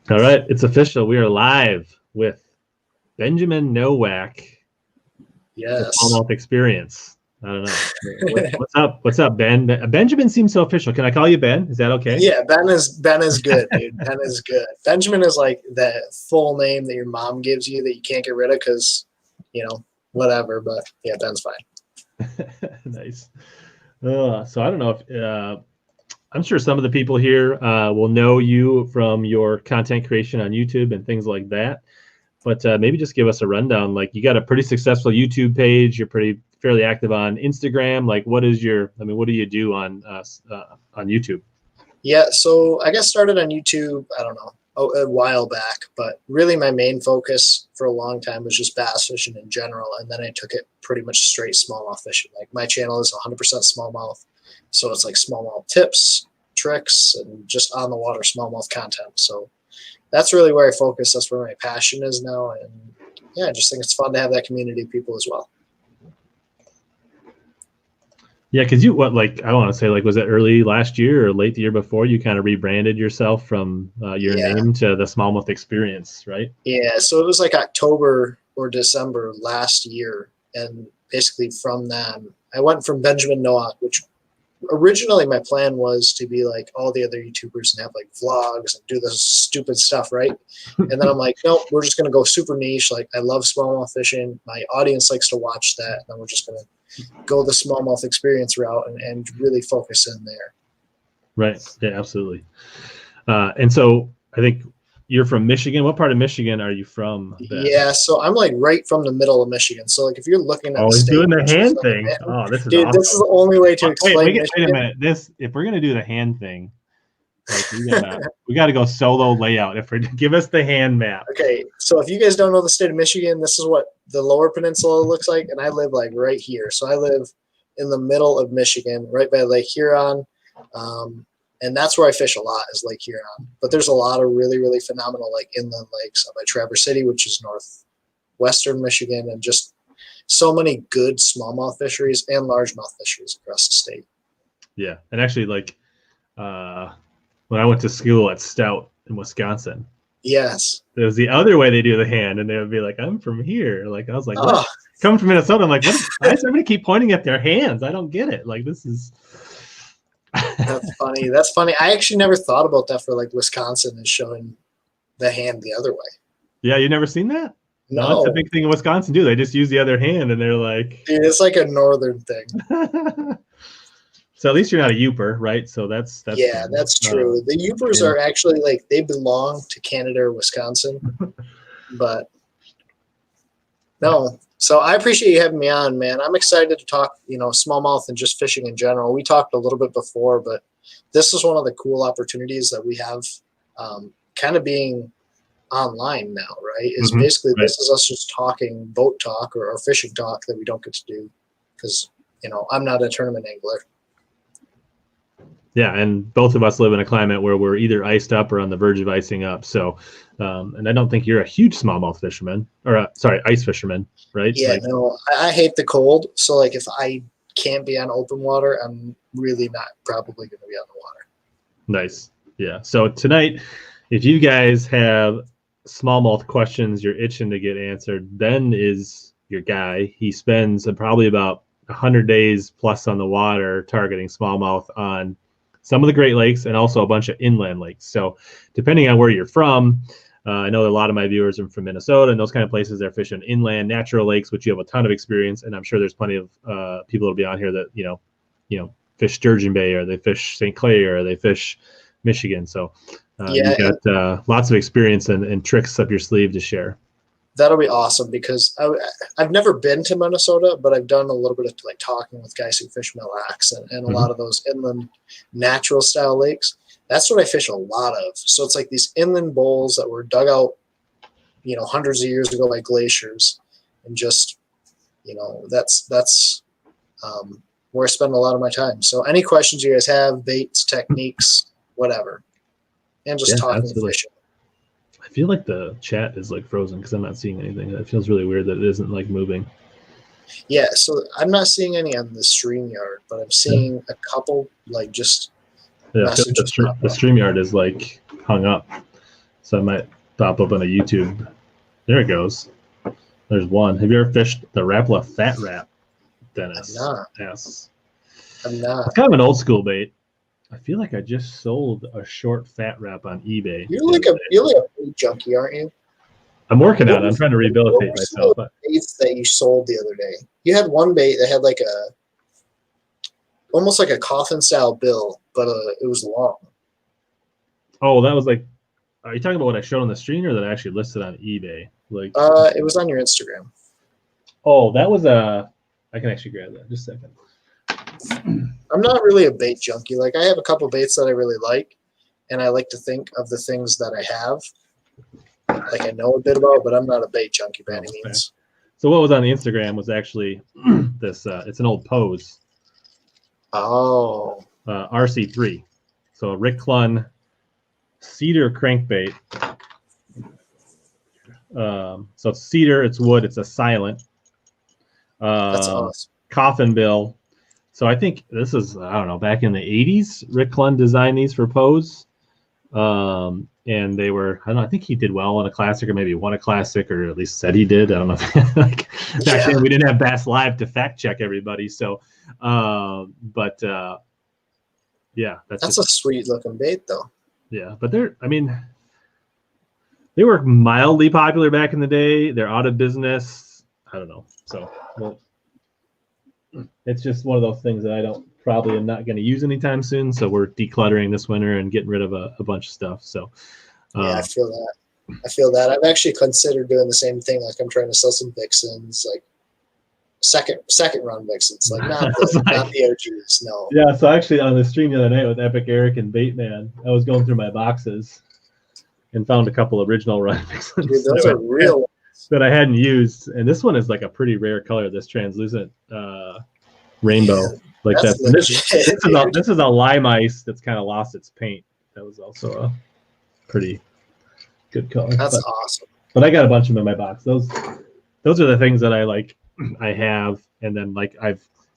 All right, it's official. We are live with Benjamin Nowak, Yes. the Smallmouth Experience. I don't know. What's up? What's up, Ben? Benjamin seems so official. Can I call you Ben? Is that okay? Yeah, Ben is good, dude. Ben is good. Benjamin is like that full name that your mom gives you that you can't get rid of because, whatever. But yeah, Ben's fine. Nice. So I don't know if I'm sure some of the people here will know you from your content creation on YouTube and things like that. But maybe just give us a rundown. Like, you got a pretty successful YouTube page. You're fairly active on Instagram. Like, what do you do on YouTube? Yeah, so I got started on YouTube, I don't know, a while back. But really my main focus for a long time was just bass fishing in general. And then I took it pretty much straight smallmouth fishing. Like, my channel is 100% smallmouth. So it's like smallmouth tips, tricks, and just on the water smallmouth content. So that's really where I focus. That's where my passion is now. And yeah, I just think it's fun to have that community of people as well. Yeah, because I want to say, was it early last year or late the year before you kind of rebranded yourself from your name to the Smallmouth Experience, right? Yeah, so it was like October or December last year. And basically from then, I went from Benjamin Nowak, which originally my plan was to be like all the other YouTubers and have like vlogs and do this stupid stuff, right? And then I'm like, nope, we're just going to go super niche. Like, I love smallmouth fishing. My audience likes to watch that. And then we're just going to go the Smallmouth Experience route and really focus in there. Right. Yeah, absolutely. And so I think you're from Michigan. What part of Michigan are you from, Ben? Yeah, so I'm like right from the middle of Michigan. So like if you're looking at he's doing the hand thing. Oh, this is awesome. This is the only way to explain. Wait a minute. If we're gonna do the hand thing, like we gotta go solo layout. Give us the hand map. Okay, so if you guys don't know the state of Michigan, this is what the Lower Peninsula looks like, and I live like right here. So I live in the middle of Michigan, right by Lake Huron. And that's where I fish a lot, is Lake Huron. But there's a lot of really, really phenomenal like inland lakes up by Traverse City, which is northwestern Michigan, and just so many good smallmouth fisheries and largemouth fisheries across the state. Yeah, and actually, like when I went to school at Stout in Wisconsin, yes, it was the other way they do the hand, and they would be like, "I'm from here." Like, I was like, "What?" Coming from Minnesota, I'm like, "What? Why is everybody keep pointing at their hands? I don't get it. Like, this is." That's funny. That's funny. I actually never thought about that for like Wisconsin and showing the hand the other way. Yeah, you never seen that? No, it's a big thing in Wisconsin too. They just use the other hand, and they're like, dude, it's like a northern thing. So at least you're not a Youper, right? So that's yeah, that's true. The Youpers are actually like, they belong to Canada or Wisconsin, but no. So I appreciate you having me on, man. I'm excited to talk, smallmouth and just fishing in general. We talked a little bit before, but this is one of the cool opportunities that we have, kind of being online now, right? Is basically this is us just talking boat talk or fishing talk that we don't get to do because, I'm not a tournament angler. Yeah, and both of us live in a climate where we're either iced up or on the verge of icing up. So, and I don't think you're a huge smallmouth fisherman, or ice fisherman, right? Yeah, no, I hate the cold. So, like, if I can't be on open water, I'm really not probably going to be on the water. Nice. Yeah. So tonight, if you guys have smallmouth questions you're itching to get answered, Ben is your guy. He spends probably about 100 days plus on the water targeting smallmouth on some of the Great Lakes and also a bunch of inland lakes. So depending on where you're from, I know that a lot of my viewers are from Minnesota and those kind of places. They're fishing inland natural lakes, which you have a ton of experience. And I'm sure there's plenty of people that'll be on here that, fish Sturgeon Bay, or they fish St. Clair, or they fish Michigan. So you've got lots of experience and tricks up your sleeve to share. That'll be awesome because I've never been to Minnesota, but I've done a little bit of like talking with guys who fish Mille Lacs and a lot of those inland natural style lakes. That's what I fish a lot of. So it's like these inland bowls that were dug out, hundreds of years ago by glaciers, and just, that's where I spend a lot of my time. So any questions you guys have, baits, techniques, whatever, and just talking fishing. I feel like the chat is like frozen because I'm not seeing anything. It feels really weird that it isn't like moving. Yeah, so I'm not seeing any on the StreamYard, but I'm seeing a couple like just messages. The StreamYard is like hung up. So I might pop up on a YouTube. There it goes. There's one. Have you ever fished the Rapala Fat Rap, Dennis? I'm not. Yes. I'm not. It's kind of an old school bait. I feel like I just sold a short fat wrap on eBay. You're like a bait junkie, aren't you? I'm working on it. I'm trying to rehabilitate myself. Baits that you sold the other day. You had one bait that had like almost like a coffin style bill, but it was long. Oh, that was like. Are you talking about what I showed on the stream, or that I actually listed on eBay? Like, it was on your Instagram. Oh, that was a. I can actually grab that. Just a second. I'm not really a bait junkie. Like I have a couple baits that I really like, and I like to think of the things that I have, like I know a bit about, but I'm not a bait junkie by any means. So what was on the Instagram was actually this. It's an old Pose. Oh. RC3. So a Rick Clunn cedar crankbait. So it's cedar, it's wood, it's a silent. That's awesome. Coffin bill. So I think this is, I don't know, back in the 80s, Rick Clunn designed these for Pose. And they were, I don't know, I think he did well in a classic, or maybe won a classic, or at least said he did. I don't know. Back then we didn't have Bass Live to fact check everybody. So, yeah. That's a sweet looking bait though. Yeah, but they were mildly popular back in the day. They're out of business. I don't know. So, well, it's just one of those things that I probably am not going to use anytime soon. So we're decluttering this winter and getting rid of a bunch of stuff. So, yeah, I feel that. I've actually considered doing the same thing. Like I'm trying to sell some Vixens, like second run Vixens, like not the OGs. No. Yeah. So actually on the stream the other night with Epic Eric and Baitman, I was going through my boxes and found a couple original run Vixens. Dude, those are real ones that I hadn't used, and this one is like a pretty rare color. This translucent rainbow, like that. This is a lime ice that's kind of lost its paint. That was also a pretty good color. That's awesome. But I got a bunch of them in my box. Those are the things that I like. I have, and then like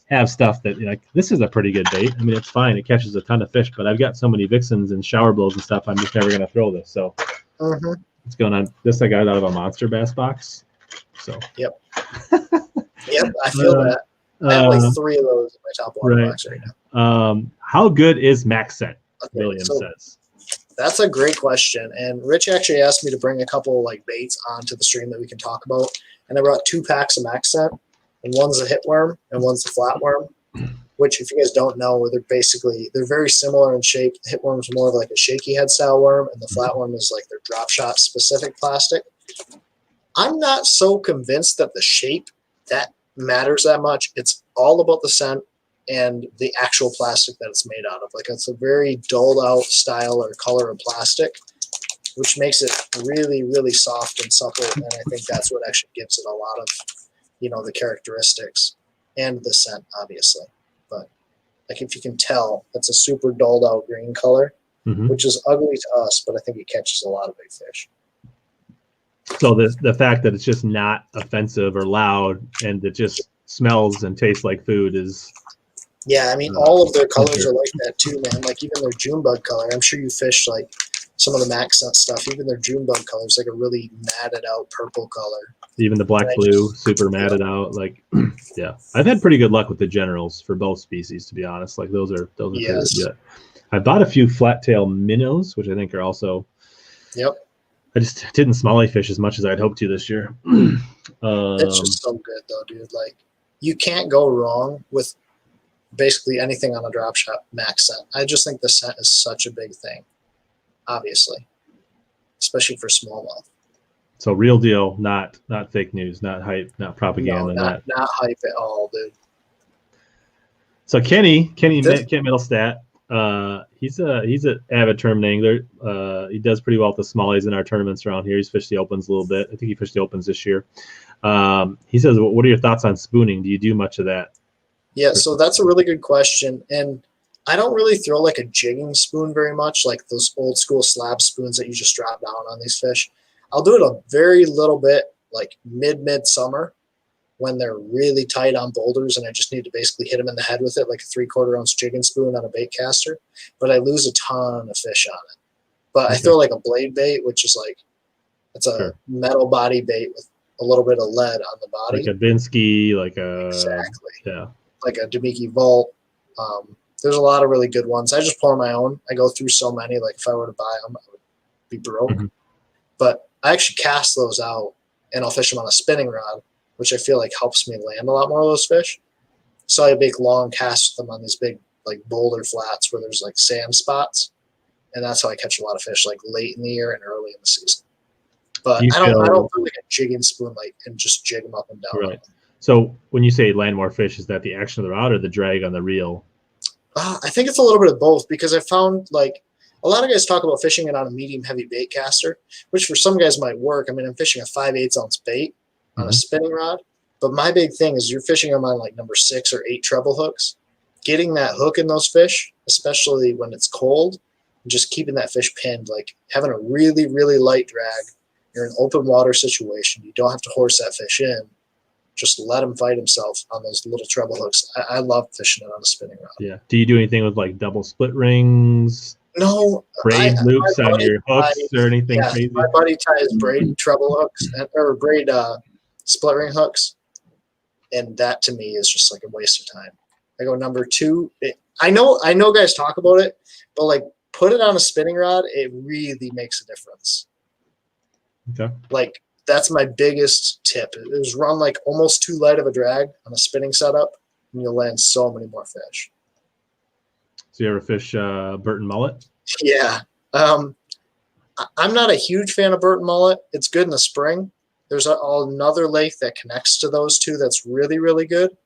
have stuff that like this is a pretty good bait. I mean, it's fine. It catches a ton of fish, but I've got so many Vixens and shower blows and stuff. I'm just never gonna throw this. So. What's going on? This I got out of a monster bass box. So yep, I feel that. I have like 3 of those in my Topwaters box right now. How good is MaxScent? Okay, William says. That's a great question, and Rich actually asked me to bring a couple like baits onto the stream that we can talk about, and I brought 2 packs of MaxScent, and one's a hitworm and one's the flatworm. Which, if you guys don't know, they're very similar in shape. The hitworm is more of like a shaky head style worm, and the flatworm is like their drop shot specific plastic. I'm not so convinced that the shape that matters that much. It's all about the scent and the actual plastic that it's made out of. Like it's a very dulled out style or color of plastic, which makes it really, really soft and supple. And I think that's what actually gives it a lot of, the characteristics and the scent, obviously. But like if you can tell, it's a super dulled out green color, which is ugly to us, but I think it catches a lot of big fish. So the fact that it's just not offensive or loud and it just smells and tastes like food is. Yeah, I mean, all of their colors are like that too, man. Like even their June bug color. I'm sure you fished like some of the MaxScent stuff. Even their June bug color is like a really matted out purple color. Even the black blue, super matted out. Like, yeah, I've had pretty good luck with the generals for both species, to be honest. Like those are pretty good. I bought a few flat tail minnows, which I think are also. Yep. I just didn't smallie fish as much as I'd hoped to this year. It's just so good though, dude. Like you can't go wrong with basically anything on a drop shot MaxScent. I just think the scent is such a big thing, obviously, especially for smallmouth. So real deal, not fake news, not hype, not propaganda. No, not hype at all, dude. So Kent Middlestat, he's an avid tournament angler. He does pretty well at the smallies in our tournaments around here. He's fished the opens a little bit. I think he fished the opens this year. He says, what are your thoughts on spooning? Do you do much of that? Yeah, so that's a really good question. And I don't really throw like a jigging spoon very much, like those old school slab spoons that you just drop down on these fish. I'll do it a very little bit, like mid-summer when they're really tight on boulders and I just need to basically hit them in the head with it, like a 3/4 ounce jigging spoon on a bait caster. But I lose a ton of fish on it. But I throw like a blade bait, which is like, it's a metal body bait with a little bit of lead on the body. Like a Binsky, like a exactly, like a Demiki Volt. There's a lot of really good ones. I just pour my own. I go through so many. Like if I were to buy them, I would be broke. But I actually cast those out, and I'll fish them on a spinning rod, which I feel like helps me land a lot more of those fish. So I make long casts with them on these big like boulder flats where there's like sand spots, and that's how I catch a lot of fish like late in the year and early in the season. But I don't do like a jigging spoon like and just jig them up and down. Right. So when you say land more fish, is that the action of the rod or the drag on the reel? I think it's a little bit of both, because I found like a lot of guys talk about fishing it on a medium heavy bait caster, which for some guys might work. I mean, I'm fishing a 5/8 ounce bait on a spinning rod, but my big thing is you're fishing them on like number 6 or 8 treble hooks. Getting that hook in those fish, especially when it's cold, and just keeping that fish pinned, like having a really, really light drag. You're in open water situation. You don't have to horse that fish in. Just let him fight himself on those little treble hooks. I love fishing it on a spinning rod. Yeah. Do you do anything with like double split rings? No. Braid loops on your hooks or anything crazy? My buddy ties braid treble hooks or braid split ring hooks. And that to me is just like a waste of time. I go number 2. I know guys talk about it, but like put it on a spinning rod. It really makes a difference. Okay. Like that's my biggest tip. It was run like almost too light of a drag on a spinning setup, and you'll land so many more fish. So you ever fish Burton mullet? Yeah. I'm not a huge fan of Burton mullet. It's good in the spring. There's another lake that connects to those two that's really, really good.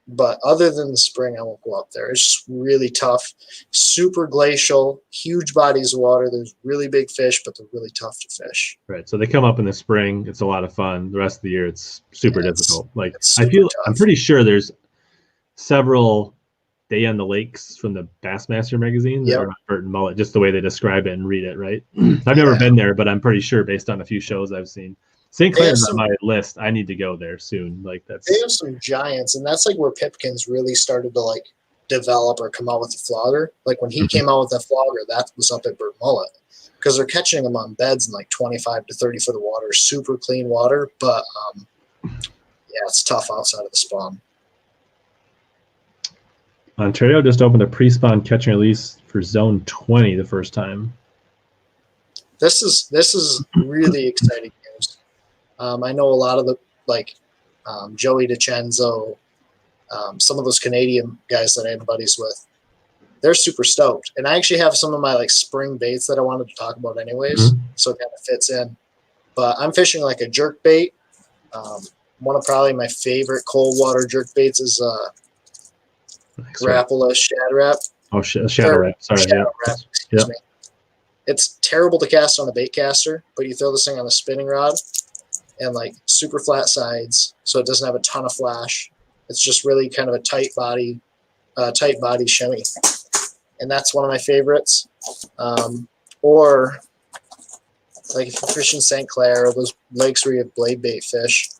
But other than the spring, I won't go up there. It's just really tough, super glacial, huge bodies of water. There's really big fish, but they're really tough to fish. Right. So they come up in the spring. It's a lot of fun. The rest of the year, it's super difficult. Like I'm pretty sure there's several Day on the Lakes from the Bassmaster magazine that are on Burton mullet, just the way they describe it and read it. Right. I've never been there, but I'm pretty sure based on a few shows I've seen. St. Clair's on my list. I need to go there soon. Like they have some giants, and that's like where Pipkins really started to like develop or come out with the flogger. Like when he came out with the flogger, that was up at Burton mullet, because they're catching them on beds in like 25 to 30 foot of water, super clean water. But it's tough outside of the spawn. Ontario just opened a pre-spawn catch and release for zone 20 the first time. This is really exciting news. I know a lot of the Joey DiCenzo, some of those Canadian guys that I'm buddies with, they're super stoked. And I actually have some of my like spring baits that I wanted to talk about anyways, so it kind of fits in. But I'm fishing like a jerk bait. One of probably my favorite cold water jerk baits is Rapala Shad Rap. Oh, Shadow Rap. Sorry. Shadow Rap, excuse me. It's terrible to cast on a bait caster, but you throw this thing on a spinning rod and like super flat sides, so it doesn't have a ton of flash. It's just really kind of a tight body shimmy, and that's one of my favorites. Or like if you're fishing St. Clair or those lakes where you have blade bait fish,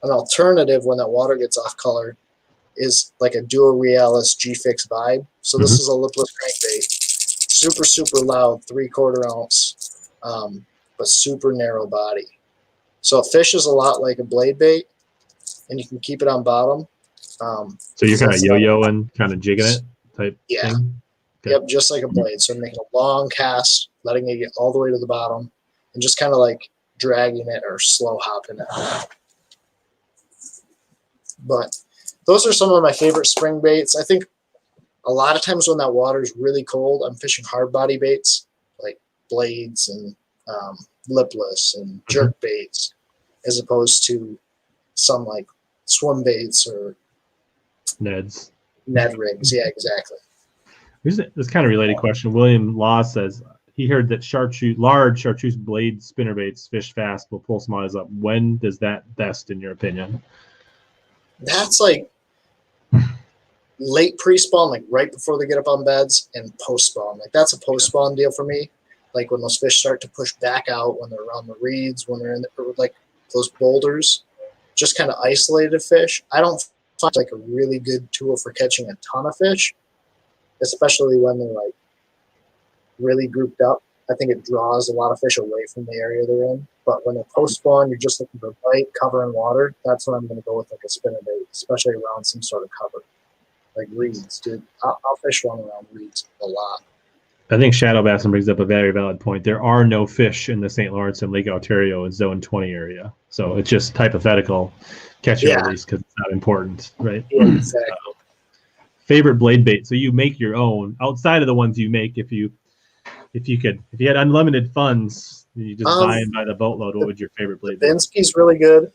an alternative when that water gets off color is like a Duo Realis G-Fix Vibe. So this is a lipless crankbait, super, super loud, 3/4 ounce, but super narrow body. So it fishes a lot like a blade bait, and you can keep it on bottom. So you're kind of yo-yoing, kind of jigging it type thing? Okay. Yep, just like a blade. So I'm making a long cast, letting it get all the way to the bottom, and just kind of like dragging it or slow hopping it. But those are some of my favorite spring baits. I think a lot of times when that water is really cold, I'm fishing hard body baits like blades and lipless and jerk baits, as opposed to some like swim baits or Neds. Ned rigs. Yeah, exactly. Here's this kind of related question. William Law says he heard that large chartreuse blade spinner baits fish fast will pull smallies up. When does that best, in your opinion? That's like late pre-spawn, like right before they get up on beds, and post-spawn. Like that's a post-spawn deal for me. Like when those fish start to push back out, when they're around the reeds, when they're in like those boulders, just kind of isolated fish. I don't find like a really good tool for catching a ton of fish, especially when they're like really grouped up, I think it draws a lot of fish away from the area they're in. But when they're post-spawn, you're just looking for bite, cover, and water. That's when I'm going to go with like a spinnerbait, especially around some sort of cover. Like reeds, dude. I'll fish one around reeds a lot. I think Shadow Bassin brings up a very valid point. There are no fish in the St. Lawrence and Lake Ontario in Zone 20 area. So it's just hypothetical catch and release because it's not important, right? Yeah, exactly. Favorite blade bait. So you make your own outside of the ones you make. If you had unlimited funds, you just buy and buy the boatload. What would your favorite blade bait? Binsky's really good.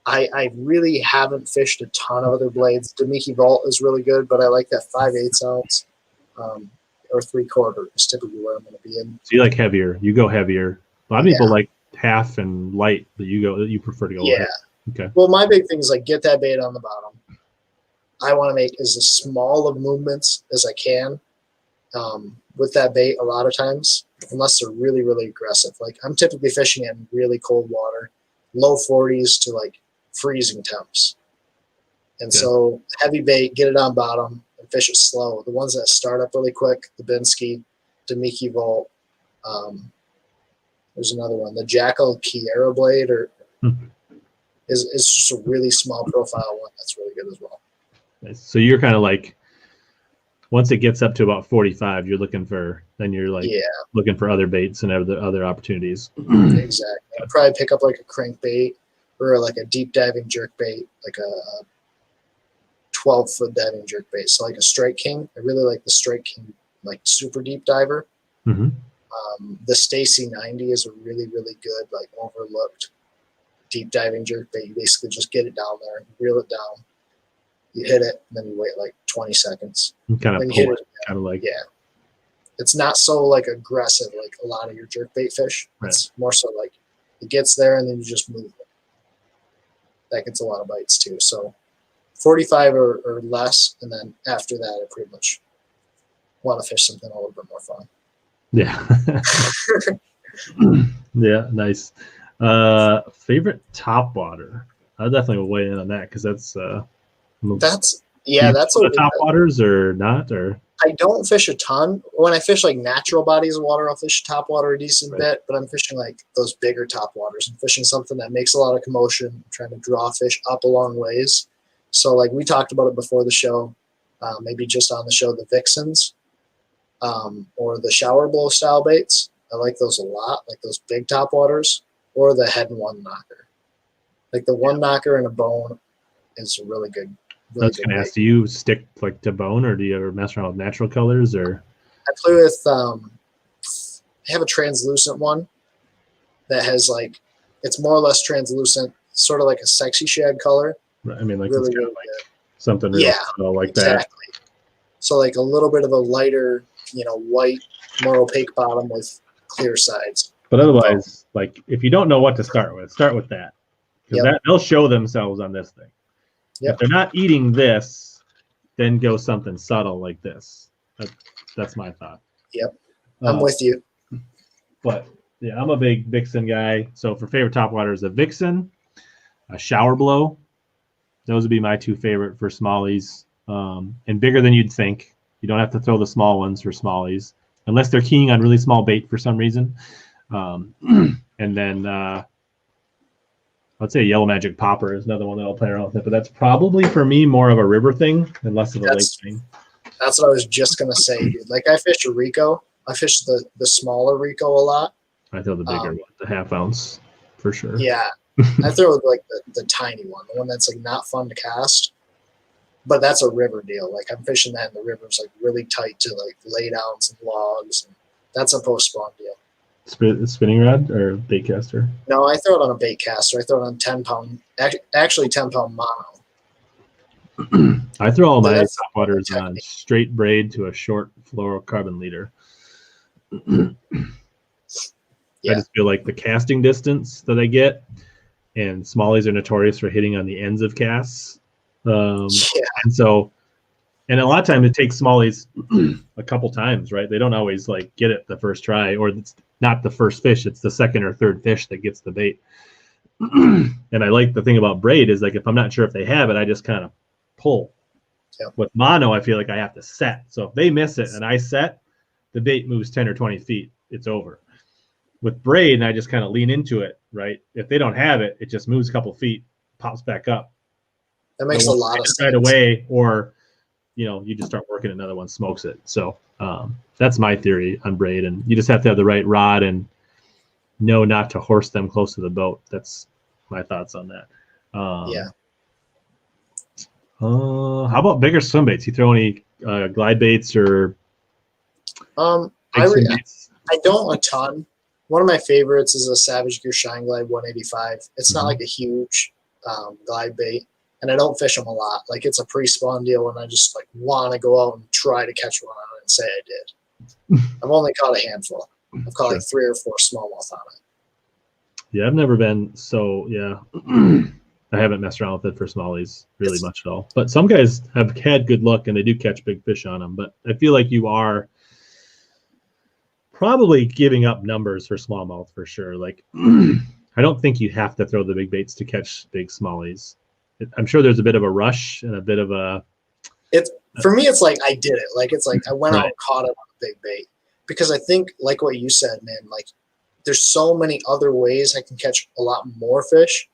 I really haven't fished a ton of other blades. Demiki Vault is really good, but I like that 5/8 ounce or 3/4 is typically where I'm going to be in. So you like heavier. You go heavier. A lot of people like half and light, but you prefer to go light. Okay. Well, my big thing is like get that bait on the bottom. I want to make as small of movements as I can with that bait a lot of times, unless they're really, really aggressive. Like I'm typically fishing in really cold water, low 40s to like freezing temps. And so heavy bait, get it on bottom and fish it slow. The ones that start up really quick, the Binsky, Demiki Vault, there's another one, the Jackal Kiera blade is just a really small profile one that's really good as well. Nice. So you're kind of like, once it gets up to about 45, you're looking for looking for other baits and other opportunities. Exactly. I'd probably pick up like a crankbait or like a deep diving jerkbait, like a 12-foot diving jerkbait. So like a Strike King. I really like the Strike King, like super deep diver. The Stacy 90 is a really, really good, like overlooked deep diving jerkbait. You basically just get it down there, reel it down. You hit it, and then you wait like 20 seconds. Kind of pull it, kind of like It's not so like aggressive like a lot of your jerkbait fish. Right. It's more so like it gets there and then you just move it. That gets a lot of bites too. So 45 or less, and then after that, I pretty much want to fish something a little bit more fun. Yeah. Yeah, nice. Favorite topwater? I definitely will weigh in on that because that's a topwaters or not, or I don't fish a ton. When I fish like natural bodies of water, I'll fish topwater a decent bit, but I'm fishing like those bigger topwaters. I'm fishing something that makes a lot of commotion. I'm trying to draw fish up a long ways. So like we talked about it before the show, maybe just on the show, the Vixens or the shower blow style baits. I like those a lot, like those big topwaters, or the head and one knocker. Like the one knocker and a bone is really good. I was going to ask, do you stick like to bone, or do you ever mess around with natural colors? Or I play with I have a translucent one that has like, it's more or less translucent, sort of like a sexy shad color. I mean, like really, it's kind really of like something real like exactly. that. So like a little bit of a lighter, white, more opaque bottom with clear sides. But otherwise, like if you don't know what to start with that. Because they'll show themselves on this thing. If they're not eating this, then go something subtle like this. That's my thought. Yep, I'm with you. But yeah, I'm a big Vixen guy. So for favorite topwaters, a Vixen, a shower blow. Those would be my two favorite for Smallies. And bigger than you'd think. You don't have to throw the small ones for Smallies, unless they're keying on really small bait for some reason. And then I'd say Yellow Magic Popper is another one that I'll play around with, but that's probably for me more of a river thing and less of a lake thing. That's what I was just gonna say, dude. Like I fish a Rico. I fish the smaller Rico a lot. I throw the bigger one, the 1/2 ounce for sure. Yeah, I throw like the tiny one, the one that's like not fun to cast. But that's a river deal. Like I'm fishing that in the rivers, like really tight to like lay downs and logs, and that's a post-spawn deal. Spinning rod or bait caster? No, I throw it on a bait caster. I throw it on 10-pound, actually 10-pound mono. I throw all my topwaters on straight braid to a short fluorocarbon leader. I just feel like the casting distance that I get, and Smallies are notorious for hitting on the ends of casts. And so, and a lot of times it takes Smallies a couple times, right? They don't always like get it the first try, or it's not the first fish, it's the second or third fish that gets the bait. And I like the thing about braid is like if I'm not sure if they have it, I just kind of pull Yep. With mono, I feel like I have to set. So if they miss it and I set, the bait moves 10 or 20 feet. It's over. With braid, and I just kind of lean into it, right? If they don't have it, it just moves a couple feet, pops back up. That makes a lot of sense. Right away, or you just start working, another one smokes it. So that's my theory on braid, and you just have to have the right rod and know not to horse them close to the boat. That's my thoughts on that. Yeah. How about bigger swim baits? You throw any glide baits or? I don't a ton. One of my favorites is a Savage Gear Shine Glide 185. It's not like a huge glide bait, and I don't fish them a lot. Like, it's a pre-spawn deal, and I just like want to go out and try to catch one on it and say I did. I've only caught a handful. I've caught like 3 or 4 smallmouth on it. Yeah, I've never been so. Yeah, I haven't messed around with it for smallies really much at all. But some guys have had good luck, and they do catch big fish on them. But I feel like you are probably giving up numbers for smallmouth for sure. Like, I don't think you have to throw the big baits to catch big smallies. I'm sure there's a bit of a rush and a bit of a. For me, it's like I did it. Like, it's like I went out and caught it on a big bait, because I think, like what you said, man. Like, there's so many other ways I can catch a lot more fish,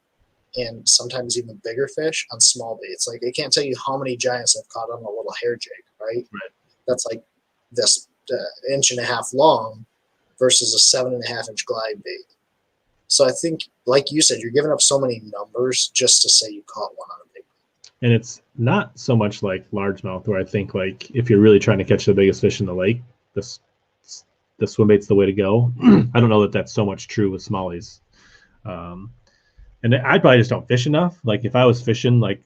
and sometimes even bigger fish on small baits. Like, I can't tell you how many giants I've caught on a little hair jig. Right. That's like this. 1.5 inches long versus a 7.5 inch glide bait. So I think, like you said, you're giving up so many numbers just to say you caught one on a big bait. And it's not so much like largemouth, where I think, like, if you're really trying to catch the biggest fish in the lake, the swim bait's the way to go. I don't know that that's so much true with smallies. And I probably just don't fish enough. Like, if I was fishing, like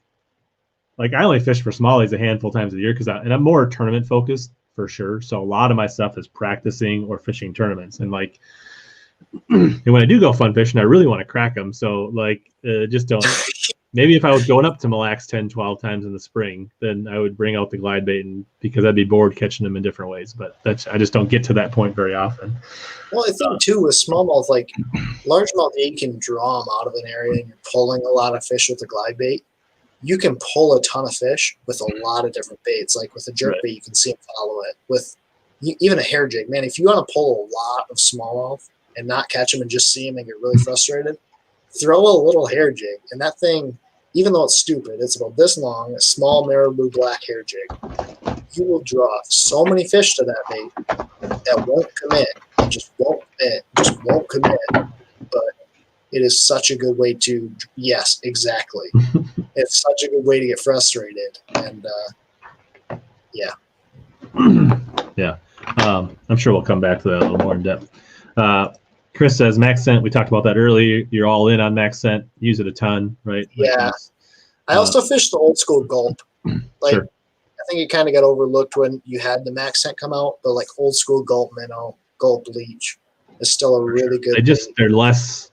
I only fish for smallies a handful of times a year, and I'm more tournament focused. For sure. So a lot of my stuff is practicing or fishing tournaments. And like, and when I do go fun fishing, I really want to crack them. So like, just don't. Maybe if I was going up to Mille Lacs 10, 12 times in the spring, then I would bring out the glide bait, and because I'd be bored catching them in different ways. But I just don't get to that point very often. Well, I think too with smallmouth, like largemouth, you can draw them out of an area and you're pulling a lot of fish with the glide bait. You can pull a ton of fish with a lot of different baits. Like with a jerkbait, you can see them follow it. With even a hair jig, man, if you want to pull a lot of smallmouth and not catch them and just see them and get really frustrated, throw a little hair jig. And that thing, even though it's stupid, it's about this long, a small marabou black hair jig. You will draw so many fish to that bait that won't commit. Just won't commit. But it is such a good way to, yes, exactly. It's such a good way to get frustrated. And yeah. Yeah. I'm sure we'll come back to that a little more in depth. Chris says MaxScent. We talked about that earlier. You're all in on MaxScent. Use it a ton, right? Yeah. I also fished the old school gulp. Like, sure. I think it kind of got overlooked when you had the MaxScent come out, but like old school gulp minnow, gulp leech is still a really good. They're less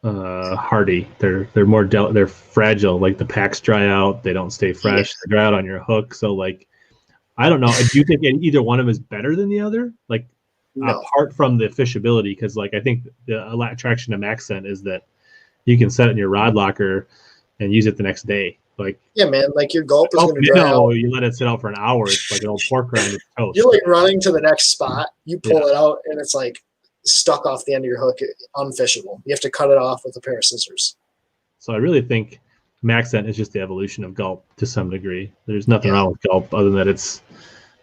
hardy. They're more they're fragile. Like, the packs dry out. They don't stay fresh. They dry out on your hook. So like, I don't know. Do you think either one of them is better than the other? Like, no. Apart from the fishability, because like I think the attraction to MaxScent is that you can set it in your rod locker and use it the next day. Like, yeah, man, like your gulp is going to dry out. You let it sit out for an hour. It's like an old pork rind with toast. You're like running to the next spot. You pull it out, and it's like stuck off the end of your hook, unfishable. You have to cut it off with a pair of scissors. So I really think MaxScent is just the evolution of gulp to some degree. There's nothing wrong with gulp other than that it's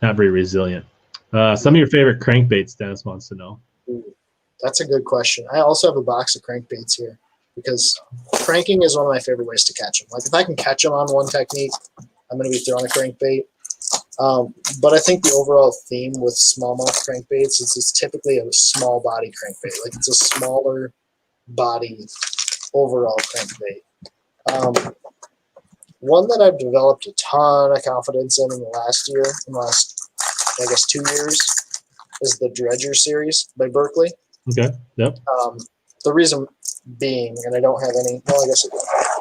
not very resilient. Some of your favorite crankbaits, Dennis wants to know. Ooh, that's a good question. I also have a box of crankbaits here because cranking is one of my favorite ways to catch them. Like, if I can catch them on one technique, I'm going to be throwing a crankbait. But I think the overall theme with smallmouth crankbaits is it's typically a small body crankbait. Like, it's a smaller body overall crankbait. One that I've developed a ton of confidence in the last year, I guess 2 years, is the Dredger series by Berkeley. Okay. Yep. The reason being, and I don't have any, well, I guess I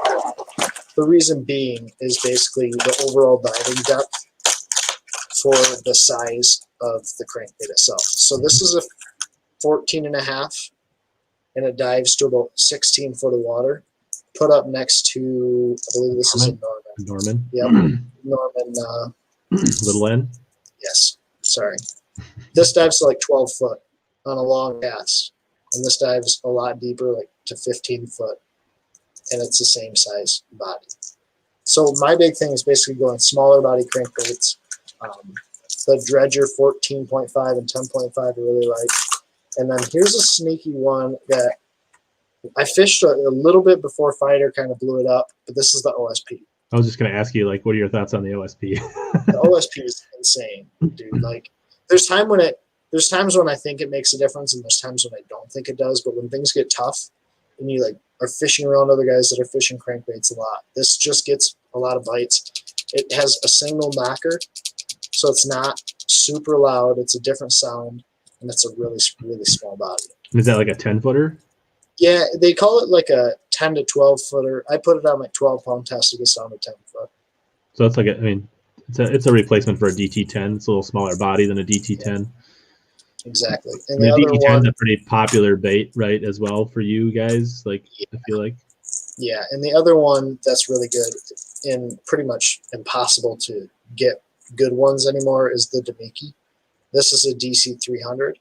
do. The reason being is basically the overall diving depth for the size of the crankbait itself. So this is a 14.5, and it dives to about 16 foot of water. Put up next to, I believe this is in Norman. Norman. Yep. Norman. Little N. Yes. Sorry. This dives to like 12 foot on a long cast, and this dives a lot deeper, like to 15 foot, and it's the same size body. So my big thing is basically going smaller body crankbaits. The Dredger 14.5 and 10.5 I really like. And then here's a sneaky one that I fished a little bit before Fighter kind of blew it up, but this is the OSP. I was just going to ask you, like, what are your thoughts on the OSP? The OSP is insane, dude. Like, there's times when I think it makes a difference, and there's times when I don't think it does. But when things get tough, and you like are fishing around other guys that are fishing crankbaits a lot, this just gets a lot of bites. It has a single knocker, so it's not super loud. It's a different sound, and it's a really, really small body. Is that like a 10-footer? Yeah, they call it like a 10 to 12 footer. I put it on like 12-pound test to get down to 10 foot. So it's like it's a replacement for a DT10. It's a little smaller body than a DT10. Exactly. And the the other DT10 is one, a pretty popular bait, right, as well for you guys. Like, yeah. I feel like. Yeah, and the other one that's really good and pretty much impossible to get good ones anymore is the Demiki. This is a DC 300.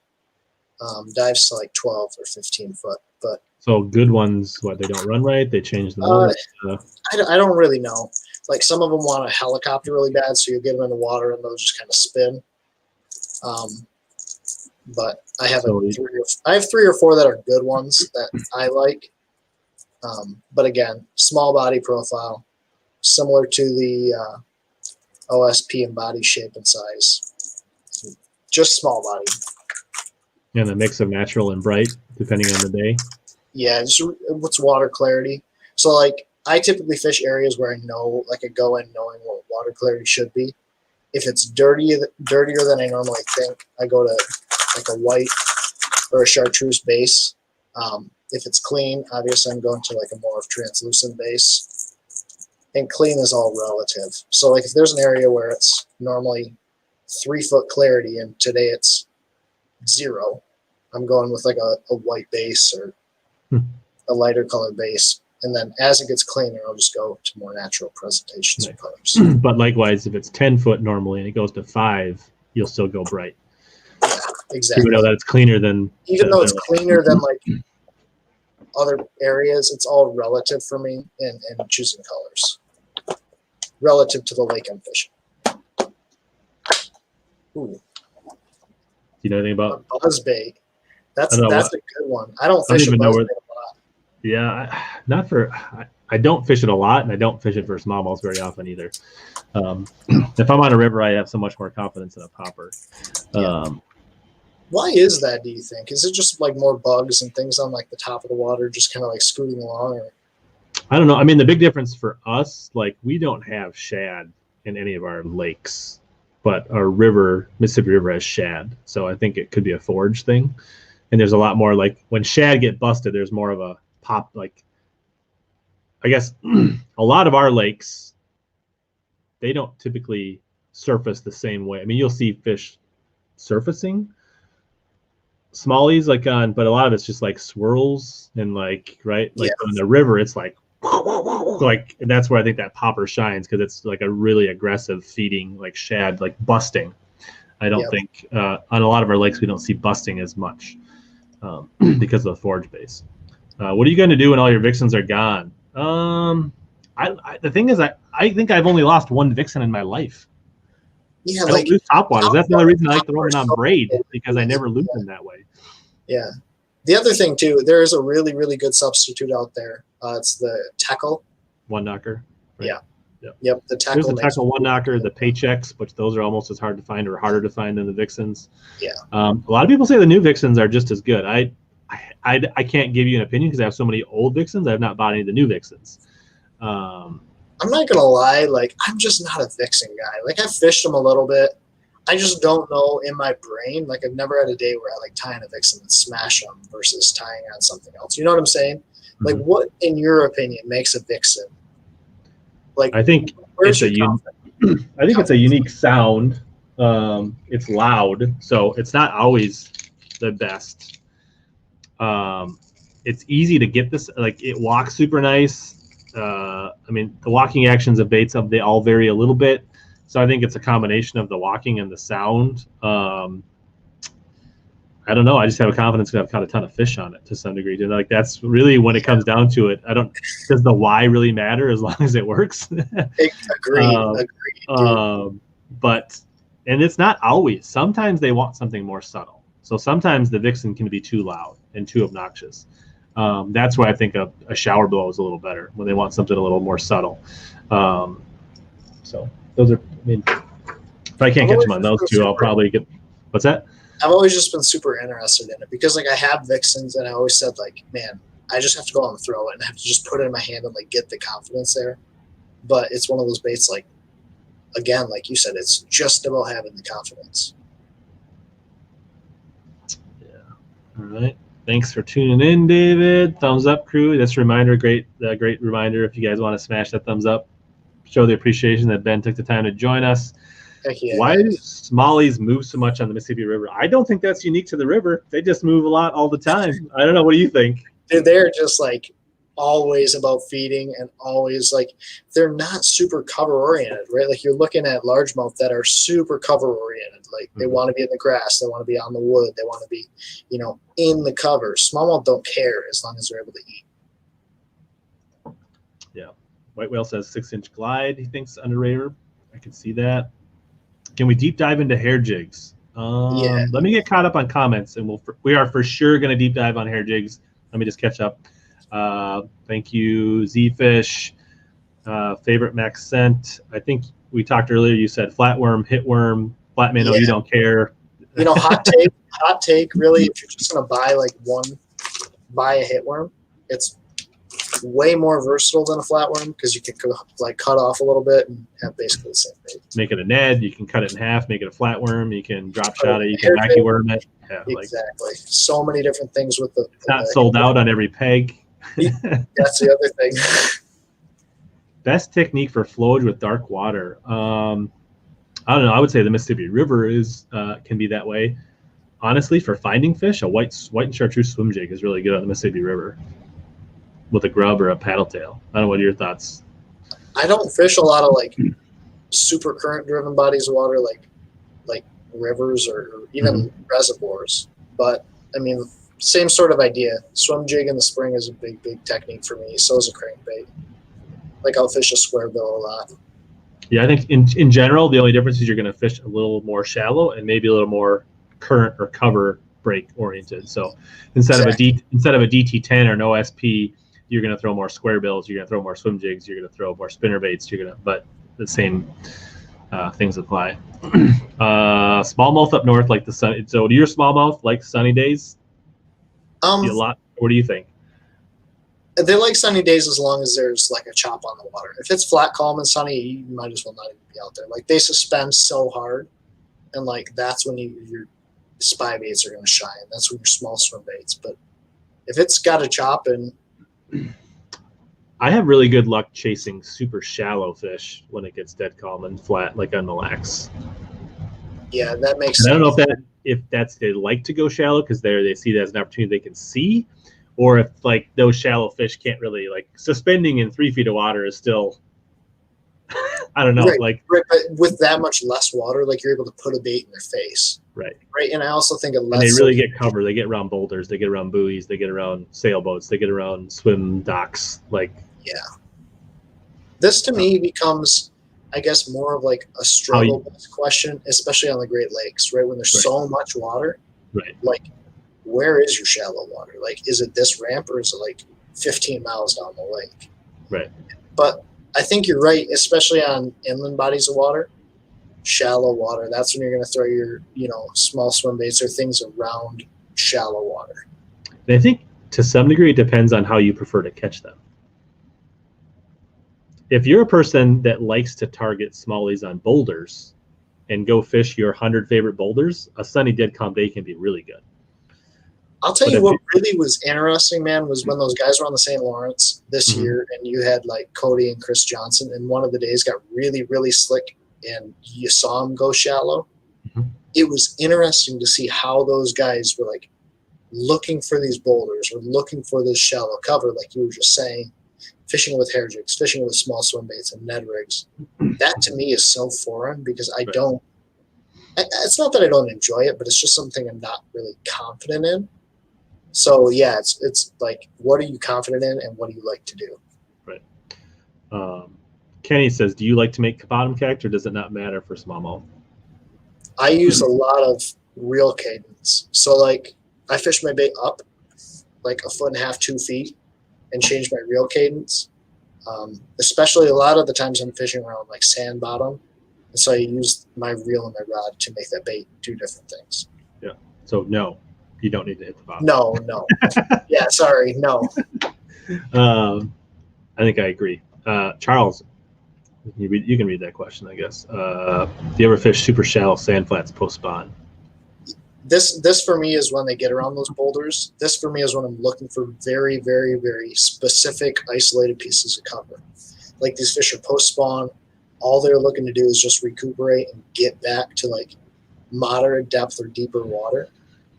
Dives to like 12 or 15 foot. But so good ones, what, they don't run right? They change the motor? I don't really know. Like some of them want a helicopter really bad, so you get them in the water and they'll just kind of spin. But I have three or four that are good ones that I like. But again, small body profile, similar to the OSP in body shape and size. Just small body. And a mix of natural and bright, depending on the day. Yeah, just what's water clarity. So like I typically fish areas where I know, like I go in knowing what water clarity should be. If it's dirtier than I normally think, I go to like a white or a chartreuse base. If it's clean, obviously I'm going to like a more of translucent base. And clean is all relative. So like if there's an area where it's normally 3 foot clarity and today it's 0, I'm going with like a white base or a lighter color base. And then as it gets cleaner, I'll just go to more natural presentations of colors. But likewise, if it's 10 foot normally and it goes to 5, you'll still go bright. Yeah, exactly. Even though that it's cleaner than... Even though it's cleaner than like other areas, it's all relative for me in choosing colors. Relative to the lake I'm fishing. Ooh. Do you know anything about... A buzzbait. That's a good one. I don't fish a buzzbait a lot. Yeah, not for... I don't fish it a lot, and I don't fish it for smallmouths very often either. If I'm on a river, I have so much more confidence in a popper. Why is that, do you think? Is it just like more bugs and things on like the top of the water just kind of like scooting along? Or? I don't know. I mean, the big difference for us, like we don't have shad in any of our lakes, but our river, Mississippi River, has shad. So I think it could be a forage thing. And there's a lot more like when shad get busted, there's more of a pop, like I guess a lot of our lakes, they don't typically surface the same way. I mean, you'll see fish surfacing smallies like on, but a lot of it's just like swirls and like, right? Like on the river, it's like, and that's where I think that popper shines because it's like a really aggressive feeding, like shad, like busting. I don't think on a lot of our lakes, we don't see busting as much because of the forage base. What are you going to do when all your vixens are gone? The thing is, I think I've only lost one vixen in my life. Yeah, I don't lose topwaters. That's another reason I like to throw them on braid because I never lose them that way. Yeah. The other thing too, there is a really, really good substitute out there. It's the tackle. One knocker. Right? Yeah. Yep. The tackle. There's the tackle one knocker, the paychecks, but those are almost as hard to find or harder to find than the vixens. Yeah. A lot of people say the new vixens are just as good. I can't give you an opinion because I have so many old vixens. I have not bought any of the new vixens. I'm not gonna lie, like I'm just not a vixen guy. Like I've fished them a little bit. I just don't know in my brain. Like I've never had a day where I like tie on a vixen and smash them versus tying on something else. You know what I'm saying? Mm-hmm. Like what, in your opinion, makes a vixen? Like I think it's a unique sound. It's loud, so it's not always the best. It's easy to get this. Like it walks super nice. I mean, the walking actions of baits, they all vary a little bit. So I think it's a combination of the walking and the sound. I don't know. I just have a confidence that I've caught a ton of fish on it to some degree. Like that's really when it comes down to it. Does the why really matter as long as it works? Agreed. But it's not always. Sometimes they want something more subtle. So sometimes the vixen can be too loud and too obnoxious. That's why I think a shower blow is a little better when they want something a little more subtle. So those are. I mean, if I can't catch them on those two, I'll probably get. What's that? I've always just been super interested in it because like I have vixens and I always said like, man, I just have to go on and throw it and I have to just put it in my hand and like get the confidence there. But it's one of those baits like, again, like you said, it's just about having the confidence. Yeah. All right. Thanks for tuning in, David. Thumbs up, crew. That's a reminder. Great reminder. If you guys want to smash that thumbs up, show the appreciation that Ben took the time to join us. Yeah, why do smallies move so much on the Mississippi River? I don't think that's unique to the river. They just move a lot all the time. I don't know. What do you think? They're just like always about feeding and always like they're not super cover oriented, right? Like you're looking at largemouth that are super cover oriented. Like they want to be in the grass, they want to be on the wood, they want to be, in the cover. Smallmouth don't care as long as they're able to eat. Yeah. White Whale says 6-inch glide. He thinks underrated. I can see that. Can we deep dive into hair jigs? Yeah. Let me get caught up on comments, and we are for sure going to deep dive on hair jigs. Let me just catch up. Thank you, Z-Fish. Favorite MaxScent. I think we talked earlier. You said flatworm, hitworm, flat minnow. You don't care. Hot take. Really, if you're just going to buy a hitworm, it's way more versatile than a flatworm because you can like cut off a little bit and have basically the same bait. Make it a Ned. You can cut it in half. Make it a flatworm. You can drop shot it. You can wacky worm it. Yeah, exactly. So many different things with the. It's not sold out on every peg. That's the other thing. Best technique for flowage with dark water. I don't know. I would say the Mississippi River can be that way. Honestly, for finding fish, a white and chartreuse swim jig is really good on the Mississippi River with a grub or a paddle tail. I don't know. What are your thoughts? I don't fish a lot of like super current driven bodies of water like rivers or even reservoirs. But I mean, same sort of idea. Swim jig in the spring is a big technique for me. So is a crankbait. Like I'll fish a square bill a lot. Yeah, I think in general, the only difference is you're going to fish a little more shallow and maybe a little more current or cover break oriented. So instead of a DT10 or an OSP, you're going to throw more square bills. You're going to throw more swim jigs. You're going to throw more spinner baits. But the same things apply. Smallmouth up north, like the sun. So do your smallmouth like sunny days? A lot. What do you think? They like sunny days as long as there's like a chop on the water. If it's flat, calm, and sunny, you might as well not even be out there. Like they suspend so hard, and like that's when your spy baits are going to shine. That's when your small swim baits. But if it's got a chop and I have really good luck chasing super shallow fish when it gets dead calm and flat, like on the lax. Yeah, that makes sense. I don't know if that's they like to go shallow because they see that as an opportunity they can see, or if like those shallow fish can't really like suspending in 3 feet of water is still. I don't know, right, but with that much less water, like you're able to put a bait in their face. Right. And I also think and they really get cover. They get around boulders. They get around buoys. They get around sailboats. They get around swim docks. Yeah. This to me becomes, I guess, more of like a struggle-based question, especially on the Great Lakes, right? When there's so much water. Right. Like, where is your shallow water? Like, is it this ramp or is it like 15 miles down the lake? Right. But I think you're right, especially on inland bodies of water, shallow water. That's when you're going to throw your, small swim baits or things around shallow water. And I think to some degree it depends on how you prefer to catch them. If you're a person that likes to target smallies on boulders and go fish your 100 favorite boulders, a sunny dead calm day can be really good. I'll tell you what really was interesting, man, was when those guys were on the St. Lawrence this year and you had like Cody and Chris Johnson, and one of the days got really, really slick and you saw them go shallow. It was interesting to see how those guys were like looking for these boulders or looking for this shallow cover, like you were just saying. fishing with hair jigs, fishing with small swim baits and Ned rigs. That to me is so foreign because I don't. It's not that I don't enjoy it, but it's just something I'm not really confident in. So yeah, it's like, what are you confident in, and what do you like to do? Right. Kenny says, "Do you like to make bottom cast, or does it not matter for smallmouth?" I use a lot of reel cadence. So like, I fish my bait up like 1.5 feet, 2 feet, and change my reel cadence. Especially a lot of the times I'm fishing around like sand bottom, and so I use my reel and my rod to make that bait do different things. Yeah. So no, you don't need to hit the bottom. No. Yeah, sorry, no. I think I agree. Charles, you can read that question, I guess. Do you ever fish super shallow sand flats post spawn? This for me is when they get around those boulders. This for me is when I'm looking for very, very, very specific isolated pieces of cover. Like these fish are post spawn. All they're looking to do is just recuperate and get back to like moderate depth or deeper water.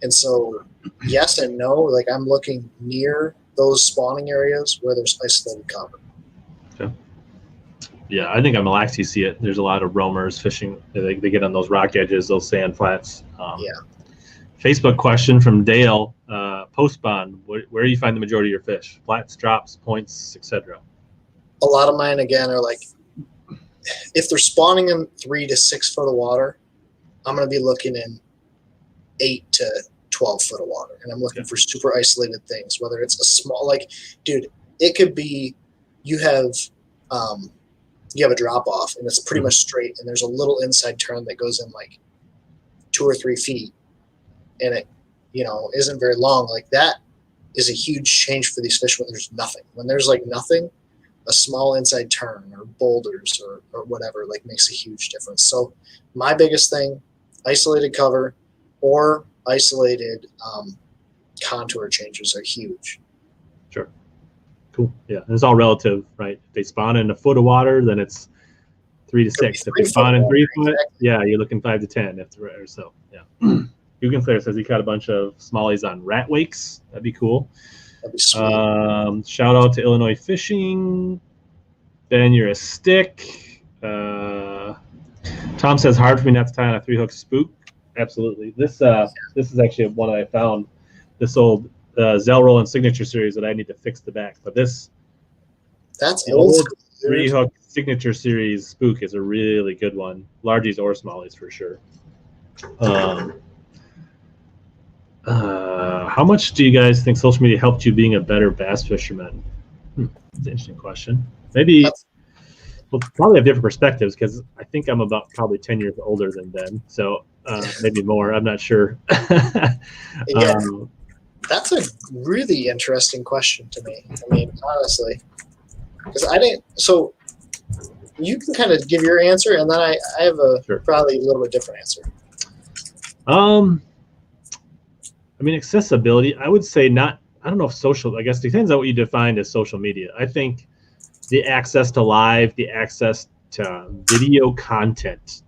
And so yes and no, like I'm looking near those spawning areas where there's isolated cover. Okay. Yeah, I think on Mille Lacs you see it. There's a lot of roamers fishing. They get on those rock edges, those sand flats. Yeah. Facebook question from Dale. Post spawn, where do you find the majority of your fish? Flats, drops, points, etc. A lot of mine again are like, if they're spawning in 3 to 6 foot of water, I'm going to be looking in 8 to 12 foot of water, and I'm looking for super isolated things. Whether it's a small, like, dude, it could be you have a drop off and it's pretty much straight, and there's a little inside turn that goes in like 2 or 3 feet, and it, isn't very long. Like that is a huge change for these fish when there's nothing. When there's like nothing, a small inside turn or boulders or whatever like makes a huge difference. So my biggest thing, isolated cover or isolated contour changes are huge. Sure. Cool. Yeah. And it's all relative, right? If they spawn in a foot of water, then it's 3 to 6. If they spawn in 3 foot, yeah, you're looking 5 to 10 or so. Yeah. Hugo Claire says he caught a bunch of smallies on rat wakes. That'd be cool. That'd be sweet. Shout out to Illinois Fishing. Ben, you're a stick. Tom says hard for me not to tie on a 3-hook spook. Absolutely. This is actually one that I found. This old Zell and Signature series that I need to fix the back. But that's old 3-hook Signature series spook is a really good one. Largies or smallies for sure. How much do you guys think social media helped you being a better bass fisherman? That's an interesting question. Maybe we'll probably have different perspectives because I think I'm about probably 10 years older than Ben. So maybe more. I'm not sure. Yeah, that's a really interesting question to me. I mean, honestly, because I didn't. So you can kind of give your answer, and then I have probably a little bit different answer. I mean, accessibility, I would say not, I don't know if social, I guess it depends on what you define as social media. I think the access to live, the access to video content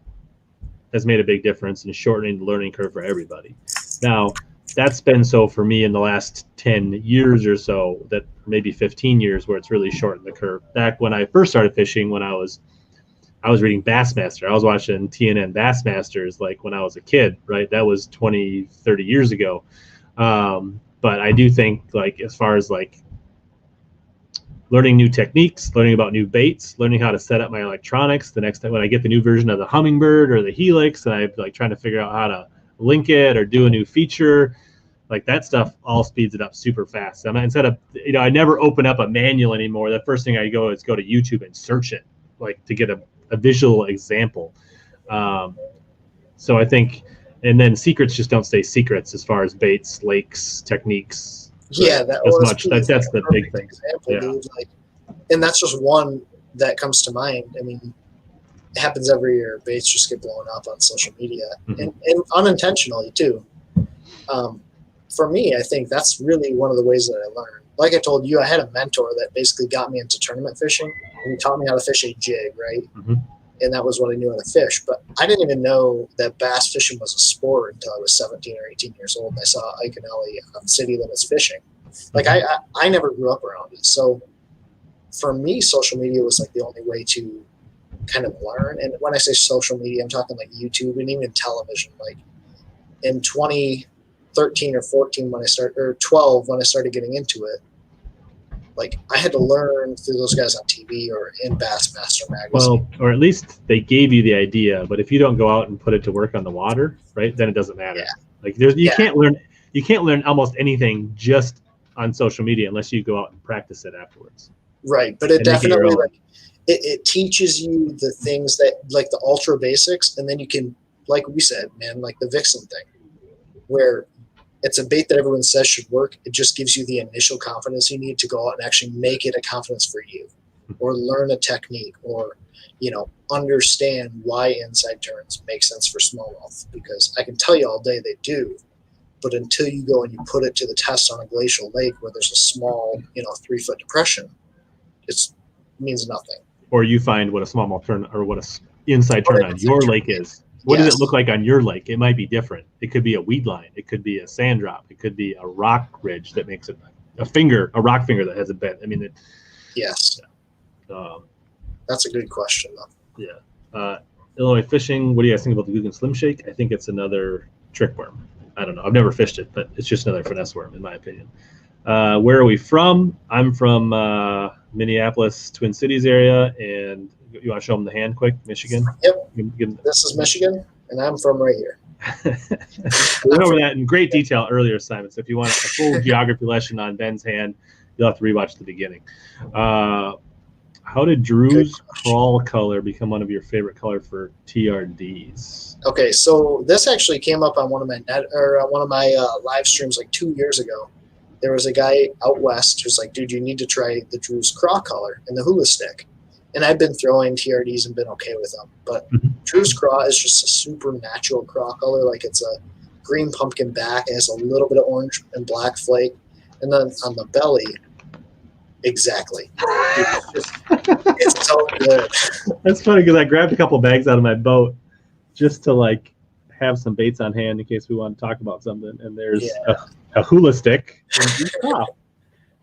has made a big difference in shortening the learning curve for everybody. Now, that's been so for me in the last 10 years or so, that maybe 15 years where it's really shortened the curve. Back when I first started fishing, when I was reading Bassmaster. I was watching TNN Bassmasters like when I was a kid, right? That was 20, 30 years ago. But I do think like as far as like learning new techniques, learning about new baits, learning how to set up my electronics, the next time when I get the new version of the Hummingbird or the Helix and I'm like trying to figure out how to link it or do a new feature, like that stuff all speeds it up super fast. And instead of, I never open up a manual anymore. The first thing I go is go to YouTube and search it, like to get a visual example. So I think, and then secrets just don't stay secrets as far as baits, lakes, techniques. Yeah, that's the big thing. Example, yeah. Dude, like, and that's just one that comes to mind. I mean, it happens every year. Baits just get blown up on social media, and unintentionally too. For me, I think that's really one of the ways that I learned. Like I told you, I had a mentor that basically got me into tournament fishing, and he taught me how to fish a jig, right? And that was what I knew how to fish. But I didn't even know that bass fishing was a sport until I was 17 or 18 years old, and I saw Ike and Ellie on City Limits fishing. Like I never grew up around it. So for me, social media was like the only way to kind of learn. And when I say social media, I'm talking like YouTube and even television. Like in 2013 or 14 when I started, or 12 when I started getting into it, like I had to learn through those guys on TV or in Bassmaster magazine. Well, or at least they gave you the idea, but if you don't go out and put it to work on the water, right, then it doesn't matter. Yeah. Like you can't learn almost anything just on social media unless you go out and practice it afterwards. Right, but it definitely like it teaches you the things that like the ultra basics, and then you can, like we said, man, like the Vixen thing, where it's a bait that everyone says should work. It just gives you the initial confidence you need to go out and actually make it a confidence for you, or learn a technique, or understand why inside turns make sense for smallmouth. Because I can tell you all day they do, but until you go and you put it to the test on a glacial lake where there's a small 3-foot depression, it means nothing. Or you find what a smallmouth turn or what a inside turn on your lake is. What does it look like on your lake? It might be different. It could be a weed line. It could be a sand drop. It could be a rock ridge that makes it a rock finger that has a bend. I mean, yes. That's a good question, though. Yeah. Illinois fishing. What do you guys think about the Guggen Slim Shake? I think it's another trick worm. I don't know. I've never fished it, but it's just another finesse worm, in my opinion. Where are we from? I'm from Minneapolis, Twin Cities area, and you want to show them the hand quick? Michigan? Yep. This is Michigan, and I'm from right here. We went over that in great detail earlier, Simon. So if you want a full geography lesson on Ben's hand, you'll have to rewatch the beginning. How did Drew's crawl color become one of your favorite color for TRDs? Okay, so this actually came up on one of my live streams like 2 years ago. There was a guy out west who's like, dude, you need to try the Drew's craw color and the hula stick. And I've been throwing TRDs and been okay with them. But Drew's craw is just a super natural craw color. Like it's a green pumpkin back. It has a little bit of orange and black flake. And then on the belly, exactly. It's so good. That's funny because I grabbed a couple bags out of my boat just to like have some baits on hand in case we want to talk about something. And there's a hula stick.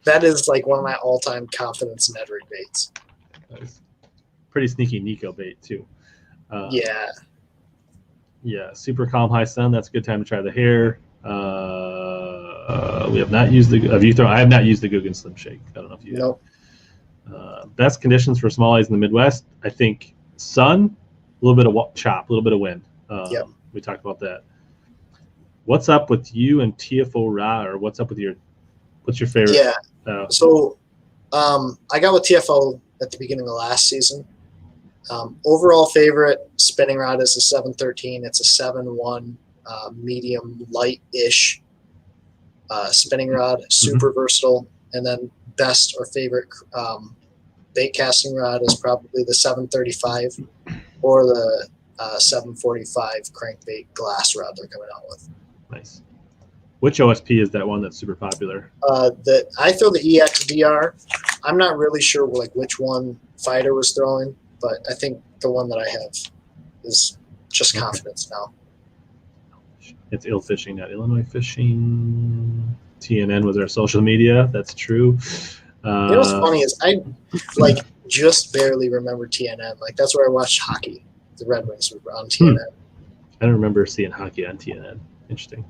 That is like one of my all-time confidence Ned rig baits. Pretty sneaky Nico bait too. Yeah, super calm high sun. That's a good time to try the hair. We have not used I have not used the Guggen Slim Shake. I don't know if you nope. Best conditions for smallies in the Midwest. I think sun, a little bit of chop, a little bit of wind. Yep. We talked about that. What's up with you and TFO Ra, or what's your favorite? Yeah. So I got with TFO at the beginning of last season. Overall favorite spinning rod is a 713. It's a 7-1 medium light-ish spinning rod, super versatile. And then best or favorite bait casting rod is probably the 735 or the 745 crankbait glass rod they're coming out with. Nice. Which OSP is that one that's super popular? I throw the EXDR. I'm not really sure which one Fighter was throwing, but I think the one that I have is just confidence now. It's Ill Fishing, not Illinois Fishing. TNN was our social media. That's true. What's funny is I just barely remember TNN. Like that's where I watched hockey. The Red Wings were on TNN. I don't remember seeing hockey on TNN. Interesting.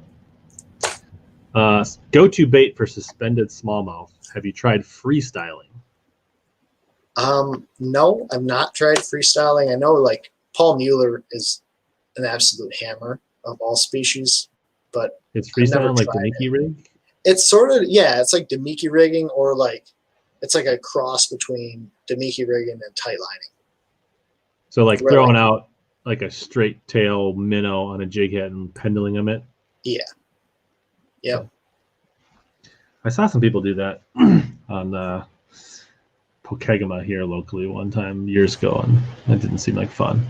Go-to bait for suspended smallmouth. Have you tried freestyling? No, I've not tried freestyling. I know Paul Mueller is an absolute hammer of all species, but it's freestyling like the Mickey rig? It's sort of, it's like Demiki rigging, or it's like a cross between Demiki rigging and tight lining. So throwing out like a straight tail minnow on a jig head and pendling them it? Yeah. Yep. I saw some people do that on Pokegama here locally one time years ago, and that didn't seem like fun.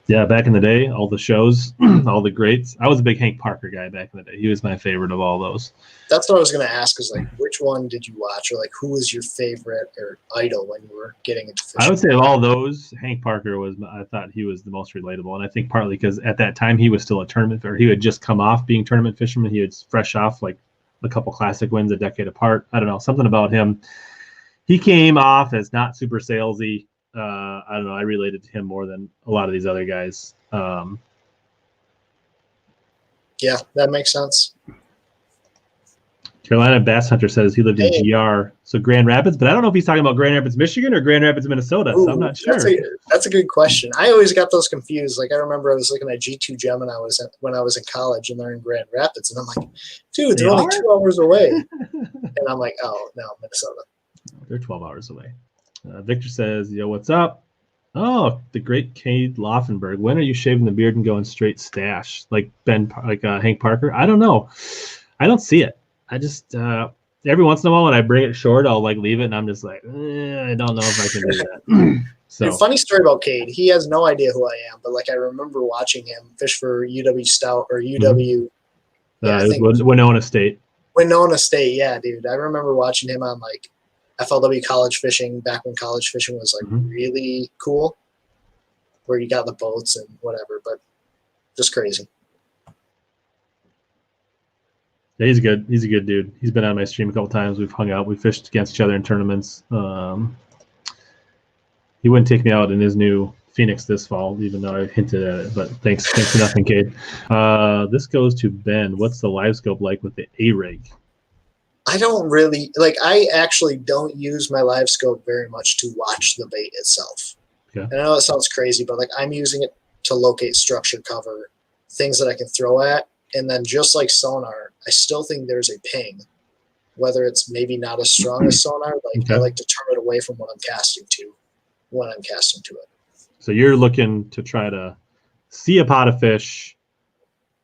Back in the day, all the shows, all the greats. I was a big Hank Parker guy back in the day. He was my favorite of all those. That's what I was going to ask, is which one did you watch, or who was your favorite or idol when you were getting into fishing? I would say of all those, Hank Parker I thought he was the most relatable, and I think partly because at that time he was still a tournament, or he had just come off being tournament fisherman. He was fresh off a couple classic wins a decade apart. I don't know, something about him. he came off as not super salesy. I don't know. I related to him more than a lot of these other guys. Yeah, that makes sense. Carolina Bass Hunter says he lived in GR, so Grand Rapids, but I don't know if he's talking about Grand Rapids, Michigan, or Grand Rapids, Minnesota. Ooh, so I'm not sure. That's a good question. I always got those confused. Like I remember I was looking at G2 Gem when I was in college, and they're in Grand Rapids, and I'm like, dude, they're only 2 hours away. And I'm like, oh no, Minnesota. They're 12 hours away. Victor says, "Yo, what's up?" Oh, the great Cade Laufenberg. When are you shaving the beard and going straight stash like Hank Parker? I don't know. I don't see it. I just every once in a while when I bring it short, I'll like leave it, and I'm just like, I don't know if I can do that. So, funny story about Cade. He has no idea who I am, but like I remember watching him fish for UW Stout or UW. I think Winona State. Winona State, yeah, dude. I remember watching him on like FLW college fishing back when college fishing was like really cool, where you got the boats and whatever, but just crazy. Yeah, he's good. He's a good dude. He's been on my stream a couple times. We've hung out. We fished against each other in tournaments. He wouldn't take me out in his new Phoenix this fall, even though I hinted at it. But thanks for nothing, Cade. This goes to Ben. What's the Livescope like with the A-Rig? I don't really like. I actually don't use my Livescope very much to watch the bait itself. Okay. And I know it sounds crazy, but like I'm using it to locate structure cover, things that I can throw at. And then just like sonar, I still think there's a ping, whether it's maybe not as strong as sonar. Like I like to turn it away from what I'm casting to when I'm casting to it. So you're looking to try to see a pot of fish,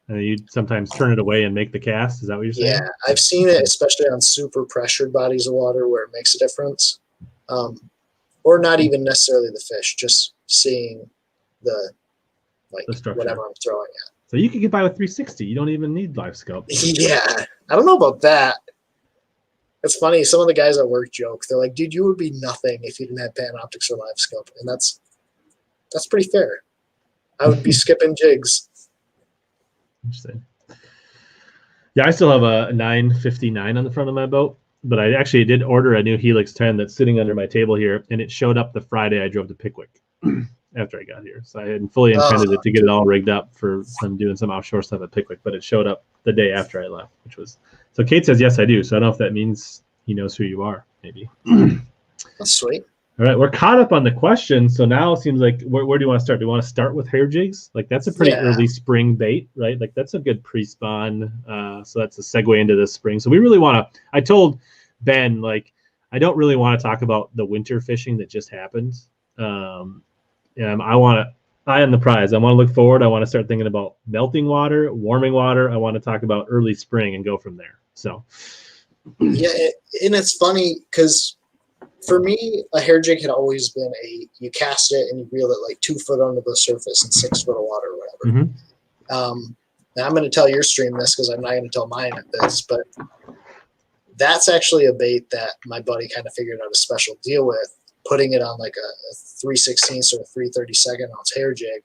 and you sometimes turn it away and make the cast. Is that what you're saying? Yeah, I've seen it, especially on super pressured bodies of water where it makes a difference. Or not even necessarily the fish, just seeing the whatever I'm throwing at. So you can get by with 360. You don't even need Livescope. Yeah, I don't know about that. It's funny. Some of the guys at work joke. They're like, "Dude, you would be nothing if you didn't have Panoptics or Livescope," and that's pretty fair. I would be skipping jigs. Interesting. Yeah, I still have a 959 on the front of my boat, but I actually did order a new Helix 10 that's sitting under my table here, and it showed up the Friday I drove to Pickwick. After I got here. So I had fully intended it to get it all rigged up for some doing some offshore stuff at Pickwick, but it showed up the day after I left, which was so Kate says yes I do. So I don't know if that means he knows who you are, maybe. That's sweet. All right, we're caught up on the question. So now it seems like where do you want to start? Do you want to start with hair jigs? Like that's a pretty early spring bait, right? Like that's a good pre-spawn. So that's a segue into the spring. So we really want to, I told Ben, like, I don't really want to talk about the winter fishing that just happened. I want to eye on the prize. I want to look forward. I want to start thinking about melting water, warming water. I want to talk about early spring and go from there. So, yeah, and it's funny because for me, a hair jig had always been you cast it and you reel it like 2 foot under the surface and 6 foot of water or whatever. Now I'm going to tell your stream this because I'm not going to tell mine at this, but that's actually a bait that my buddy kind of figured out a special deal with. Putting it on like a 3/16 or a 3/32 ounce hair jig,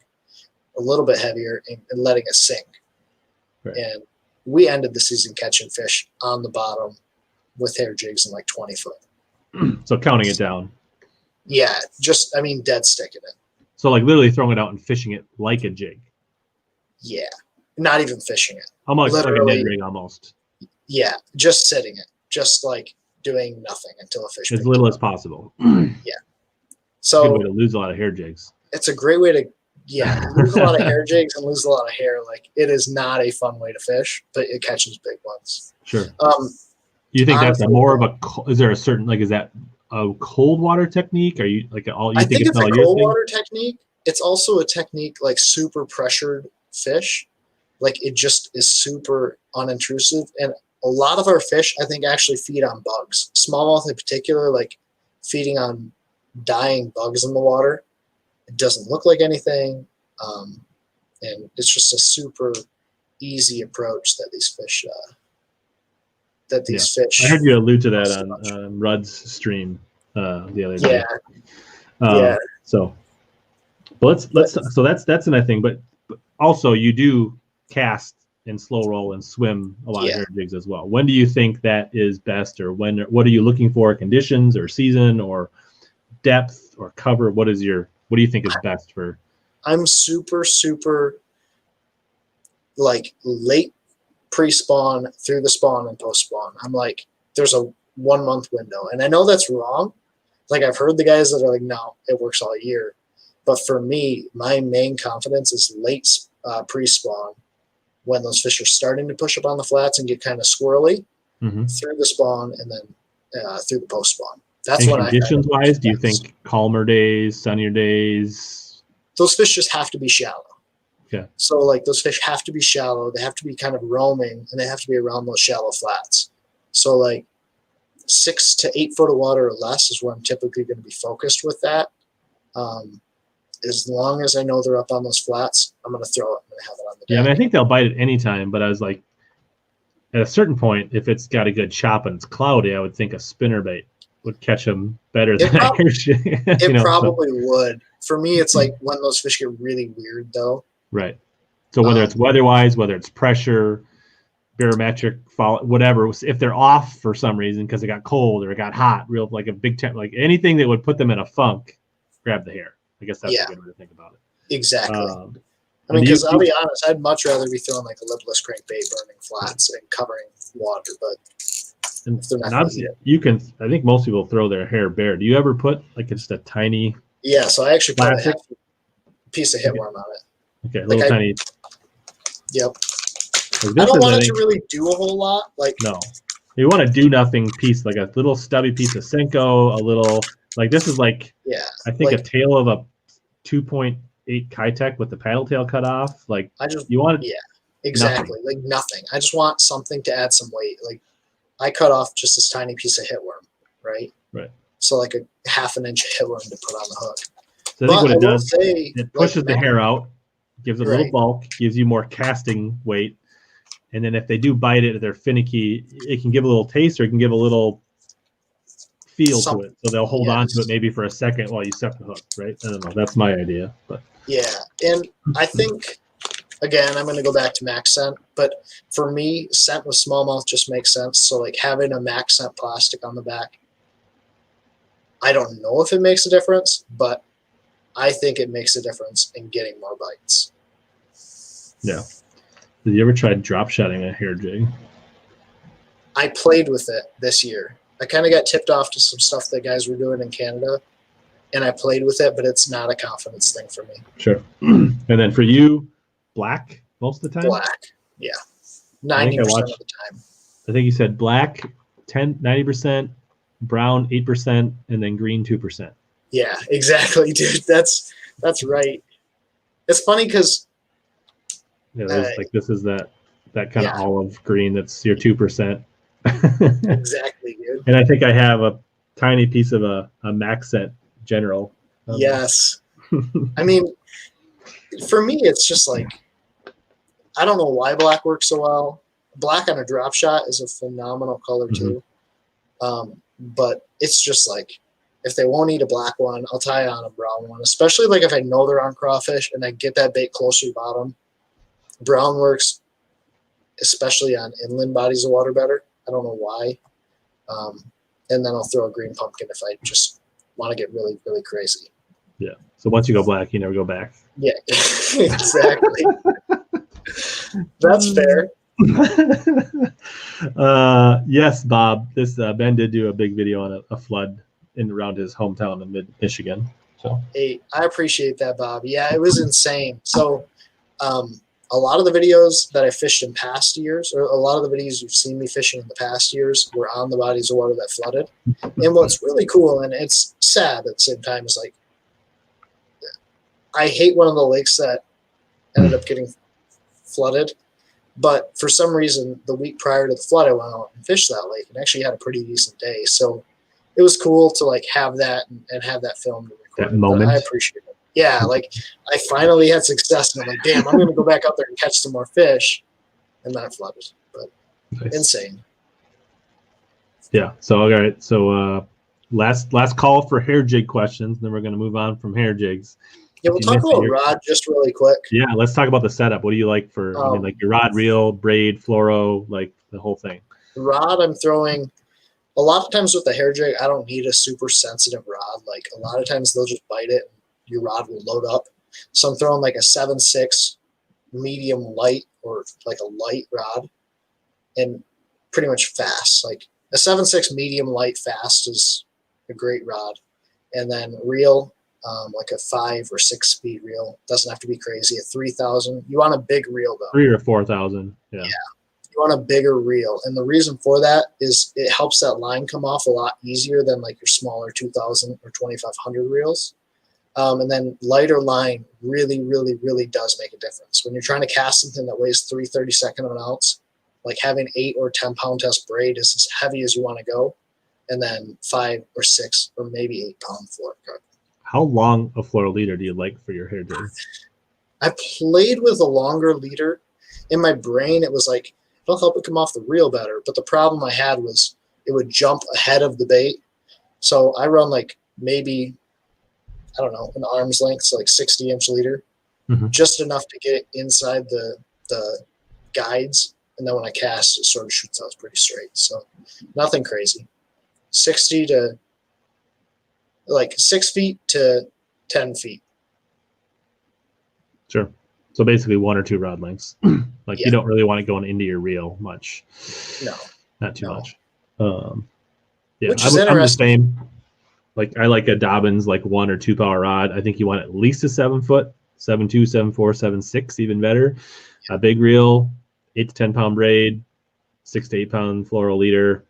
a little bit heavier, and letting it sink. Right. And we ended the season catching fish on the bottom with hair jigs in like 20 foot. So counting it down. Yeah, dead sticking it. So like literally throwing it out and fishing it like a jig. Yeah, not even fishing it. Almost like a Ned rig almost. Yeah, just sitting it, just like doing nothing until a fish. As little as possible. Yeah. So good way to lose a lot of hair jigs. It's a great way to lose a lot of hair jigs and lose a lot of hair. Like it is not a fun way to fish, but it catches big ones. Sure. You think honestly, that's more of a? Is there a certain is that a cold water technique? Are you like all? I think it's a cold water technique. It's also a technique like super pressured fish. Like it just is super unintrusive and. A lot of our fish, I think, actually feed on bugs. Smallmouth in particular, like feeding on dying bugs in the water. It doesn't look like anything. And it's just a super easy approach that these fish fish. I heard you allude to that on Rudd's stream the other day. Yeah. So let's so that's another thing. But also you do cast and slow roll and swim a lot of hair jigs as well. When do you think that is best, or what are you looking for? Conditions or season or depth or cover? What do you think is best for? I'm super like late pre-spawn through the spawn and post-spawn. I'm like, there's a 1 month window, and I know that's wrong. Like, I've heard the guys that are like, no, it works all year. But for me, my main confidence is late pre-spawn, when those fish are starting to push up on the flats and get kind of squirrely, through the spawn, and then through the post-spawn. That's and when conditions-wise, do you think calmer days, sunnier days? Those fish just have to be shallow. Okay. So, like, those fish have to be shallow. They have to be kind of roaming, and they have to be around those shallow flats. So, like, 6 to 8 foot of water or less is where I'm typically going to be focused with that. As long as I know they're up on those flats, I'm going to throw it. I'm going to have it on the deck. Yeah, I mean, I think they'll bite at any time, but I was like, at a certain point, if it's got a good chop and it's cloudy, I would think a spinnerbait would catch them better than a hair jig. It probably would. For me, it's like when those fish get really weird, though. Right. So whether it's weather-wise, whether it's pressure, barometric, whatever, if they're off for some reason because it got cold or it got hot, real like a big temp, like anything that would put them in a funk, grab the hair. I guess that's a good way to think about it. Exactly. I mean, because I'll be honest, I'd much rather be throwing like a lipless crankbait, burning flats and covering water. But if they're not obviously, you can. I think most people throw their hair bare. Do you ever put like just a tiny? Yeah, so I actually put a piece of hitworm on it. Okay, a little tiny. Yep. I don't want it to really do a whole lot. Like, no, you want a do nothing piece, like a little stubby piece of Senko, a little like this is like I think like, a tail of a 2.8 Kitech with the paddle tail cut off. Like you want exactly nothing. Like nothing. I just want something to add some weight. Like I cut off just this tiny piece of hitworm, right? Right. So like a ½ an inch of hitworm to put on the hook. So I think what it does, it pushes the hair out, gives it a little bulk, gives you more casting weight. And then if they do bite it, they're finicky, it can give a little taste or it can give a little feel to it. So they'll hold on to it maybe for a second while you set the hook, right? I don't know. That's my idea. But yeah. And I think, again, I'm going to go back to MaxScent. But for me, scent with smallmouth just makes sense. So like having a MaxScent plastic on the back, I don't know if it makes a difference, but I think it makes a difference in getting more bites. Yeah. Did you ever try drop shotting a hair jig? I played with it this year. I kind of got tipped off to some stuff that guys were doing in Canada, and I played with it, but it's not a confidence thing for me. Sure. And then for you, black most of the time? Black, yeah. 90% of the time. I think you said black 90%, brown 8%, and then green 2%. Yeah, exactly, dude. That's right. It's funny because this is that kind of olive green that's your 2%. Exactly, dude. And I think I have a tiny piece of a MaxScent General. Yes. I mean, for me, it's just like, I don't know why black works so well. Black on a drop shot is a phenomenal color too. But it's just like, if they won't eat a black one, I'll tie on a brown one, especially like if I know they're on crawfish and I get that bait closer to bottom. Brown works, especially on inland bodies of water better. I don't know why. And then I'll throw a green pumpkin if I just want to get really, really crazy. Yeah. So once you go black, you never go back. Yeah, exactly. That's fair. Yes, Bob. This Ben did do a big video on a flood around his hometown in mid-Michigan. So hey, I appreciate that, Bob. Yeah, it was insane. So a lot of the videos that I fished in past years, or a lot of the videos you've seen me fishing in the past years, were on the bodies of water that flooded. And what's really cool, and it's sad at the same time, is like, I hate one of the lakes that ended up getting flooded. But for some reason, the week prior to the flood, I went out and fished that lake and actually had a pretty decent day. So it was cool to like have that and have that filmed and recorded. That moment. I appreciate it. Yeah, like I finally had success, and I'm like, damn, I'm going to go back out there and catch some more fish. And then it flooded. But nice. Insane. Yeah. So, all right. So last call for hair jig questions. Then we're going to move on from hair jigs. Yeah, we'll talk about rod just really quick. Yeah, let's talk about the setup. What do you like for, I mean, like your rod, reel, braid, fluoro, like the whole thing? The rod I'm throwing, a lot of times with the hair jig, I don't need a super sensitive rod. Like a lot of times they'll just bite it and your rod will load up. So I'm throwing like a 7.6 medium light or like a light rod and pretty much fast. Like a 7.6 medium light fast is a great rod. And then reel, like a 5 or 6 speed reel. Doesn't have to be crazy. A 3,000. You want a big reel though. 3 or 4,000. Yeah. You want a bigger reel. And the reason for that is it helps that line come off a lot easier than like your smaller 2,000 or 2,500 reels. And then lighter line really, really, really does make a difference. When you're trying to cast something that weighs 3/32 of an ounce, like having 8 or 10 pound test braid is as heavy as you want to go. And then 5 or 6 or maybe 8 pound fluoro carp. How long a fluoro leader do you like for your hair jig? I played with a longer leader. In my brain, it was like, it'll help it come off the reel better. But the problem I had was it would jump ahead of the bait. So I run like maybe, I don't know, an arm's length, so like 60-inch leader, just enough to get it inside the guides. And then when I cast, it sort of shoots out pretty straight. So nothing crazy. 60 to like 6 feet to 10 feet. Sure. So basically 1 or 2 rod lengths. Like you don't really want it going into your reel much. No. Not too much. Yeah, Which is I'm the same. Like I like a Dobbins like 1 or 2 power rod. I think you want at least a 7 foot, 7.2, 7.4, 7.6, even better. A big reel, 8 to 10 pound braid, 6 to 8 pound fluoro leader.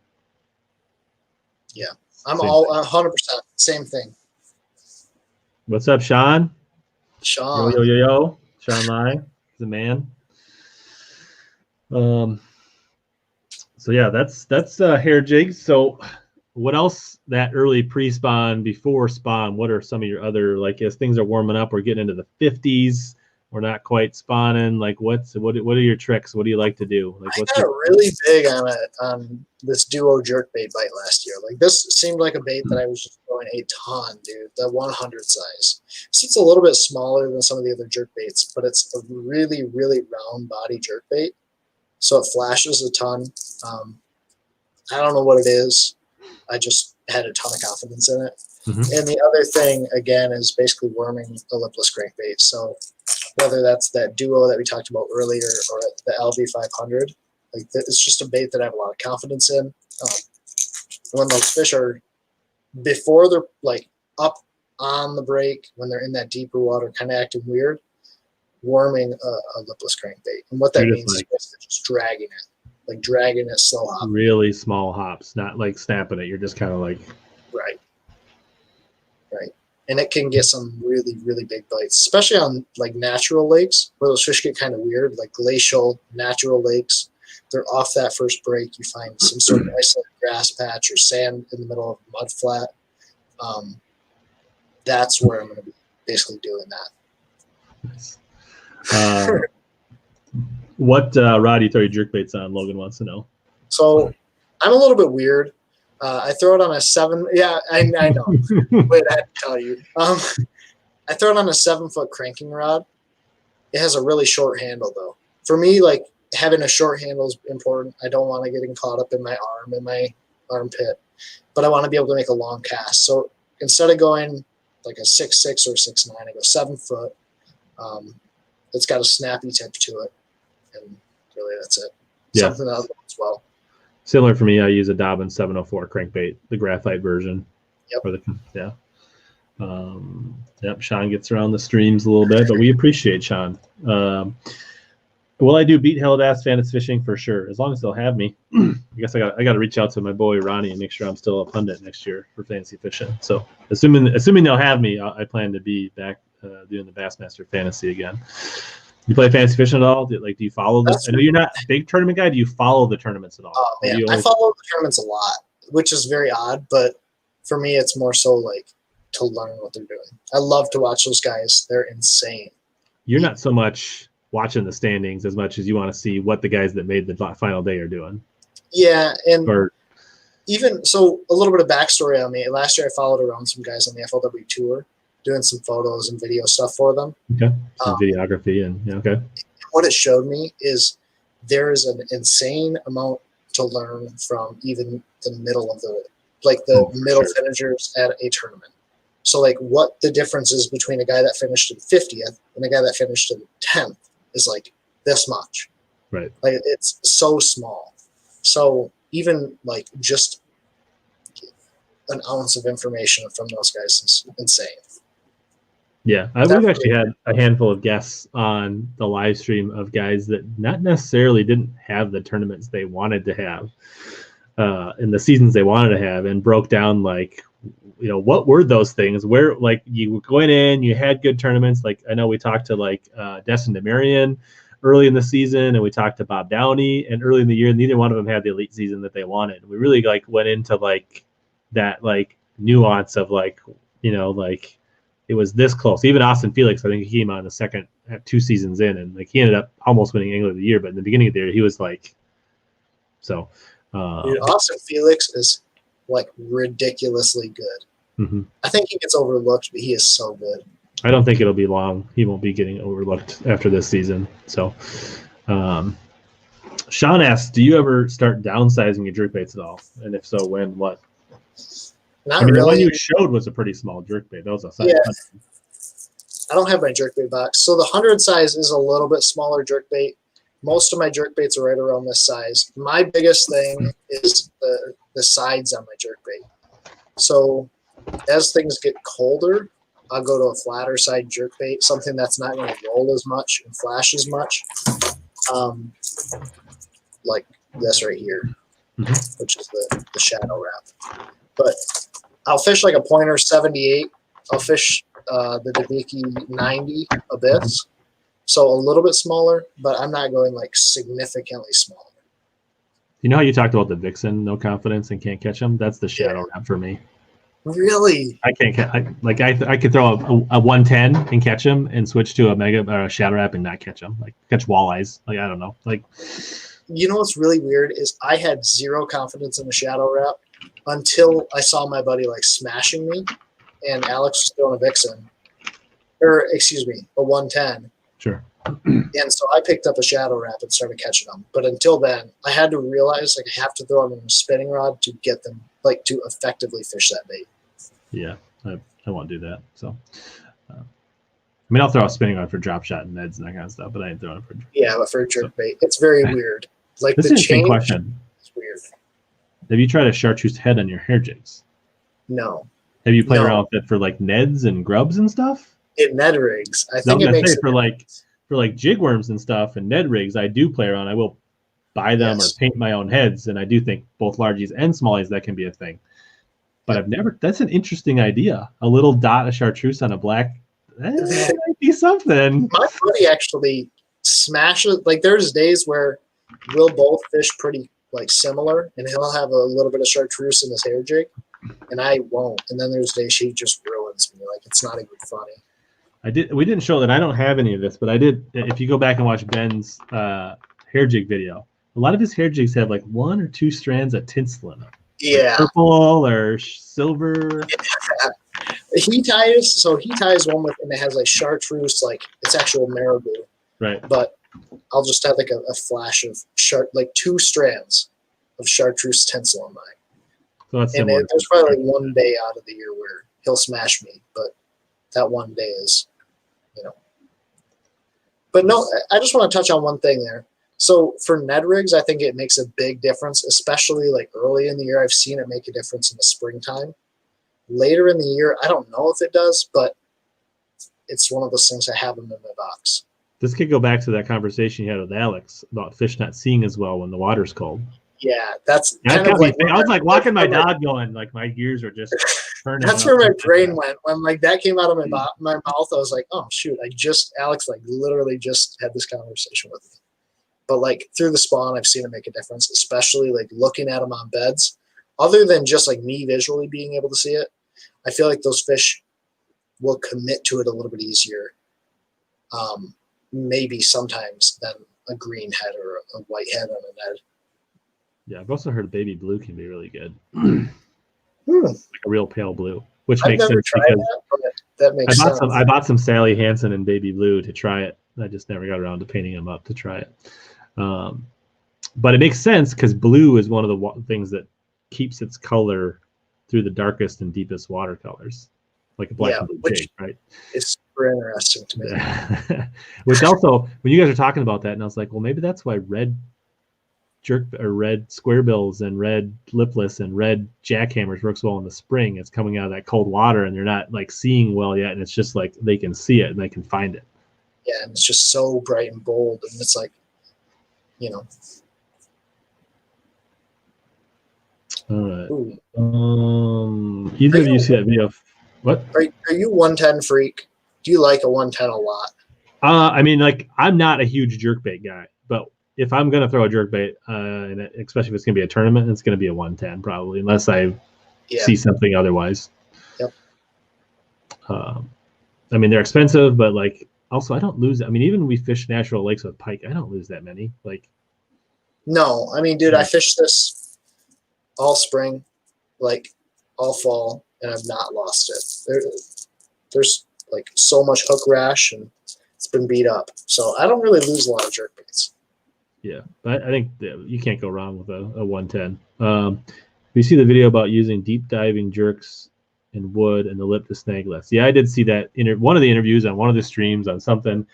Yeah. I'm all 100% same thing. What's up, Sean? Sean. Yo. Sean Lai, the man. So yeah, that's hair jigs. So what else that early pre-spawn, before spawn, what are some of your other, like as things are warming up, we're getting into the 50s, we're not quite spawning, like what are your tricks? What do you like to do? Like I got really big on this duo jerkbait bite last year. Like this seemed like a bait that I was just throwing a ton, dude. The 100 size. So it's a little bit smaller than some of the other jerkbaits, but it's a really, really round body jerkbait. So it flashes a ton. I don't know what it is. I just had a ton of confidence in it. And the other thing, again, is basically worming a lipless crankbait. So whether that's that duo that we talked about earlier or the LV500, like it's just a bait that I have a lot of confidence in. When those fish are, before they're like up on the break, when they're in that deeper water, kind of acting weird, worming a lipless crankbait. And what that means is just dragging it slow hop. Really small hops, not like snapping it. You're just kind of like. Right. And it can get some really, really big bites, especially on like natural lakes where those fish get kind of weird, like glacial natural lakes. They're off that first break. You find some sort of isolated grass patch or sand in the middle of a mud flat. That's where I'm going to be basically doing that. Nice. What rod do you throw your jerkbaits on? Logan wants to know. So I'm a little bit weird. I throw it on a 7. Yeah, I know. Wait, I have to tell you. I throw it on a 7-foot cranking rod. It has a really short handle, though. For me, like having a short handle is important. I don't want to get caught up in my arm, in my armpit, but I want to be able to make a long cast. So instead of going like a 6.6 or 6.9, I go 7 foot. It's got a snappy tip to it, and really that's it. Yeah. Something else as well. Similar for me, I use a Dobbins 704 crankbait, the graphite version. Yep. Yep. Sean gets around the streams a little bit, but we appreciate Sean. Will I do beat HellaBass fantasy fishing? For sure, as long as they'll have me. I guess I got to reach out to my boy Ronnie and make sure I'm still a pundit next year for fantasy fishing. So assuming they'll have me, I plan to be back doing the Bassmaster fantasy again. You play fantasy fishing at all? Do you follow this? I know you're not a big tournament guy. Do you follow the tournaments at all? Oh, man. I follow the tournaments a lot, which is very odd. But for me, it's more so like to learn what they're doing. I love to watch those guys. They're insane. You're not so much watching the standings as much as you want to see what the guys that made the final day are doing. Yeah, and even so, a little bit of backstory on me. Last year, I followed around some guys on the FLW tour, doing some photos and video stuff for them. Okay. Some videography and okay. What it showed me is there is an insane amount to learn from even the middle of the middle finishers at a tournament. So like what the difference is between a guy that finished in 50th and a guy that finished in 10th is like this much. Right. Like it's so small. So even like just an ounce of information from those guys is insane. Yeah, we've actually had a handful of guests on the live stream of guys that not necessarily didn't have the tournaments they wanted to have in the seasons they wanted to have, and broke down like, you know, what were those things where like you went in, you had good tournaments. Like I know we talked to like Destin DeMarion early in the season, and we talked to Bob Downey, and early in the year, neither one of them had the elite season that they wanted. We really like went into like that like nuance of like, you know, like it was this close. Even Austin Felix, I think he came out in the second 2 seasons in, and like he ended up almost winning Angler of the Year. But in the beginning of the year, he was like, so. Dude, Austin Felix is like ridiculously good. Mm-hmm. I think he gets overlooked, but he is so good. I don't think it'll be long. He won't be getting overlooked after this season. So, Sean asks, do you ever start downsizing your jerkbaits at all? And if so, when, what? Not really. The one you showed was a pretty small jerkbait. That was a size. Yeah. I don't have my jerkbait box. So the 100 size is a little bit smaller jerkbait. Most of my jerkbaits are right around this size. My biggest thing is the sides on my jerkbait. So as things get colder, I'll go to a flatter side jerkbait, something that's not going to roll as much and flash as much. Like this right here, which is the shadow wrap. But I'll fish like a pointer 78. I'll fish the Debicki 90 Abyss. So a little bit smaller, but I'm not going like significantly smaller. You know how you talked about the Vixen, no confidence and can't catch them? That's the shadow wrap for me. Really? I can't I could throw a 110 and catch them, and switch to a mega or a shadow wrap and not catch them. Like catch walleyes. Like I don't know. Like, you know what's really weird is I had zero confidence in the shadow wrap until I saw my buddy like smashing me, and Alex was throwing a Vixen, or excuse me, a 110. Sure. And so I picked up a shadow wrap and started catching them. But until then, I had to realize like I have to throw them in a spinning rod to get them, like to effectively fish that bait. Yeah, I won't do that. So, I mean, I'll throw a spinning rod for drop shot and Neds and that kind of stuff, but I ain't throwing it for. Yeah, but for jerk bait, it's very weird. Like this the is change question. It's weird. Have you tried a chartreuse head on your hair jigs? No. Have you played around with it for like Neds and grubs and stuff? In Ned rigs, I think it makes for like jig worms and stuff and Ned rigs. I do play around. I will buy them or paint my own heads, and I do think both largies and smallies that can be a thing. But I've never. That's an interesting idea. A little dot of chartreuse on a black. That might be something. My buddy actually smashes. Like there's days where we'll both fish pretty like similar, and he'll have a little bit of chartreuse in his hair jig, and I won't. And then there's days she just ruins me. Like it's not even funny. We didn't show that. I don't have any of this, but I did. If you go back and watch Ben's hair jig video, a lot of his hair jigs have like 1 or 2 strands of tinsel in them. Yeah. Like purple or silver. Yeah. He ties one with, and it has like chartreuse, like it's actual marabou. Right. But I'll just have like a flash of like 2 strands of chartreuse tinsel on mine. So that's and there's probably like 1 day out of the year where he'll smash me, but that 1 day is, you know. But no, I just want to touch on one thing there. So for Ned rigs, I think it makes a big difference, especially like early in the year. I've seen it make a difference in the springtime. Later in the year, I don't know if it does, but it's one of those things I have them in my box. This could go back to that conversation you had with Alex about fish not seeing as well when the water's cold. Yeah, that's kind of like I was like walking my dog going, like my gears are just turning. That's where my brain went. When like that came out of my mouth, I was like, oh shoot, Alex like literally just had this conversation with me. But like through the spawn, I've seen it make a difference, especially like looking at them on beds. Other than just like me visually being able to see it, I feel like those fish will commit to it a little bit easier. Maybe sometimes than a green head or a white head on a Ned. Yeah, I've also heard baby blue can be really good. Like a real pale blue, which makes sense because that makes sense. I bought some Sally Hansen and Baby Blue to try it. I just never got around to painting them up to try it. But it makes sense because blue is one of the things that keeps its color through the darkest and deepest watercolors, like a black and blue jig, right? It's super interesting to me. Which also, when you guys are talking about that, and I was like, well, maybe that's why red square bills and red lipless and red jackhammers works well in the spring. It's coming out of that cold water, and they're not like seeing well yet, and it's just like they can see it and they can find it. Yeah, and it's just so bright and bold, and it's like, you know. All right. Either of you see that video? What? Are you 110 freak? Do you like a 110 a lot? I mean, like, I'm not a huge jerkbait guy, but if I'm gonna throw a jerkbait, and especially if it's gonna be a tournament, it's gonna be a 110 probably, unless I see something otherwise. Yep. I mean, they're expensive, but like, also I don't lose. I mean, even we fish natural lakes with pike, I don't lose that many. Like, no, I mean, dude, I fished this all spring, like all fall, and I've not lost it. There's like so much hook rash, and it's been beat up, so I don't really lose a lot of jerkbaits. Yeah, but I think you can't go wrong with a 110. We see the video about using deep diving jerks in wood and the lip to snag less. Yeah, I did see that in one of the interviews on one of the streams on something.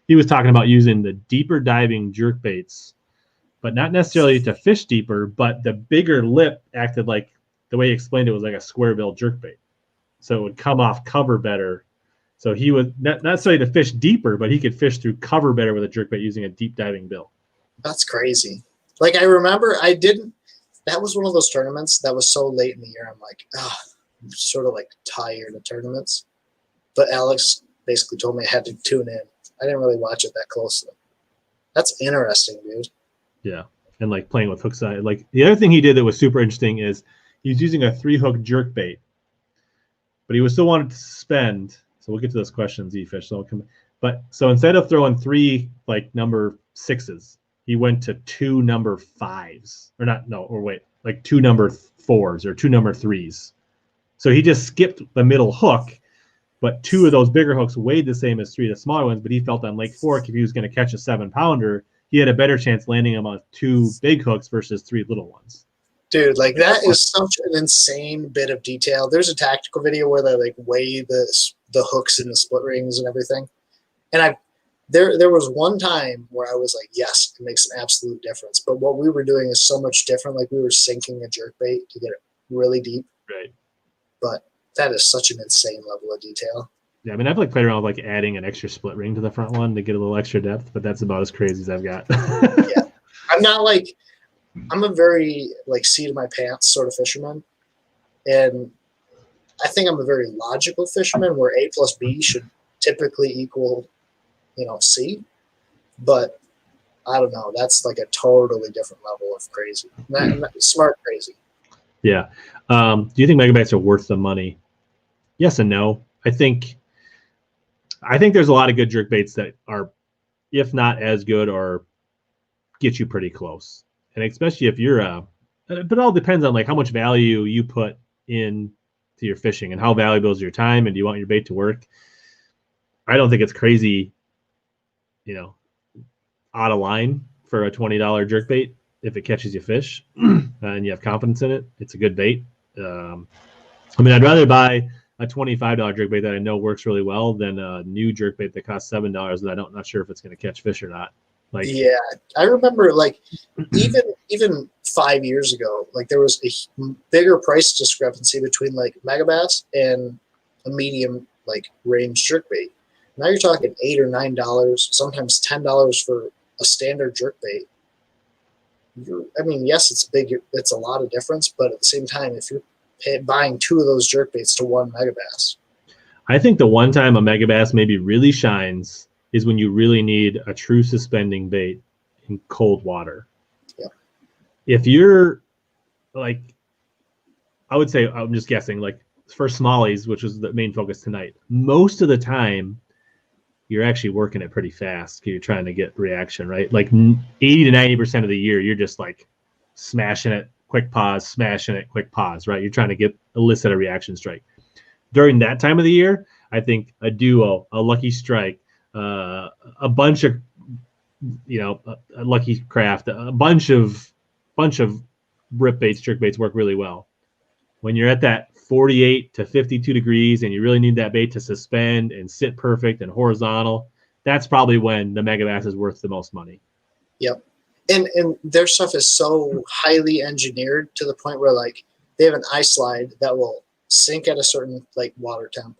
He was talking about using the deeper diving jerkbaits, but not necessarily to fish deeper, but the bigger lip acted like, the way he explained it, was like a square bill jerkbait. So it would come off cover better. So he was not necessarily to fish deeper, but he could fish through cover better with a jerkbait using a deep diving bill. That's crazy. Like, I remember that was one of those tournaments that was so late in the year. I'm like, I'm sort of like tired of tournaments. But Alex basically told me I had to tune in. I didn't really watch it that closely. That's interesting, dude. Yeah. And like playing with hook size. Like, the other thing he did that was super interesting is he's using a 3-hook jerkbait, but he was still wanted to suspend. So we'll get to those questions, E-Fish. So instead of throwing 3 like number 6s, he went to 2 number 5s, like 2 number 4s or 2 number 3s. So he just skipped the middle hook, but 2 of those bigger hooks weighed the same as 3 of the smaller ones. But he felt on Lake Fork, if he was going to catch a 7-pounder, he had a better chance landing them on 2 big hooks versus 3 little ones. Dude, like, that is such an insane bit of detail. There's a tactical video where they like weigh the hooks and the split rings and everything. And there was one time where I was like, yes, it makes an absolute difference. But what we were doing is so much different. Like, we were sinking a jerkbait to get it really deep. Right. But that is such an insane level of detail. Yeah, I mean, I've like played around with like adding an extra split ring to the front one to get a little extra depth, but that's about as crazy as I've got. Yeah. I'm a very like seat of my pants sort of fisherman. And I think I'm a very logical fisherman where A plus B should typically equal, C. But I don't know. That's like a totally different level of crazy. Smart crazy. Yeah. Do you think megabytes are worth the money? Yes and no. I think there's a lot of good jerkbaits that are, if not as good, or get you pretty close. And especially if you're but it all depends on like how much value you put in to your fishing and how valuable is your time, and do you want your bait to work. I don't think it's crazy, out of line for a $20 jerkbait if it catches you fish and you have confidence in it. It's a good bait. I'd rather buy a $25 jerkbait that I know works really well than a new jerkbait that costs $7 that I'm not sure if it's going to catch fish or not. Like, yeah, I remember like even 5 years ago, like there was a bigger price discrepancy between like megabass and a medium like range jerkbait. Now you're talking $8 or $9, sometimes $10 for a standard jerkbait. Yes, it's big. It's a lot of difference, but at the same time, if you're buying 2 of those jerkbaits to 1 megabass, I think the one time a megabass maybe really shines is when you really need a true suspending bait in cold water. Yeah. If you're like, I would say, I'm just guessing, like for Smallies, which is the main focus tonight, most of the time you're actually working it pretty fast. You're trying to get reaction, right? Like 80 to 90% of the year, you're just like smashing it, quick pause, smashing it, quick pause, right? You're trying to elicit a reaction strike. During that time of the year, I think a duo, a lucky strike, a bunch of, a lucky craft, a bunch of rip baits, jerk baits work really well. When you're at that 48 to 52 degrees and you really need that bait to suspend and sit perfect and horizontal, that's probably when the Megabass is worth the most money. Yep. And their stuff is so highly engineered to the point where, like, they have an ice slide that will sink at a certain, like, water temp.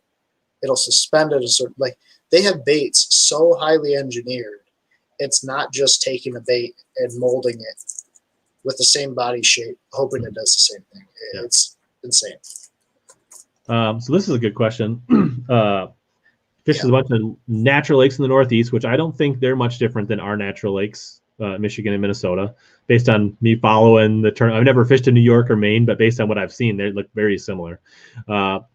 It'll suspend at a certain, like, they have baits so highly engineered. It's not just taking a bait and molding it with the same body shape, hoping it does the same thing. It's insane. So this is a good question. Fishes a bunch of natural lakes in the Northeast, which I don't think they're much different than our natural lakes, Michigan and Minnesota, based on me following the turn. I've never fished in New York or Maine, but based on what I've seen, they look very similar.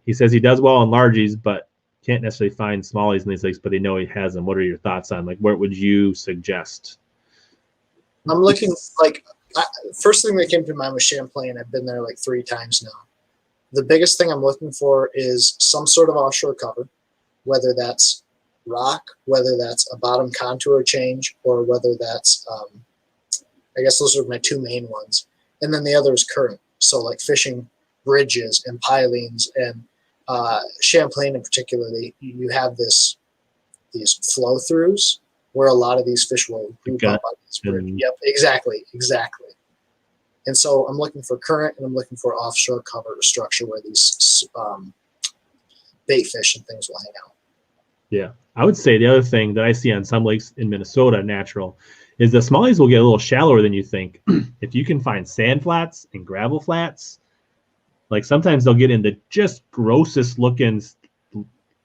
He says he does well on largies, but can't necessarily find smallies in these lakes, but they know he has them. What are your thoughts on, like, what would you suggest? I'm looking, like, first thing that came to mind was Champlain. I've been there like 3 times now. The biggest thing I'm looking for is some sort of offshore cover, whether that's rock, whether that's a bottom contour change, or whether that's, I guess those are my 2 main ones. And then the other is current. So like fishing bridges and pilings, and Champlain in particular, you have these flow throughs where a lot of these fish will group up on this bridge. Yep, exactly. And so I'm looking for current, and I'm looking for offshore cover structure where these bait fish and things will hang out. Yeah, I would say the other thing that I see on some lakes in Minnesota, natural, is the smallies will get a little shallower than you think. If you can find sand flats and gravel flats, like sometimes they'll get into just grossest looking,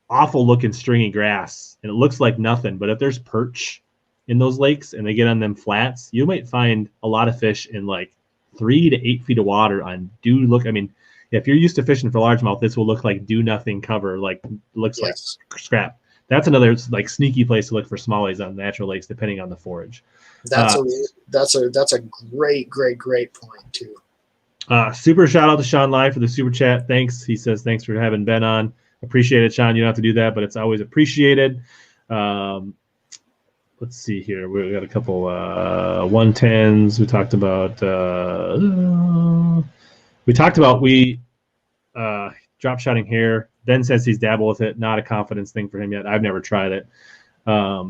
awful looking stringy grass, and it looks like nothing. But if there's perch in those lakes and they get on them flats, you might find a lot of fish in like 3 to 8 feet of water on I mean, if you're used to fishing for largemouth, this will look like do nothing cover, like looks like scrap. That's another like sneaky place to look for smallies on natural lakes, depending on the forage. That's a great point too. Super shout out to Sean Lai for the super chat. Thanks. He says thanks for having Ben on. Appreciate it, Sean. You don't have to do that, but it's always appreciated. Let's see here. We got a couple 110s. We talked about drop shotting here. Ben says he's dabbled with it. Not a confidence thing for him yet. I've never tried it. $32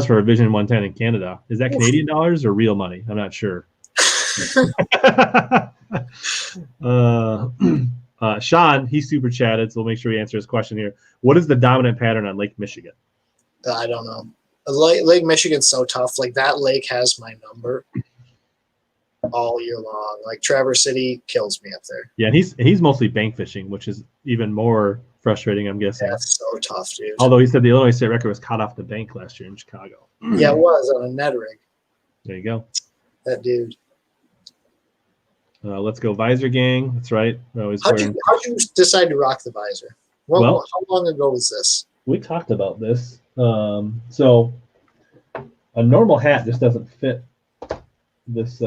for a Vision 110 in Canada. Is that Canadian dollars or real money? I'm not sure. Sean, he super chatted, so we'll make sure we answer his question here. What is the dominant pattern on Lake Michigan? I don't know. Lake Michigan's so tough. Like, that lake has my number all year long. Like, Traverse City kills me up there. Yeah, and he's mostly bank fishing, which is even more frustrating, I'm guessing. That's so tough, dude. Although he said the Illinois state record was caught off the bank last year in Chicago. Yeah, it was on a Ned rig. There you go. That dude. Let's go visor gang. That's right. How'd you decide to rock the visor? How long ago was this? We talked about this. So a normal hat just doesn't fit this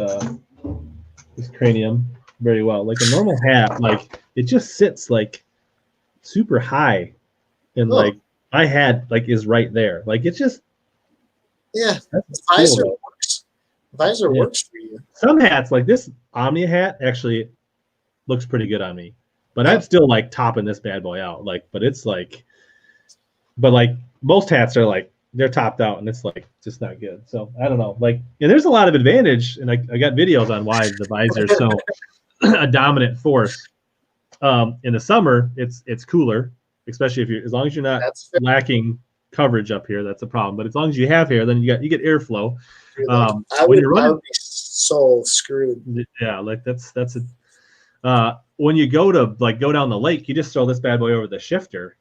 cranium very well. Like a normal hat, like it just sits like super high, and like my hat like is right there. Like it's just visor works. Visor works for you. Some hats like this Omnia hat actually looks pretty good on me, but I'm still like topping this bad boy out. Like, but most hats are like they're topped out, and it's like just not good. So I don't know. Like, and there's a lot of advantage, and I got videos on why the visor is so a dominant force. In the summer, it's cooler, especially as long as you're not lacking coverage up here. That's a problem. But as long as you have hair, then you get airflow. I would be so screwed. Yeah, like that's when you go down the lake, you just throw this bad boy over the shifter.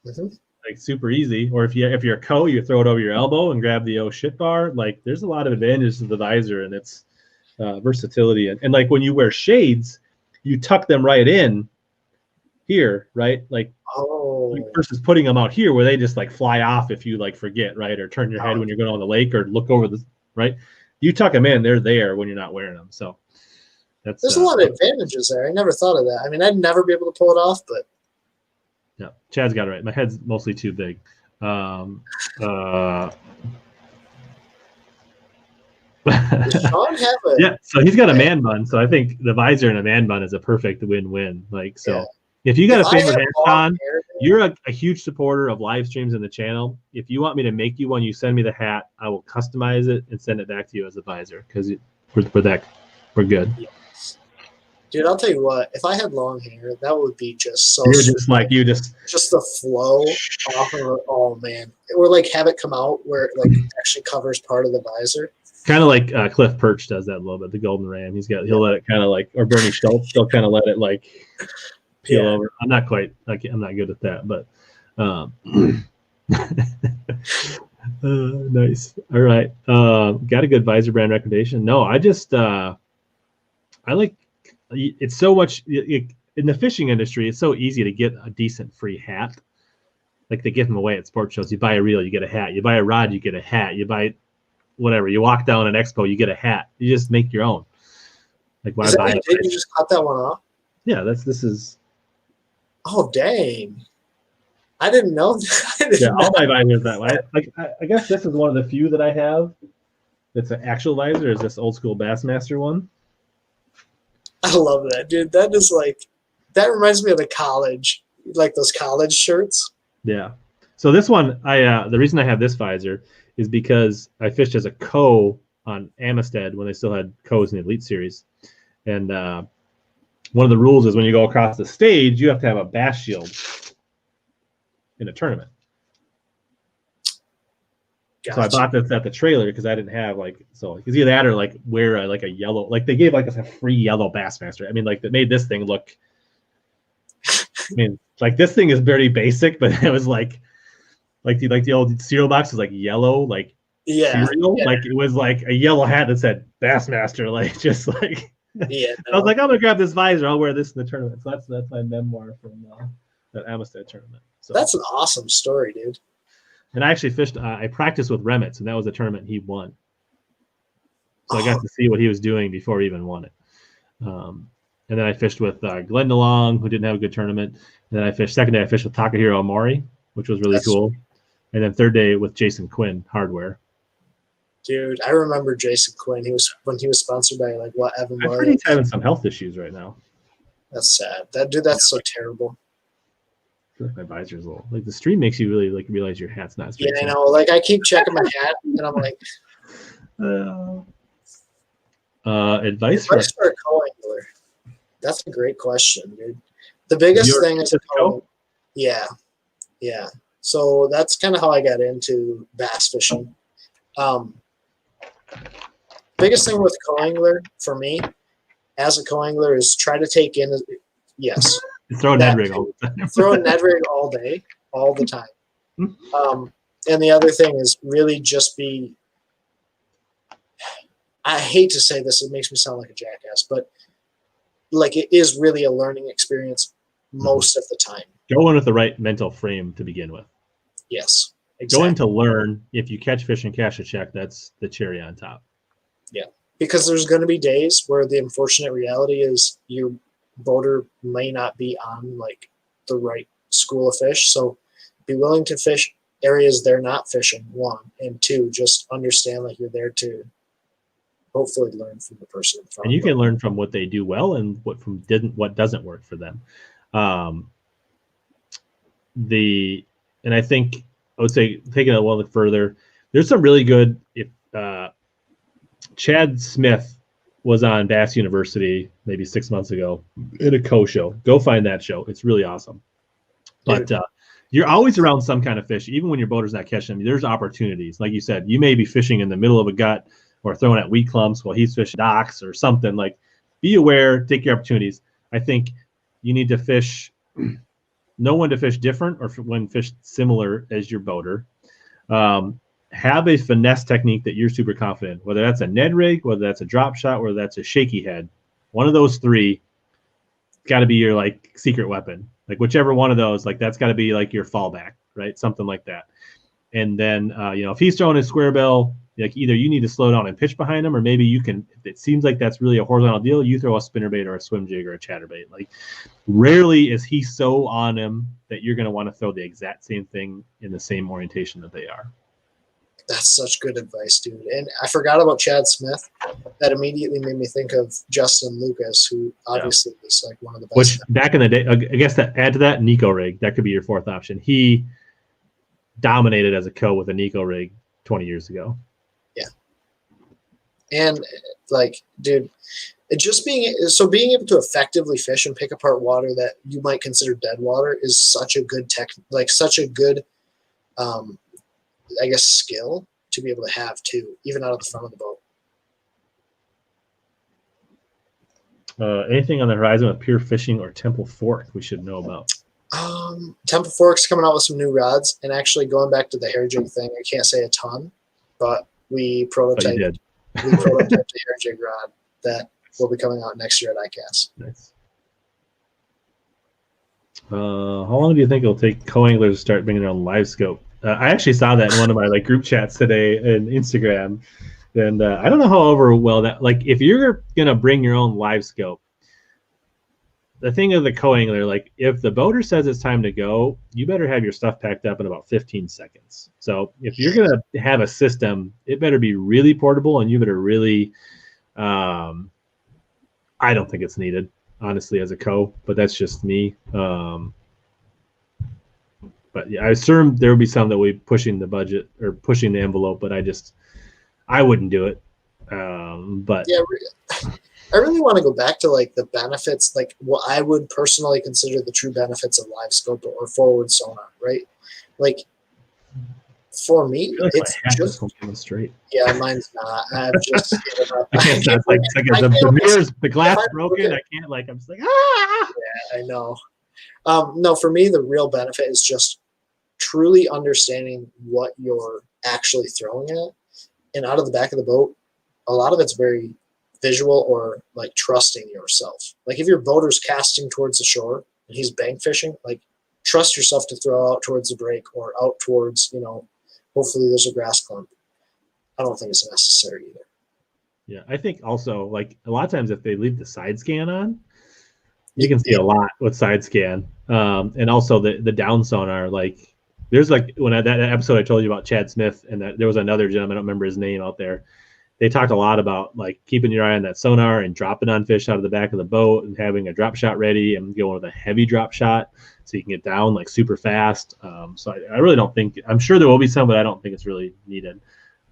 Mm-hmm. Like super easy. Or if you're a co, you throw it over your elbow and grab the shit bar. Like there's a lot of advantages to the visor and its versatility. And like when you wear shades, you tuck them right in here, right? Like versus putting them out here where they just like fly off if you like forget, right? Or turn your head when you're going on the lake or look over right? You tuck them in, they're there when you're not wearing them. So there's a lot of advantages there. I never thought of that. I mean, I'd never be able to pull it off, but Yeah, Chad's got it right. My head's mostly too big. Does Sean have a? Yeah, so he's got a man bun. So I think the visor and a man bun is a perfect win-win. Like, so Yeah. if you got If a I favorite had hat, long Sean, hair, you're a huge supporter of live streams in the channel. If you want me to make you one, you send me the hat. I will customize it and send it back to you as a visor because we're good. yes. Dude, I'll tell you what. If I had long hair, that would be just so. You're just like just the flow off of it. Oh man, or like have it come out where it like actually covers part of the visor. kind of like Cliff Perch does that a little bit. The Golden Ram, he'll let it kind of like, or Bernie Schultz, he'll kind of let it like peel over. I'm not quite like, I'm not good at that, but nice. All right, got a good visor brand recommendation. No, I just I like, it's so much in the fishing industry. It's so easy to get a decent free hat. Like they give them away at sports shows. You buy a reel, you get a hat. You buy a rod, you get a hat. You buy whatever. You walk down an expo, you get a hat. You just make your own. Like why buy it? Did you just cut that one off? Yeah, this is. Oh dang! I didn't know that. Yeah, all my visors that way. Like I guess this is one of the few that I have. That's an actual visor. Is this old school Bassmaster one? I love that, dude. That is like, that reminds me of the college, like those college shirts. Yeah. So this one, the reason I have this visor is because I fished as a co on Amistad when they still had co's in the Elite Series, and one of the rules is when you go across the stage, you have to have a bass shield in a tournament. Gotcha. So I bought this at the trailer because I didn't have because either that or like wear a yellow, like they gave us a free yellow Bassmaster. I mean, like that made this thing look. I mean, like this thing is very basic, but it was like the old cereal box was like yellow, like cereal, like it was like a yellow hat that said Bassmaster, like just like. Yeah. No. I was like, I'm gonna grab this visor. I'll wear this in the tournament. So that's my memoir from that Amistad tournament. So that's an awesome story, dude. And I actually fished. I practiced with Remitz, and that was a tournament he won. So I got to see what he was doing before he even won it. And then I fished with Glenn DeLong, who didn't have a good tournament. And then I fished second day. I fished with Takahiro Omori, which was really cool. And then third day with Jason Quinn, hardware. Dude, I remember Jason Quinn. He was sponsored by like what Evan. I heard he's having some health issues right now. That's sad. That's so terrible. I feel like my visor's a little like the stream makes you really like realize your hat's not straight. Yeah, I know. Like I keep checking my hat, and I'm like, advice for a co-angler. That's a great question, dude. The biggest thing is yeah. So that's kind of how I got into bass fishing. Biggest thing with co-angler for me, as a co-angler, is try to take in. Yes. Throw a Ned rig all the time. Throw a Ned rig all day, all the time. And the other thing is really just be. I hate to say this; it makes me sound like a jackass, but like it is really a learning experience most of the time. Go in with the right mental frame to begin with. Yes, exactly. Go in to learn. If you catch fish and cash a check, that's the cherry on top. Yeah, because there's going to be days where the unfortunate reality is your boater may not be on like the right school of fish. So be willing to fish areas they're not fishing, one, and two, just understand like you're there to hopefully learn from the person in front. And you can learn from what they do well and what doesn't work for them. And I think I would say taking it a little further, there's some really good. If Chad Smith was on Bass University maybe 6 months ago in a co-show. Go find that show. It's really awesome. But you're always around some kind of fish, even when your boater's not catching them. There's opportunities. Like you said, you may be fishing in the middle of a gut or throwing at weed clumps while he's fishing docks or something. Like, be aware, take your opportunities. I think you need to fish, know when to fish different or when fish similar as your boater. Have a finesse technique that you're super confident in, whether that's a Ned rig, whether that's a drop shot, whether that's a shaky head. One of those three got to be your like secret weapon. Like whichever one of those, like that's got to be like your fallback, right? Something like that. And then, if he's throwing his square bill, Like either you need to slow down and pitch behind them, or maybe you can, if it seems like that's really a horizontal deal, you throw a spinnerbait or a swim jig or a chatterbait. Like rarely is he so on him that you're going to want to throw the exact same thing in the same orientation that they are. That's such good advice, dude. And I forgot about Chad Smith. That immediately made me think of Justin Lucas, who obviously is like one of the best. Which back in the day, I guess that add to that, Nico rig, that could be your fourth option. He dominated as a co with a Nico rig 20 years ago. Yeah. And like, dude, it just being able to effectively fish and pick apart water that you might consider dead water is such a good such a good I guess skill to be able to have too, even out of the front of the boat. Anything on the horizon with Pure Fishing or Temple Fork we should know about? Temple Fork's coming out with some new rods, and actually going back to the hair jig thing, I can't say a ton, but we prototyped the hair jig rod that will be coming out next year at ICAST. Nice. How long do you think it'll take co-anglers to start bringing their own Livescope? I actually saw that in one of my group chats today in Instagram, and I don't know how that, like, if you're gonna bring your own Livescope, the thing of the co-angler, like if the boater says it's time to go, you better have your stuff packed up in about 15 seconds. So if you're gonna have a system, it better be really portable, and you better really, I don't think it's needed, honestly, as a co, but that's just me. But yeah, I assume there would be some that will be pushing the budget or pushing the envelope, but I wouldn't do it. But yeah, I really want to go back to like the benefits, like what I would personally consider the true benefits of Livescope or forward sonar, right? Like for me, it's just straight. Yeah, mine's not. I've just given up. The glass broken. I can't I'm just like, ah. Yeah, I know. No, for me, the real benefit is just truly understanding what you're actually throwing at. And out of the back of the boat, a lot of it's very visual or like trusting yourself. Like if your boater's casting towards the shore and he's bank fishing, like trust yourself to throw out towards the break or out towards, hopefully there's a grass clump. I don't think it's necessary either. Yeah, I think also like a lot of times if they leave the side scan on, you can see a lot with side scan. And also the down sonar, like there's like when that episode I told you about Chad Smith and that there was another gentleman, I don't remember his name out there. They talked a lot about like keeping your eye on that sonar and dropping on fish out of the back of the boat and having a drop shot ready and going with a heavy drop shot so you can get down like super fast. So I really don't think, I'm sure there will be some, but I don't think it's really needed.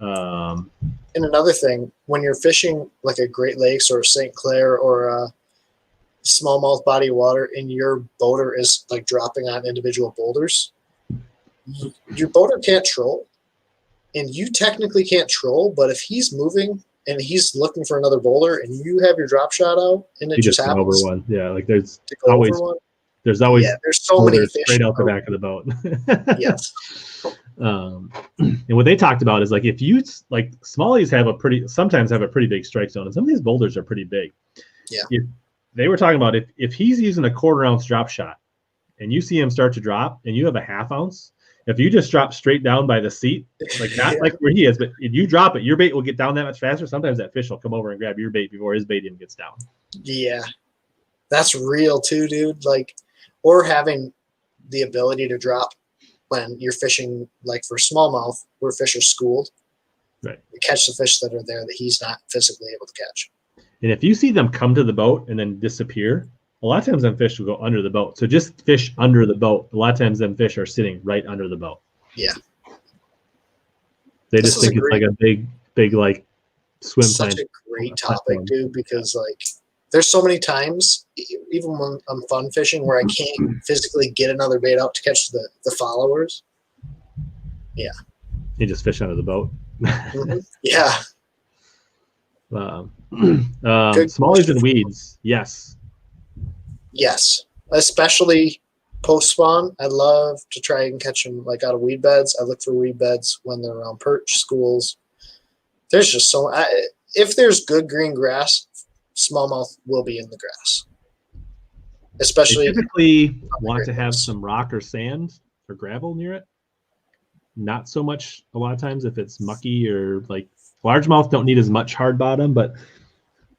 And another thing, when you're fishing like a Great Lakes or St. Clair or a smallmouth body of water and your boater is like dropping on individual boulders, your boater can't troll, and you technically can't troll, but if he's moving and he's looking for another boulder and you have your drop shot out and it just happens over one. Yeah, like there's so there's many fish straight out the back of the boat. Yes. And what they talked about is like if you like Smallies sometimes have a pretty big strike zone, and some of these boulders are pretty big. Yeah. They were talking about if he's using a 1/4 ounce drop shot and you see him start to drop and you have a 1/2 ounce, if you just drop straight down by the seat, like not like where he is, but if you drop it, your bait will get down that much faster. Sometimes that fish will come over and grab your bait before his bait even gets down. Yeah. That's real too, dude. Like, or having the ability to drop when you're fishing, like for smallmouth, where fish are schooled. Right. You catch the fish that are there that he's not physically able to catch. And if you see them come to the boat and then disappear, a lot of times them fish will go under the boat. So just fish under the boat. A lot of times them fish are sitting right under the boat. Yeah. They just think it's like a big like swim time. Such a great topic, dude, because like there's so many times, even when I'm fun fishing, where I can't physically get another bait out to catch the followers. Yeah. You just fish under the boat. Mm-hmm. Yeah. Smallies and weeds, yes. Yes, especially post-spawn. I love to try and catch them like out of weed beds. I look for weed beds when they're around perch, schools. There's just if there's good green grass, smallmouth will be in the grass. Especially they typically want to have some rock or sand or gravel near it. not so much a lot of times if it's mucky, or like largemouth don't need as much hard bottom, but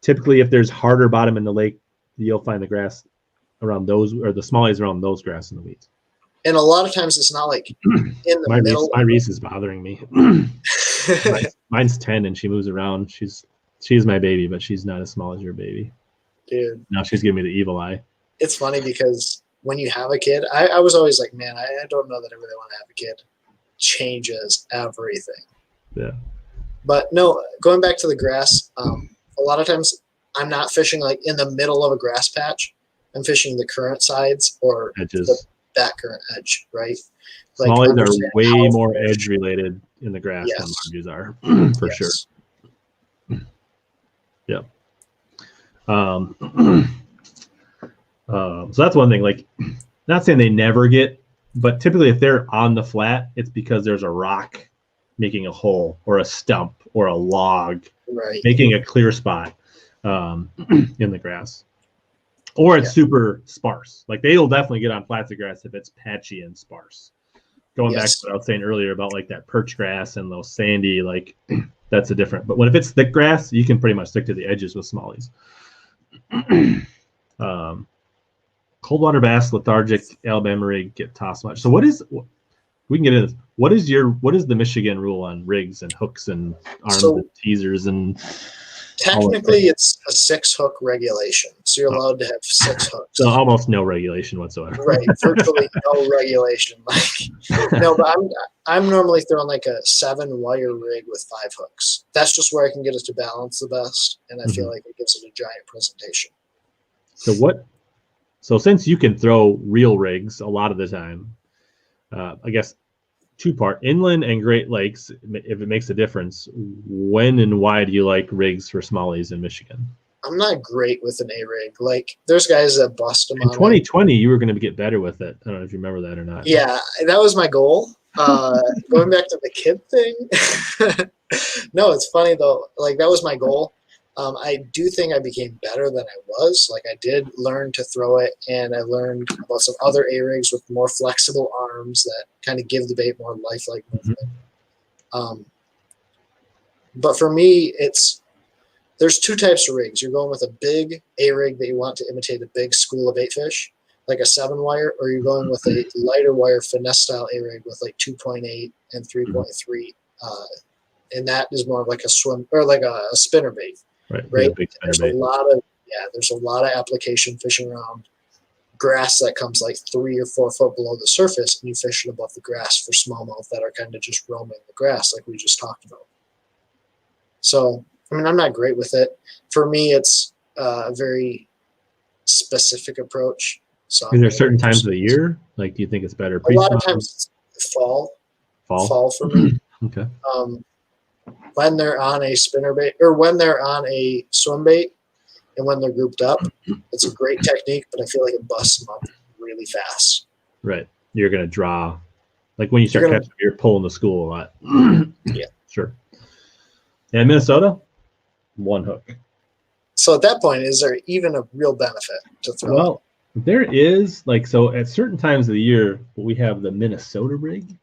typically if there's harder bottom in the lake, you'll find the grass around those, or the smallies around those grass in the weeds. And a lot of times it's not like in the middle. My Reese is bothering me. Mine's 10 and she moves around. She's my baby, but she's not as small as your baby. Dude. Now she's giving me the evil eye. It's funny because when you have a kid, I was always like, man, I don't know that I really want to have a kid. Changes everything. Yeah. But no, going back to the grass, a lot of times I'm not fishing like in the middle of a grass patch. I'm fishing the current sides or edges. The back current edge, right? Like, smallies are way more edge related in the grass than larges are, for sure. Yeah. So that's one thing. Like, not saying they never get, but typically if they're on the flat, it's because there's a rock making a hole, or a stump, or a log making a clear spot in the grass. Or it's super sparse. Like, they'll definitely get on flats of grass if it's patchy and sparse. Going back to what I was saying earlier about like that perch grass and those sandy, like that's a different. But if it's thick grass, you can pretty much stick to the edges with smallies. Cold water bass, lethargic, Alabama rig get tossed much. So we can get into this. What is the Michigan rule on rigs and hooks and arms and teasers and? Technically, it's a 6-hook regulation, so you're allowed to have 6 hooks. So almost no regulation whatsoever. Right, virtually no regulation. Like, no, but I'm normally throwing like a 7-wire rig with 5 hooks. That's just where I can get it to balance the best, and I feel like it gives it a giant presentation. So since you can throw real rigs a lot of the time, I guess 2-part, inland and Great Lakes, if it makes a difference, when and why do you like rigs for smallies in Michigan? I'm not great with an A-rig. Like, there's guys that bust them in 2020, you were going to get better with it. I don't know if you remember that or not. Yeah, that was my goal. Going back to the kid thing. No, it's funny, though. Like, that was my goal. I do think I became better than I was. Like, I did learn to throw it, and I learned about some other A-rigs with more flexible arms that kind of give the bait more lifelike movement. But for me, there's 2 types of rigs. You're going with a big A-rig that you want to imitate a big school of bait fish, like a 7-wire, or you're going with a lighter wire finesse style A-rig with like 2.8 and 3.3, and that is more of like a swim or like a spinner bait. Right. There's a lot of application fishing around grass that comes like 3 or 4 foot below the surface, and you fish it above the grass for smallmouth that are kind of just roaming the grass, like we just talked about. So, I mean, I'm not great with it. For me, it's a very specific approach. So, is there certain times of the year? Like, do you think it's better? A lot of times, it's fall for me. Okay. When they're on a spinner bait, or when they're on a swim bait, and when they're grouped up, it's a great technique, but I feel like it busts them up really fast. Right. You're going to draw, like when you start catching, you're pulling the school a lot. Yeah. Sure. And Minnesota, 1 hook. So at that point, is there even a real benefit to throw? Well, there is, like, so at certain times of the year, we have the Minnesota rig.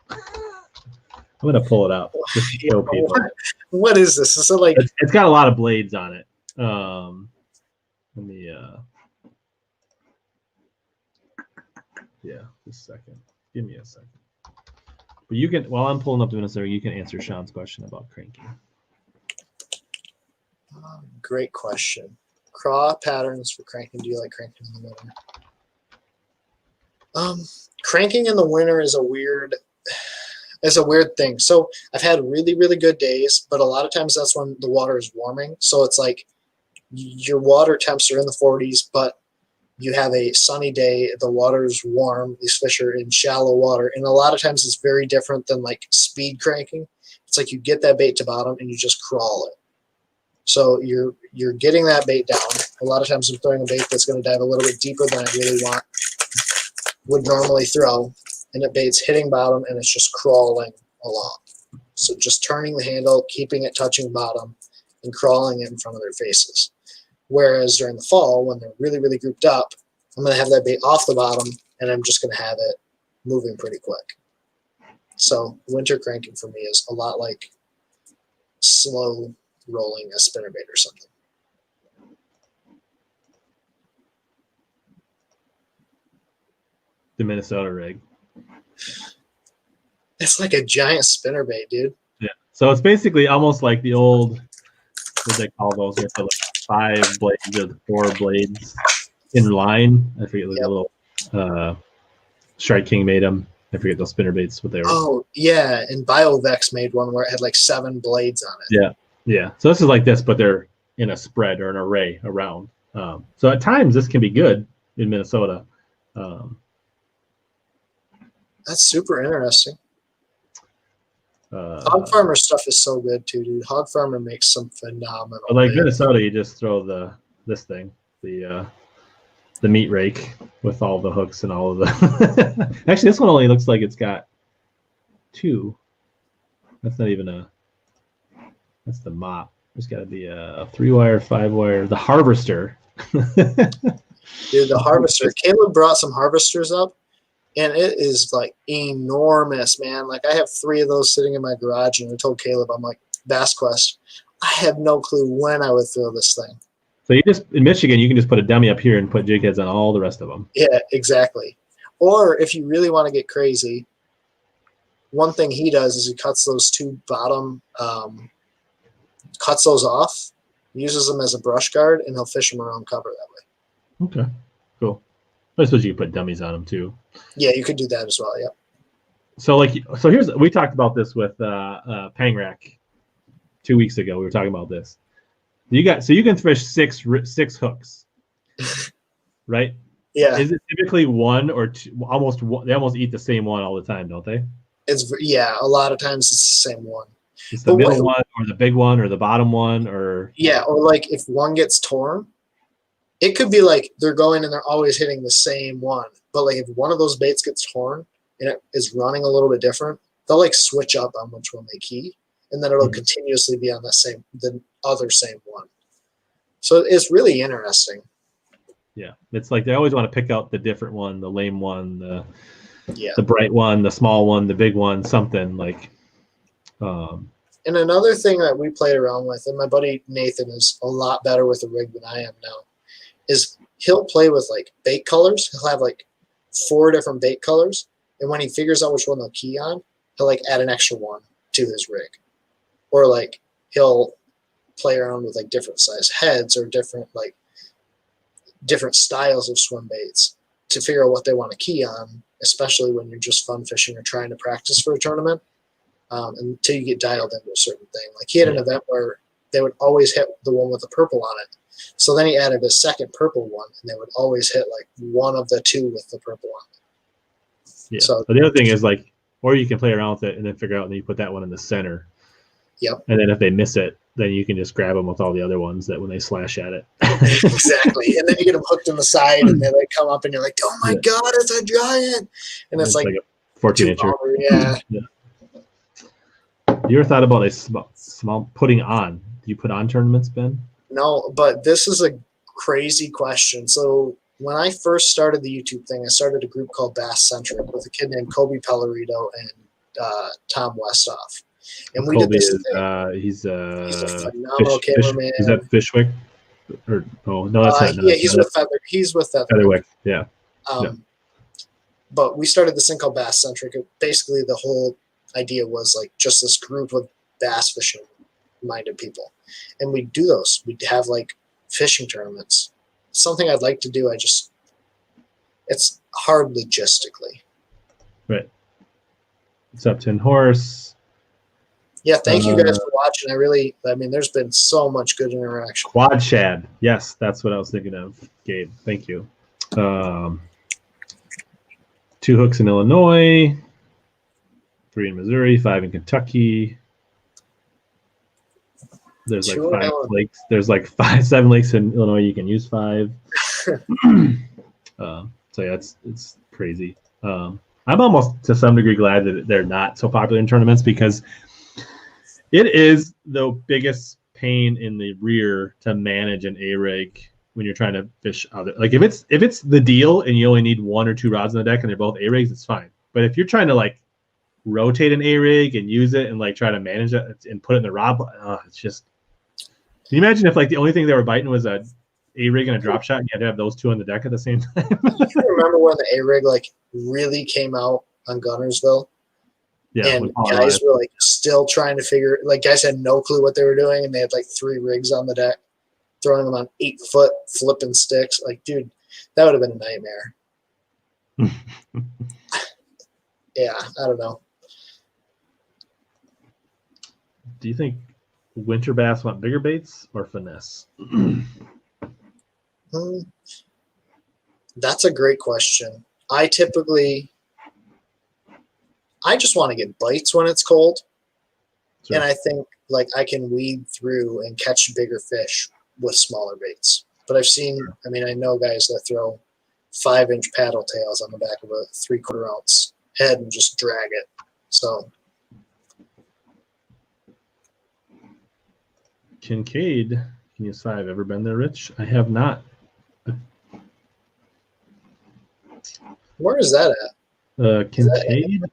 I'm going to pull it out just to show people. What is this? Is it like... It's got a lot of blades on it. Let me, yeah, just a second. Give me a second. But you can, while I'm pulling up the Minnesota, you can answer Sean's question about cranking. Great question. Craw patterns for cranking. Do you like cranking in the winter? Cranking in the winter is a weird thing. So I've had really, really good days, but a lot of times that's when the water is warming. So it's like your water temps are in the 40s, but you have a sunny day, the water is warm, these fish are in shallow water, and a lot of times it's very different than like speed cranking. It's like you get that bait to bottom and you just crawl it. So you're getting that bait down. A lot of times I'm throwing a bait that's going to dive a little bit deeper than I really would normally throw, and the bait's hitting bottom and it's just crawling along. So just turning the handle, keeping it touching bottom, and crawling it in front of their faces. Whereas during the fall, when they're really, really grouped up, I'm going to have that bait off the bottom, and I'm just going to have it moving pretty quick. So winter cranking for me is a lot like slow rolling a spinnerbait or something. The Minnesota rig. It's like a giant spinnerbait, dude. Yeah. So it's basically almost like the old, what they call those, with the like 5 blades or the 4 blades in line. I forget the little Strike King made them. I forget those spinnerbaits, what they were. Oh yeah, and BioVex made one where it had like 7 blades on it. Yeah, yeah. So this is like this, but they're in a spread or an array around. So at times this can be good in Minnesota. That's super interesting. Hog Farmer stuff is so good too, dude. Hog Farmer makes some phenomenal. Like Minnesota, you just throw this thing, the meat rake with all the hooks and all of the. Actually, this one only looks like it's got 2. That's not even a. That's the mop. There's got to be a 3-wire, 5-wire. The harvester. Dude, the harvester. Caleb brought some harvesters up. And it is like enormous, man. Like I have 3 of those sitting in my garage, and I told Caleb, I'm like, Bass Quest, I have no clue when I would throw this thing. So you just in Michigan, you can just put a dummy up here and put jig heads on all the rest of them. Yeah, exactly. Or if you really want to get crazy, one thing he does is he cuts those 2 bottom, cuts those off, uses them as a brush guard, and he'll fish them around cover that way. Okay, cool. I suppose you could put dummies on them too. Yeah, you could do that as well. Yeah. So we talked about this with Pang Rack 2 weeks ago. We were talking about this. You can fish six hooks, right? Yeah. Is it typically 1 or 2? They almost eat the same one all the time, don't they? A lot of times it's the same one. It's the middle one or the big one or the bottom one or. Yeah, or like if one gets torn. It could be like they're going and they're always hitting the same one. But like if one of those baits gets torn and it is running a little bit different, they'll like switch up on which one they key. And then it'll continuously be on the other same one. So it's really interesting. Yeah. It's like they always want to pick out the different one, the lame one, the bright one, the small one, the big one, something like. And another thing that we played around with, and my buddy Nathan is a lot better with the rig than I am now, is he'll play with like bait colors. He'll have like 4 different bait colors, and when he figures out which one they'll key on, he'll like add an extra one to his rig. Or like he'll play around with like different size heads or different styles of swim baits to figure out what they want to key on, especially when you're just fun fishing or trying to practice for a tournament, until you get dialed into a certain thing. Like he had an event where they would always hit the one with the purple on it. So then he added a second purple one, and they would always hit like one of the 2 with the purple one. Yeah. So but the other thing is like, or you can play around with it and then figure out, and then you put that one in the center. Yep. And then if they miss it, then you can just grab them with all the other ones that when they slash at it. Exactly. And then you get them hooked in the side, and they like come up, and you're like, oh my God, it's a giant. And it's like a 14-incher. Yeah. You ever thought about a small putting on? Do you put on tournaments, Ben? No, but this is a crazy question. So when I first started the YouTube thing, I started a group called Bass Centric with a kid named Kobe Pellerito and Tom Westoff. And we did this thing. He's a phenomenal cameraman. Is that Fishwick? Or no, that's not. Yeah, he's with Feather. He's with Featherwick. Yeah. But we started this thing called Bass Centric. Basically, the whole idea was like just this group of bass fishing minded people, and we'd do those. We'd have like fishing tournaments. Something I'd like to do. It's hard logistically. Right. It's up to horse. Yeah, thank you guys for watching. There's been so much good interaction. Quad shad. Yes, that's what I was thinking of, Gabe. Thank you. 2 hooks in Illinois, 3 in Missouri, 5 in Kentucky. There's like 5 lakes. There's like 7 lakes in Illinois. You can use 5. So yeah, it's crazy. I'm almost to some degree glad that they're not so popular in tournaments, because it is the biggest pain in the rear to manage an A-rig when you're trying to fish other. Like if it's the deal and you only need 1 or 2 rods on the deck and they're both A-rigs, it's fine. But if you're trying to like rotate an A-rig and use it and like try to manage it and put it in the rod. It's just. Can you imagine if like the only thing they were biting was a A-rig and a drop shot, and you had to have those two on the deck at the same time? You remember when the A-rig like really came out on Gunnersville? Yeah, and guys were like still trying to figure. Like guys had no clue what they were doing, and they had like 3 rigs on the deck, throwing them on 8-foot flipping sticks. Like, dude, that would have been a nightmare. Yeah, I don't know. Do you think winter bass want bigger baits or finesse? That's a great question. I just want to get bites when it's cold. Sure. And I think like I can weed through and catch bigger fish with smaller baits. But I've seen, I mean, I know guys that throw 5-inch paddle tails on the back of a 3/4 ounce head and just drag it. So Kincaid, can you say I've ever been there, Rich? I have not. Where is that at? Kincaid,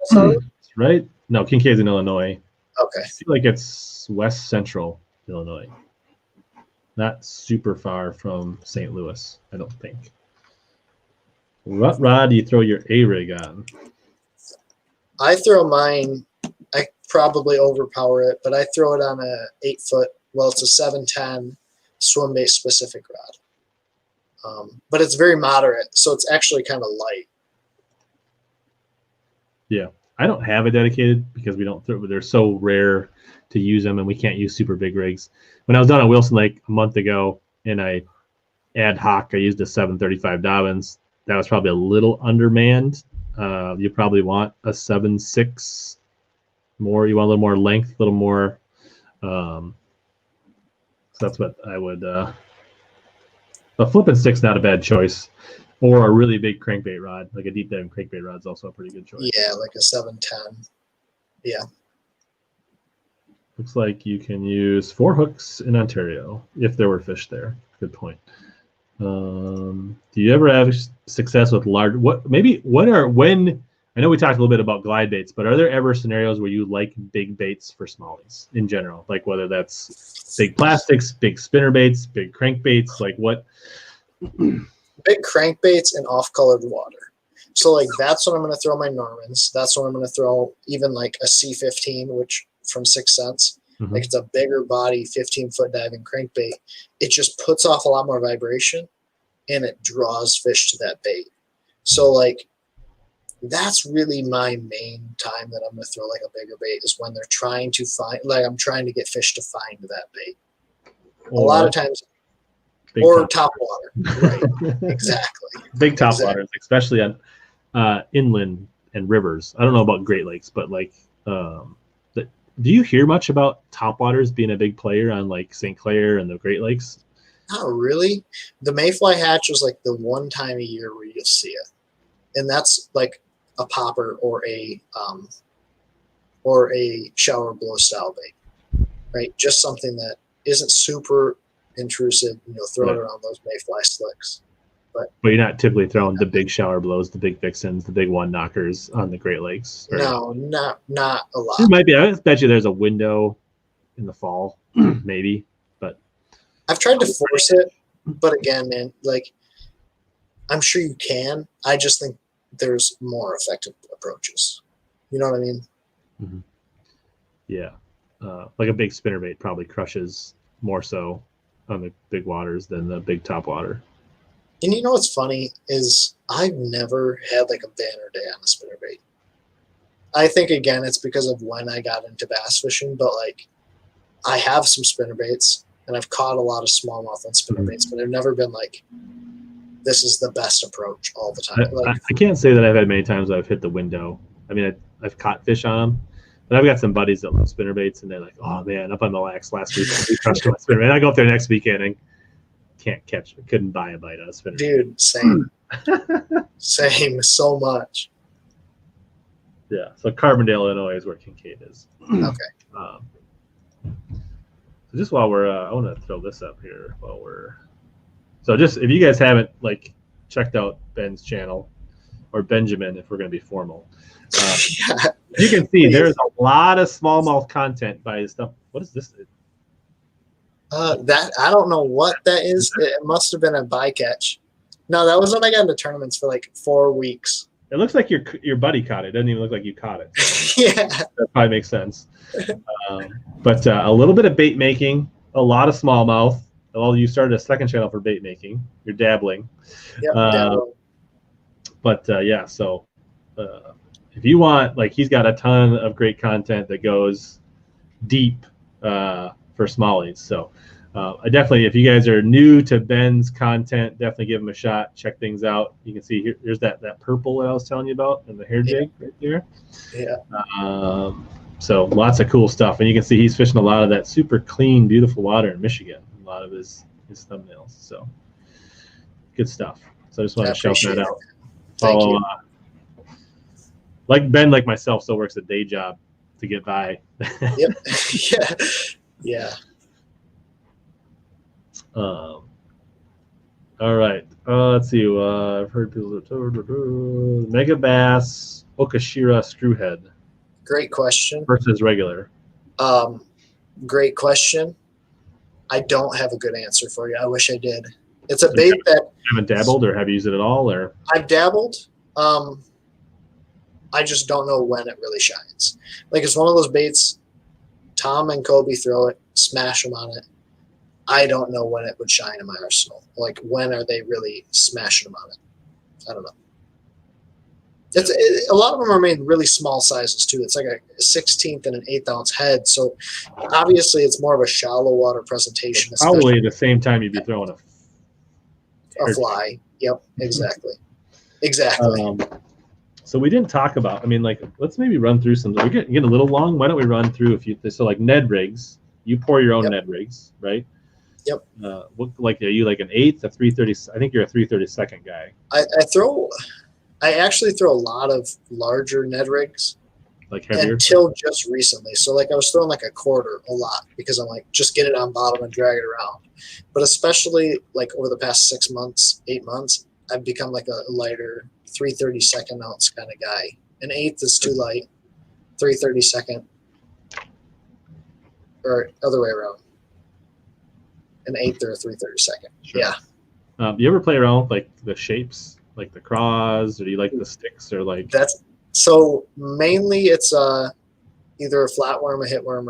right? No, Kincaid's in Illinois. Okay. I feel like it's west central Illinois. Not super far from St. Louis, I don't think. What rod do you throw your A-rig on? I throw mine, I probably overpower it, but I throw it on a 8-foot, well, it's a 710 Swimbait specific rod. But it's very moderate, so it's actually kind of light. Yeah, I don't have a dedicated because we don't throw. They're so rare to use them, and we can't use super big rigs. When I was down at Wilson Lake a month ago, and I ad hoc, I used a 735 Dobbins. That was probably a little undermanned. You probably want a 7.6 more. You want a little more length, a little more. So that's what I would. A flipping stick's not a bad choice. Or a really big crankbait rod, like a deep diving crankbait rod is also a pretty good choice. Yeah, like a 710. Yeah. Looks like you can use 4 hooks in Ontario if there were fish there. Good point. Do you ever have success with large? When? I know we talked a little bit about glide baits, but are there ever scenarios where you like big baits for smallies in general? Like whether that's big plastics, big spinner baits, big crankbaits, like what? Big crankbaits and off-colored water. So like that's when I'm going to throw my Normans. That's when I'm going to throw even like a C15, which from 6 cents. Mm-hmm. Like it's a bigger body 15-foot diving crankbait. It just puts off a lot more vibration and it draws fish to that bait. So like that's really my main time that I'm going to throw like a bigger bait is when they're trying to find, like I'm trying to get fish to find that bait. A lot of times. Or top water. Right. Exactly. Big top waters, especially on inland and rivers. I don't know about Great Lakes, but like, do you hear much about topwaters being a big player on like St. Clair and the Great Lakes? Not really. The mayfly hatch was like the one time a year where you'll see it, and that's like a popper or a shower blow style bait, right? Just something that isn't super intrusive, throw it around those mayfly slicks. But you're not typically throwing the big shower blows, the big vixens, the big one knockers on the Great Lakes. No, not a lot. There might be. I bet you there's a window in the fall, maybe. But I've tried to force it, but again, man, like I'm sure you can. I just think there's more effective approaches. You know what I mean? Mm-hmm. Yeah, like a big spinnerbait probably crushes more so on the big waters than the big top water. And you know what's funny is I've never had like a banner day on a spinnerbait. I think again it's because of when I got into bass fishing, but like I have some spinnerbaits and I've caught a lot of smallmouth on spinnerbaits, but I've never been like this is the best approach all the time. I can't say that I've had many times I've hit the window. I mean, I've caught fish on them. But I've got some buddies that love spinnerbaits, and they're like, "Oh man, up on the lax last week, we crushed my spinnerbait." I go up there next weekend and couldn't buy a bite on a spinnerbait. Dude, same, same, so much. Yeah, so Carbondale, Illinois, is where Kincaid is. Okay. So just while we're, I want to throw this up here while we're. So just if you guys haven't like checked out Ben's channel, or Benjamin if we're going to be formal. Yeah. You can see there's a lot of smallmouth content by his stuff. What is this? That I don't know what that is. It must have been a bycatch. No, that was when I got into tournaments for like 4 weeks. It looks like your buddy caught it. It doesn't even look like you caught it. Yeah. That probably makes sense. But a little bit of bait making, a lot of smallmouth. Well, you started a second channel for bait making. You're dabbling. Yep, dabbling. But yeah, so if you want, like, he's got a ton of great content that goes deep for smallies. So I definitely, if you guys are new to Ben's content, definitely give him a shot. Check things out. You can see here's that purple that I was telling you about and the hair jig right there. Yeah. So lots of cool stuff, and you can see he's fishing a lot of that super clean, beautiful water in Michigan. A lot of his thumbnails. So good stuff. So I just want to shout that out. Thank you. Like Ben, like myself, still works a day job to get by. Yep. Yeah. All right. Let's see. I've heard people Mega Bass, Okashira Screwhead. Great question. Versus regular. Great question. I don't have a good answer for you. I wish I did. It's a bait that haven't dabbled or have you used it at all, or I've dabbled. I just don't know when it really shines. Like, it's one of those baits. Tom and Kobe throw it, smash them on it. I don't know when it would shine in my arsenal. Like, when are they really smashing them on it? I don't know. A lot of them are made really small sizes too. It's like a 16th and an 1/8 ounce head. So obviously it's more of a shallow water presentation. Probably the same time you'd be throwing a fly. Yep, exactly. Exactly. So we didn't talk about, I mean, like, let's maybe run through some. We're getting a little long. Why don't we run through a few? So like Ned rigs, you pour your own Ned rigs, right? Yep. Like, are you like an 1/8, a 330? I think you're a 332nd guy. I actually throw a lot of larger Ned rigs, like heavier, until just recently. So like I was throwing like a 1/4 a lot because I'm like, just get it on bottom and drag it around. But especially like over the past 6 months, 8 months, I've become like a lighter 332nd ounce kind of guy. An 1/8 is too light. 332nd, or other way around. An 1/8 or a 332nd. Sure. Yeah. Do you ever play around with like the shapes? Like the craws, or do you like the sticks, or like so mainly it's either a flatworm, a hitworm,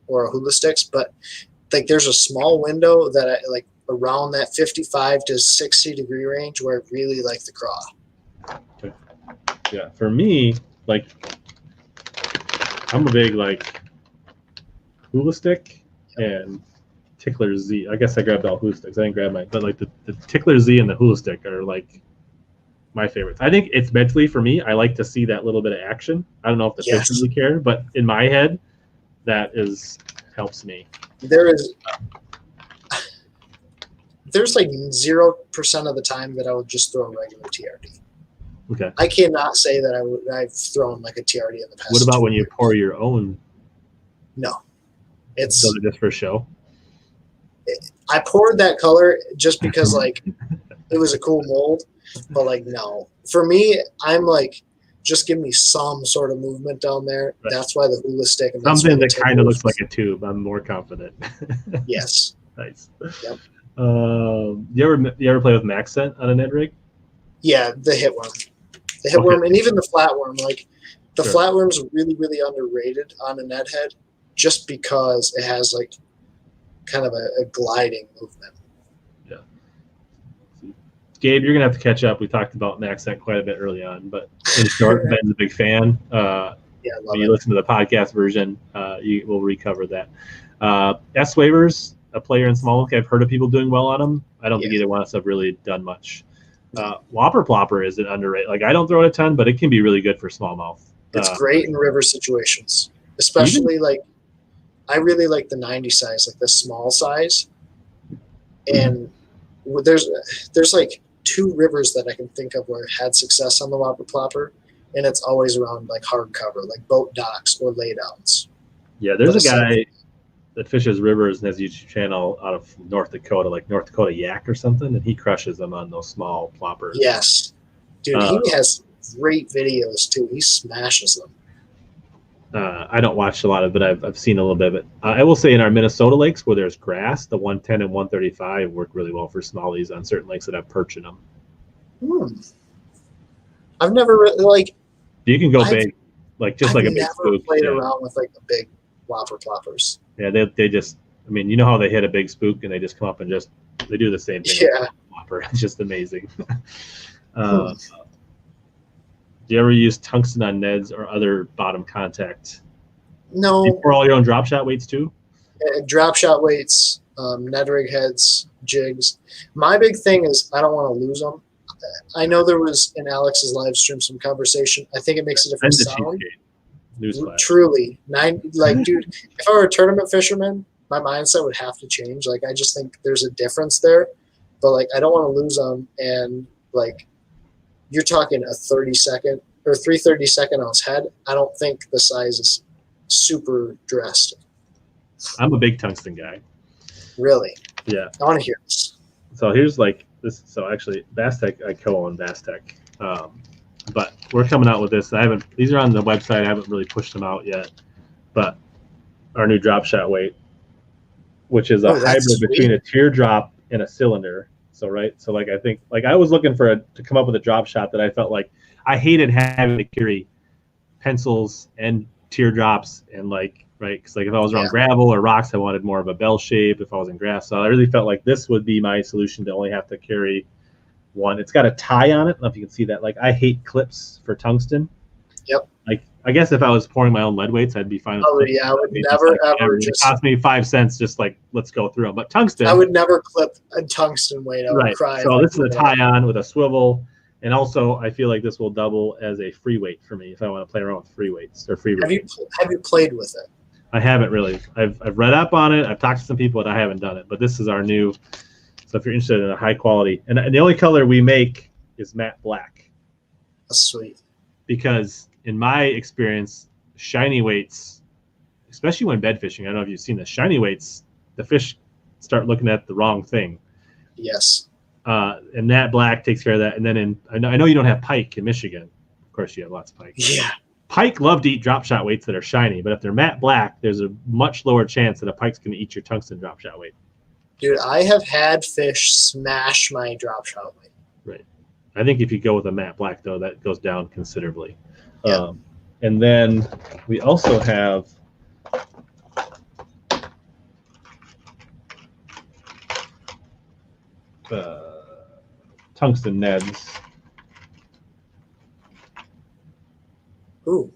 or a hula sticks, but like there's a small window that I like around that 55 to 60 degree range where I really like the craw. Okay. Yeah, for me, like I'm a big like hula stick and Tickler Z. I guess I grabbed all hula sticks. I didn't grab mine, but like the Tickler Z and the hula stick are like my favorites. I think it's mentally for me. I like to see that little bit of action. I don't know if the fish really care, but in my head, that helps me. There's like 0% of the time that I would just throw a regular TRD. Okay. I cannot say that I've thrown like a TRD in the past. What about when you pour your own? No, it's just for show. I poured that color just because like it was a cool mold. But like, no, for me, I'm like, just give me some sort of movement down there. Right. That's why the hula stick. And something that kind of looks like a tube. I'm more confident. Yes. Nice. Yep. You ever play with MaxScent on a Ned rig? Yeah, the hitworm, and even the flatworm. Like the flatworm's really, really underrated on a Ned head, just because it has like kind of a gliding movement. Gabe, you're gonna have to catch up. We talked about MaxScent quite a bit early on, but in short, Ben's a big fan. When you listen to the podcast version, you will recover that. S waivers, a player in smallmouth. I've heard of people doing well on them. I don't think either one of us have really done much. Whopper Plopper is an underrated. Like I don't throw it a ton, but it can be really good for smallmouth. It's great in river situations, especially like I really like the 90 size, like the small size, and there's like 2 rivers that I can think of where I had success on the Whopper Plopper, and it's always around like hard cover, like boat docks or laydowns. Yeah, there's a guy that fishes rivers and has a YouTube channel out of North Dakota, like North Dakota Yak or something, and he crushes them on those small ploppers. Yes, dude, great videos too. He smashes them. I don't watch a lot of it, but I've seen a little bit of it. I will say in our Minnesota lakes where there's grass, the 110 and 135 work really well for smallies on certain lakes that have perch in them. I've never like. You can go big, like just I've like a big never spook. played around with like the big Whopper Ploppers. Yeah, they just. I mean, you know how they hit a big spook and they just come up and they do the same thing. Yeah, with Whopper. It's just amazing. Do you ever use tungsten on Neds or other bottom contact? No. Do you pour all your own drop shot weights too? Drop shot weights, Ned rig heads, jigs. My big thing is I don't want to lose them. I know there was in Alex's live stream some conversation. I think it makes a different sound. Truly, dude, if I were a tournament fisherman, my mindset would have to change. Like, I just think there's a difference there, but like, I don't want to lose them. And like, you're talking a 30-second or 3 30-second ounce head. I don't think the size is super drastic. I'm a big tungsten guy. Really? Yeah. I want to hear this. So here's like this. So actually, Bass Tech, I co-own Bass Tech, but we're coming out with this. These are on the website. I haven't really pushed them out yet, but our new drop shot weight, which is a hybrid between a teardrop and a cylinder. So like I think like I was looking to come up with a drop shot that I felt like I hated having to carry pencils and teardrops and because like if I was around gravel or rocks, I wanted more of a bell shape. If I was in grass, so I really felt like this would be my solution to only have to carry one. It's got a tie on it. I don't know if you can see that. Like I hate clips for tungsten. Yep. Like I guess if I was pouring my own lead weights, I'd be fine. Oh yeah, I would never ever just cost me 5 cents. Just like let's go through them. But tungsten, I would never clip a tungsten weight. I would cry. So this is a tie-on with a swivel, and also I feel like this will double as a free weight for me if I want to play around with free weights or free. Have you played with it? I haven't really. I've read up on it. I've talked to some people, but I haven't done it. But this is our new. So if you're interested in a high quality, and the only color we make is matte black. That's sweet. Because in my experience, shiny weights, especially when bed fishing, I don't know if you've seen this, shiny weights, the fish start looking at the wrong thing. Yes. And matte black takes care of that. And then I know you don't have pike in Michigan. Of course, you have lots of pike. Yeah. Pike love to eat drop shot weights that are shiny, but if they're matte black, there's a much lower chance that a pike's going to eat your tungsten drop shot weight. Dude, I have had fish smash my drop shot weight. Right. I think if you go with a matte black, though, that goes down considerably. Yeah. And then we also have tungsten Neds. Ooh,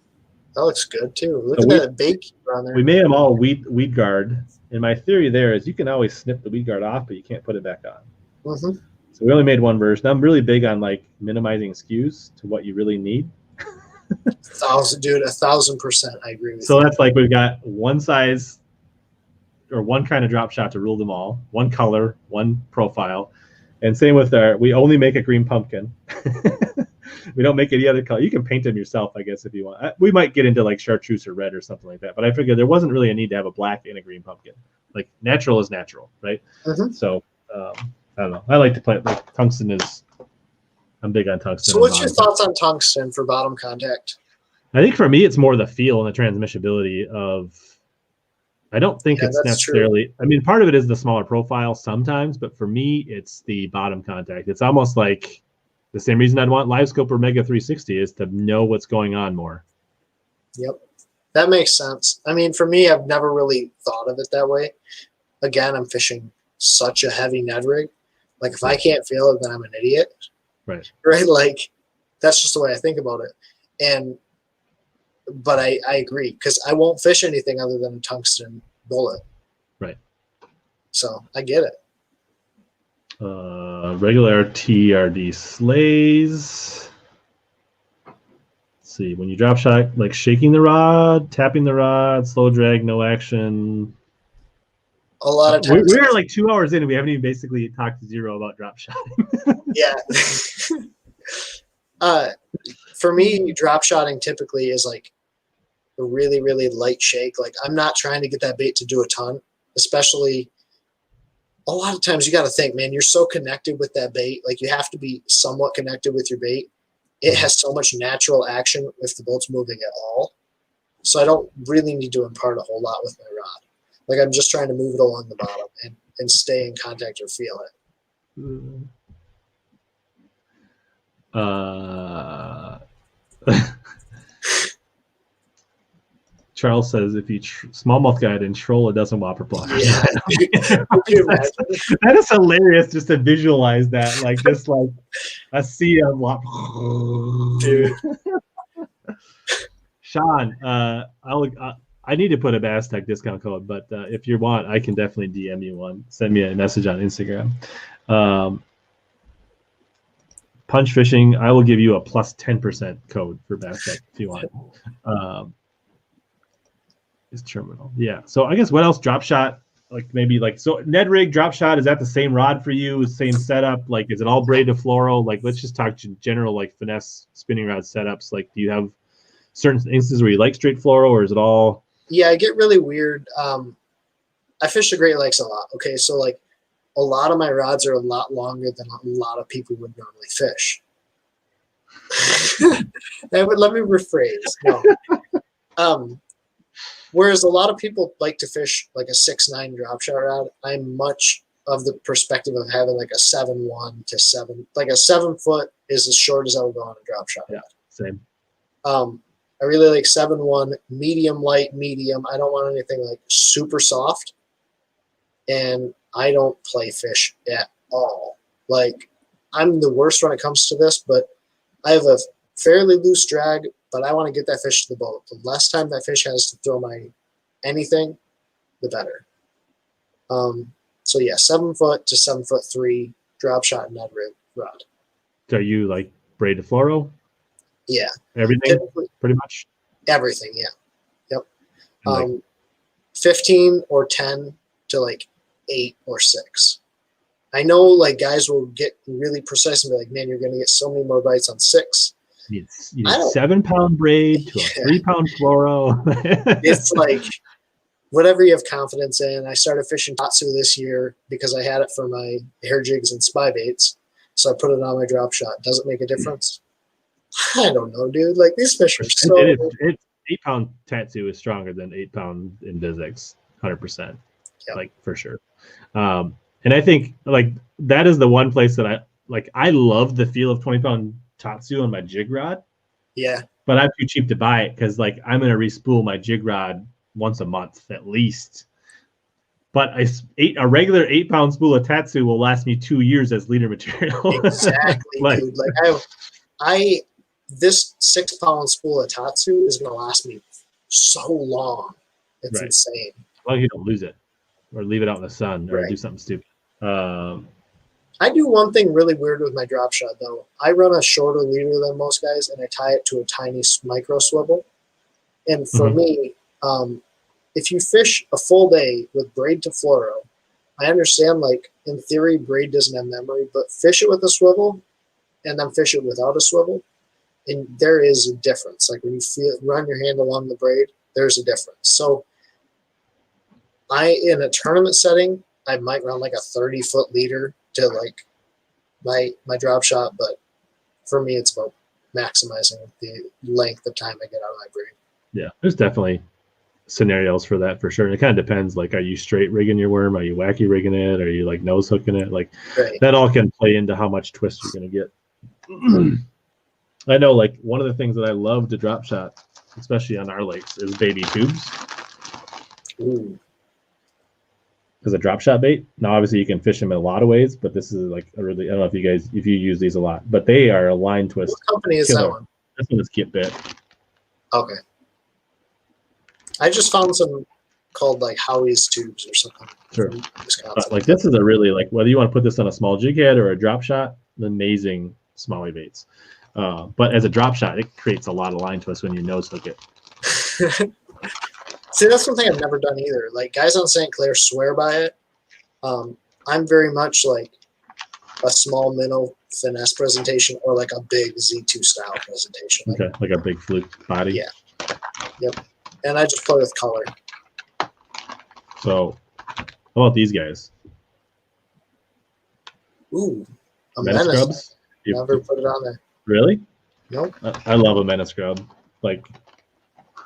that looks good too. Look at that bait keeper on there. We made them all weed guard, and my theory there is you can always snip the weed guard off, but you can't put it back on. Mm-hmm. So we only made one version. I'm really big on like minimizing SKUs to what you really need. 1,000%. I agree with you. So that's like we've got one size or one kind of drop shot to rule them all, one color, one profile. And same with we only make a green pumpkin. We don't make any other color. You can paint them yourself, I guess, if you want. We might get into like chartreuse or red or something like that. But I figured there wasn't really a need to have a black and a green pumpkin. Like natural is natural, right? Mm-hmm. So I don't know. I like to play it. Like tungsten is. I'm big on tungsten. So what's your thoughts on tungsten for bottom contact? I think for me, it's more the feel and the transmissibility of. I don't think it's necessarily. True. I mean, part of it is the smaller profile sometimes, but for me, it's the bottom contact. It's almost like the same reason I'd want Livescope or Mega 360 is to know what's going on more. Yep, that makes sense. I mean, for me, I've never really thought of it that way. Again, I'm fishing such a heavy Ned rig. Like, if I can't feel it, then I'm an idiot. Right. Right. Like, that's just the way I think about it. But I agree, because I won't fish anything other than a tungsten bullet. Right. So I get it. Regular TRD slays. Let's see. When you drop shot, like shaking the rod, tapping the rod, slow drag, no action. A lot of times. We're like 2 hours in and we haven't even basically talked to zero about drop shotting. Yeah. For me, drop shotting typically is like a really, really light shake. Like, I'm not trying to get that bait to do a ton, especially a lot of times you got to think, man, you're so connected with that bait. Like, you have to be somewhat connected with your bait. it has so much natural action if the boat's moving at all. So I don't really need to impart a whole lot with my rod. Like I'm just trying to move it along the bottom and stay in contact or feel it. Charles says if you smallmouth guide and troll, it doesn't Whopper Ploppers. Yeah. That is hilarious just to visualize that. Like just like a sea of Whopper. Dude. Sean, I need to put a Bass Tech discount code, but if you want, I can definitely DM you one. Send me a message on Instagram. Punch fishing, I will give you a plus 10% code for Bass Tech if you want. Is terminal. Yeah. So I guess what else? Drop shot, like maybe like so Ned rig drop shot, is that the same rod for you? Same setup? Like is it all braided to fluoro? Like let's just talk general like finesse spinning rod setups. Like do you have certain instances where you like straight fluoro, or is it all? Yeah, I get really weird. I fish the Great Lakes a lot. Okay, so like a lot of my rods are a lot longer than a lot of people would normally fish. Let me rephrase. No. Whereas a lot of people like to fish like a 6'9" drop shot rod, I'm much of the perspective of having like a 7'1" to 7, like a 7 foot is as short as I would go on a drop shot rod. Same. I really like 7'1", medium, light, medium. I don't want anything like super soft. And I don't play fish at all. Like I'm the worst when it comes to this, but I have a fairly loose drag, but I want to get that fish to the boat. The less time that fish has to throw my anything, the better. So yeah, 7 foot to 7'3" drop shot Ned rig rod. So you like braided fluoro? Yeah. Everything, pretty much? Everything, yeah. Yep. 15 or 10 to like 8 or 6. I know like guys will get really precise and be like, man, you're going to get so many more bites on 6. You need 7-pound braid to a 3-pound fluoro. It's like whatever you have confidence in. I started fishing Tatsu this year because I had it for my hair jigs and spy baits. So I put it on my drop shot. Does it make a difference? I don't know, dude. Like these fish are so. It's 8-pound Tatsu is stronger than 8-pound Invisics, 100%. Yep. Like for sure. And I think like that is the one place that I love the feel of 20-pound Tatsu on my jig rod. Yeah. But I'm too cheap to buy it because like I'm gonna respool my jig rod once a month at least. But a regular 8-pound spool of Tatsu will last me 2 years as leader material. Exactly, like, dude. Like this 6-pound spool of Tatsu is gonna last me so long. It's insane. As long as you don't lose it or leave it out in the sun or do something stupid. I do one thing really weird with my drop shot though. I run a shorter leader than most guys, and I tie it to a tiny micro swivel. And for me, if you fish a full day with braid to fluoro, I understand like in theory braid doesn't have memory, but fish it with a swivel, and then fish it without a swivel, and there is a difference. Like when you run your hand along the braid, there's a difference. So in a tournament setting, I might run like a 30-foot leader to like my drop shot, but for me it's about maximizing the length of time I get out of my braid. Yeah, there's definitely scenarios for that for sure. And it kind of depends, like, are you straight rigging your worm? Are you wacky rigging it? Are you like nose hooking it? Like that all can play into how much twist you're going to get. I know like one of the things that I love to drop shot, especially on our lakes, is baby tubes. Ooh. As a drop shot bait. Now, obviously, you can fish them in a lot of ways, but this is like a really, I don't know if you use these a lot, but they are a line twist. What company is that one? This one is Get Bit. Okay. I just found some called like Howie's tubes or something. Sure. Like this is a really, like, whether you want to put this on a small jig head or a drop shot, amazing Smallie baits. But as a drop shot, it creates a lot of line twist when you nose hook it. See, that's one thing I've never done either. Like guys on St. Clair swear by it. I'm very much like a small minnow finesse presentation or like a big Z2 style presentation. Okay, like a big fluke body. Yeah. Yep. And I just play with color. So, how about these guys? Ooh, a Menace Grubs? Never put it on there. Really? Nope. I love a Menace Grub. Like,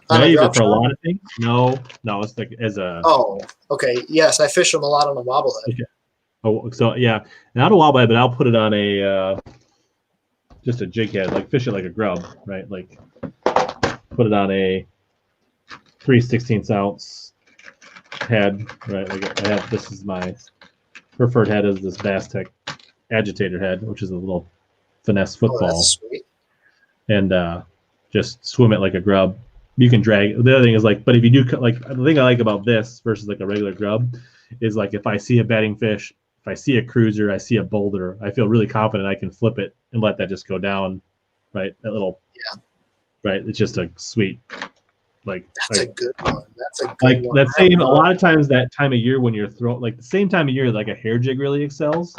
On I a use drop it for a shot? lot of things. No, it's like as a. Oh, okay. Yes, I fish them a lot on a wobblehead. Okay. Oh, so yeah, not a walleye, but I'll put it on a just a jig head, like fish it like a grub, right? Like put it on a 3/16 ounce head, right? Like I have, this is my preferred head is this Bass Tech agitator head, which is a little finesse Oh, football, that's sweet. and just swim it like a grub. You can drag. The other thing is like, but if you do like the thing I like about this versus like a regular grub is like if I see a bedding fish, if I see a cruiser, I see a boulder, I feel really confident I can flip it and let that just go down, right? That little, right? It's just a sweet, like That's a good one. That's a good like one. that same. A lot of times that time of year when you're throwing, like the same time of year like a hair jig really excels.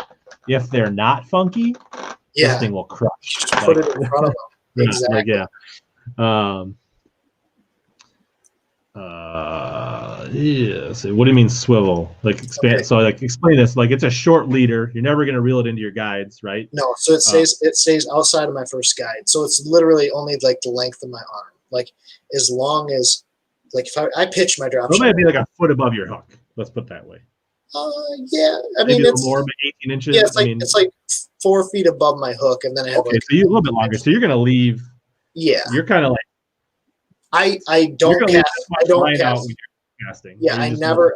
If they're not funky, this thing will crush. Just put it in front of them. Exactly. Like, yeah. Yeah. So what do you mean swivel? Like expand. Okay. So like explain this. Like it's a short leader. You're never gonna reel it into your guides, right? No. So it stays outside of my first guide. So it's literally only like the length of my arm. Like as long as like if I pitch my drop shot, it might be like a foot above your hook. Let's put it that way. Yeah. I mean, maybe it's more, 18 inches. Yeah, it's like 4 feet above my hook, and then I have okay. So you're a little bit longer. So you're gonna leave. Yeah. You're kind of like. I don't cast. I don't cast. Casting. Yeah, I never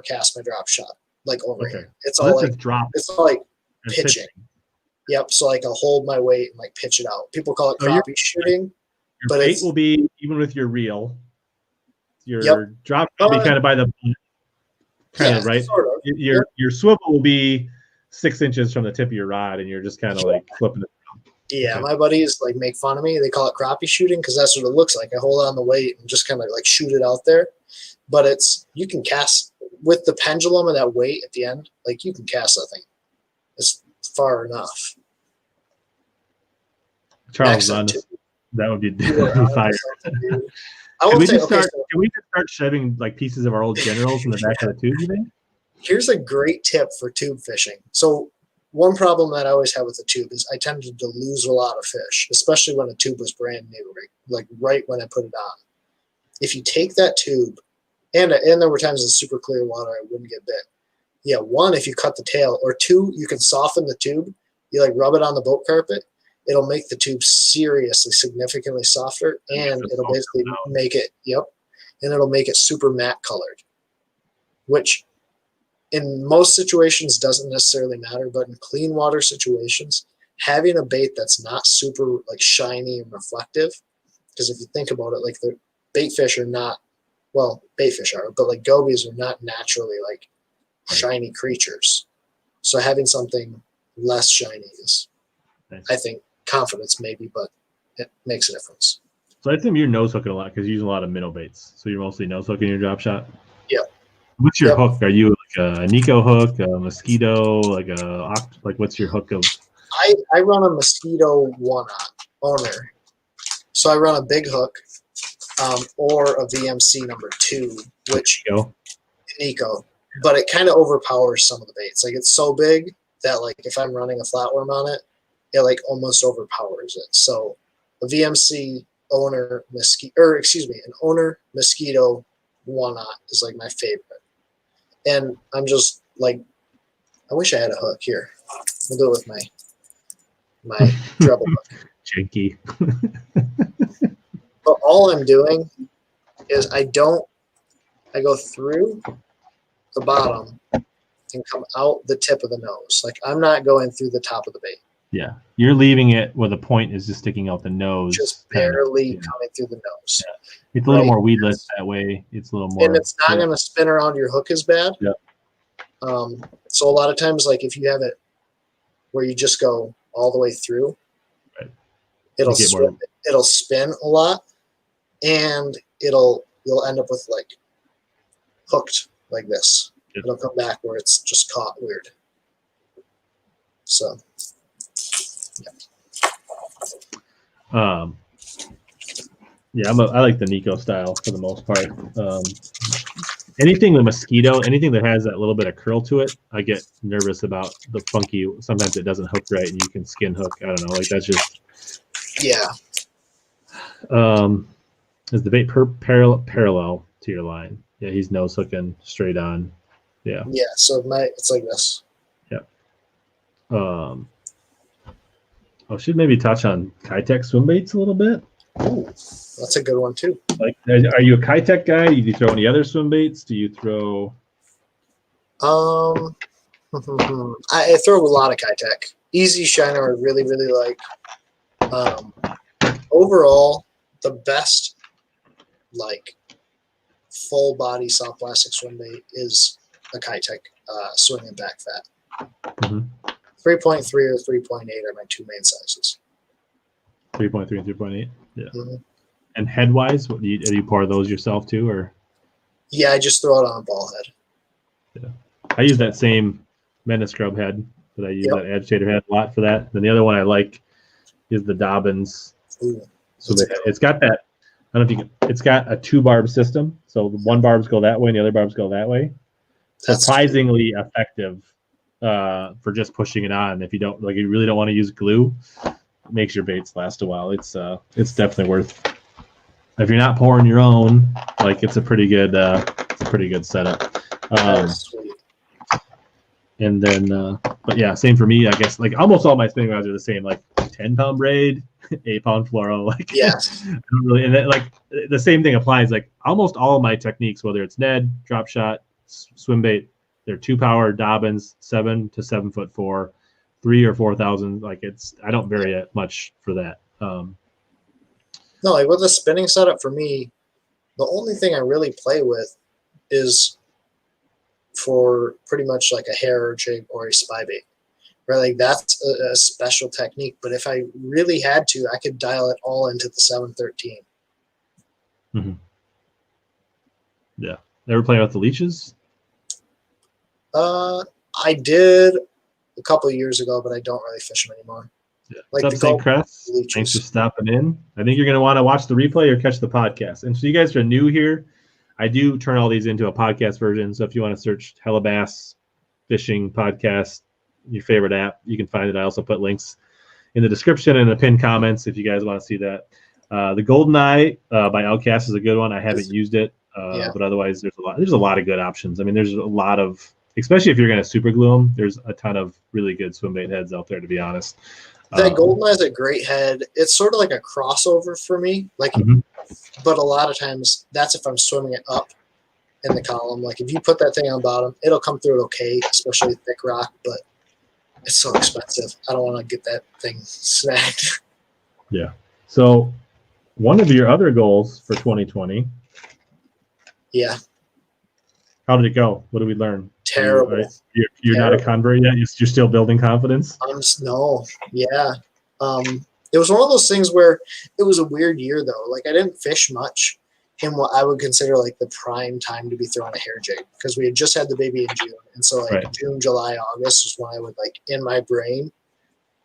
cast my drop shot like over here. It's all like drop. It's all like pitching. Yep. So like I'll hold my weight and like pitch it out. People call it crappie shooting. Your bait will be even with your reel. Your drop will be kind of by the right. Sort of. Your swivel will be 6 inches from the tip of your rod, and you're just kind of like flipping it. Yeah, my buddies like make fun of me. They call it crappie shooting because that's what it looks like. I hold on the weight and just kind of like shoot it out there. But you can cast with the pendulum and that weight at the end. Like you can cast that thing. It's far enough. Charles, that would be fire. Can we just start shoving like pieces of our old generals in the back of the tube? You think? Here's a great tip for tube fishing. So one problem that I always have with the tube is I tended to lose a lot of fish, especially when a tube was brand new, right when I put it on. If you take that tube, and there were times in super clear water I wouldn't get bit. Yeah, one, if you cut the tail, or two, you can soften the tube. You like rub it on the boat carpet. It'll make the tube seriously, significantly softer, and it'll basically make it, and it'll make it super matte colored, which in most situations doesn't necessarily matter, but in clean water situations, having a bait that's not super like shiny and reflective, because if you think about it, like the bait fish are not, well, bait fish are, but like gobies are not naturally like shiny creatures. So having something less shiny is, I think, confidence maybe, but it makes a difference. So I assume you're nose hooking a lot because you use a lot of minnow baits. So you're mostly nose hooking your drop shot? Yeah. What's your hook? Are you like a Nico hook, a mosquito, like what's your hook of? I run a mosquito 1/0 owner. So I run a big hook or a VMC number 2, which Nico, but it kind of overpowers some of the baits. Like it's so big that like if I'm running a flatworm on it, it like almost overpowers it. So a VMC owner an owner mosquito 1/0 is like my favorite. And I'm just like, I wish I had a hook here. We'll do it with my treble hook. Janky. But all I'm doing is I go through the bottom and come out the tip of the nose. Like I'm not going through the top of the bait. Yeah, you're leaving it where the point is just sticking out the nose. Just barely coming through the nose. Yeah. It's a little more weedless that way. It's a little more. And it's not going to spin around your hook as bad. Yeah. So a lot of times, like if you have it where you just go all the way through, it'll spin a lot, and you'll end up with like hooked like this. Yep. It'll come back where it's just caught weird. So. Yeah, I like the Nico style for the most part. Anything with mosquito, anything that has that little bit of curl to it, I get nervous about the funky. Sometimes it doesn't hook right, and you can skin hook. I don't know, like that's just Yeah. Is the bait parallel to your line? Yeah, he's nose hooking straight on. Yeah. Yeah. So it's like this. Yep. Should maybe touch on Kitech swim baits a little bit. Ooh, that's a good one too. Like, are you a Kitech guy? Do you throw any other swim baits? Do you throw? I throw a lot of Kitech. Easy Shiner, I really, really like. Overall, the best like full body soft plastic swim bait is a Kitech swing and back fat. 3.3 or 3.8 are my two main sizes. 3.3 and 3.8. Yeah. And head wise, do you pour those yourself too, or? Yeah, I just throw it on a ball head. Yeah, I use that same Menace Grub head that I use, that agitator head, a lot for that. Then the other one I like is the Dobbins. Ooh, so it's got that. I don't know if you can. It's got a 2-barb system, so the one barbs go that way and the other barbs go that way. That's surprisingly effective for just pushing it on. If you don't like, you really don't want to use glue, it makes your baits last a while. It's definitely worth. If you're not pouring your own, like it's a pretty good setup. And then, but yeah, same for me. I guess like almost all my spinning rods are the same, like 10-pound braid, 8-pound fluoro. Like yes, I don't really, and then, like the same thing applies. Like almost all of my techniques, whether it's Ned, drop shot, swim bait, they're 2-power Dobbins, 7 to 7'4", 3 or 4,000. Like I don't vary it much for that. No, like with a spinning setup for me, the only thing I really play with is for pretty much like a hair jig or a spy bait, right? Like that's a special technique. But if I really had to, I could dial it all into the 713. Yeah. Ever play with the leeches? I did a couple of years ago, but I don't really fish them anymore. Yeah. Like what's up, St. Crest? Thanks for stopping in. I think you're going to want to watch the replay or catch the podcast. And so you guys are new here. I do turn all these into a podcast version. So if you want to search HellaBass Fishing Podcast, your favorite app, you can find it. I also put links in the description and the pinned comments if you guys want to see that. The Golden Eye by Outcast is a good one. I haven't used it, but otherwise there's a lot of good options. I mean, there's a lot of, especially if you're going to super glue them, there's a ton of really good swim bait heads out there, to be honest. That Golden Eye is a great head. It's sort of like a crossover for me. Like, but a lot of times that's if I'm swimming it up in the column. Like if you put that thing on bottom, it'll come through okay, especially thick rock, but it's so expensive. I don't want to get that thing snagged. Yeah. So one of your other goals for 2020. Yeah. How did it go? What did we learn? Terrible. You're Terrible. not a convert yet? You're still building confidence? No. Yeah. It was one of those things where it was a weird year, though. Like, I didn't fish much in what I would consider, like, the prime time to be throwing a hair jig because we had just had the baby in June. And so, like, June, July, August was when I would, like, in my brain,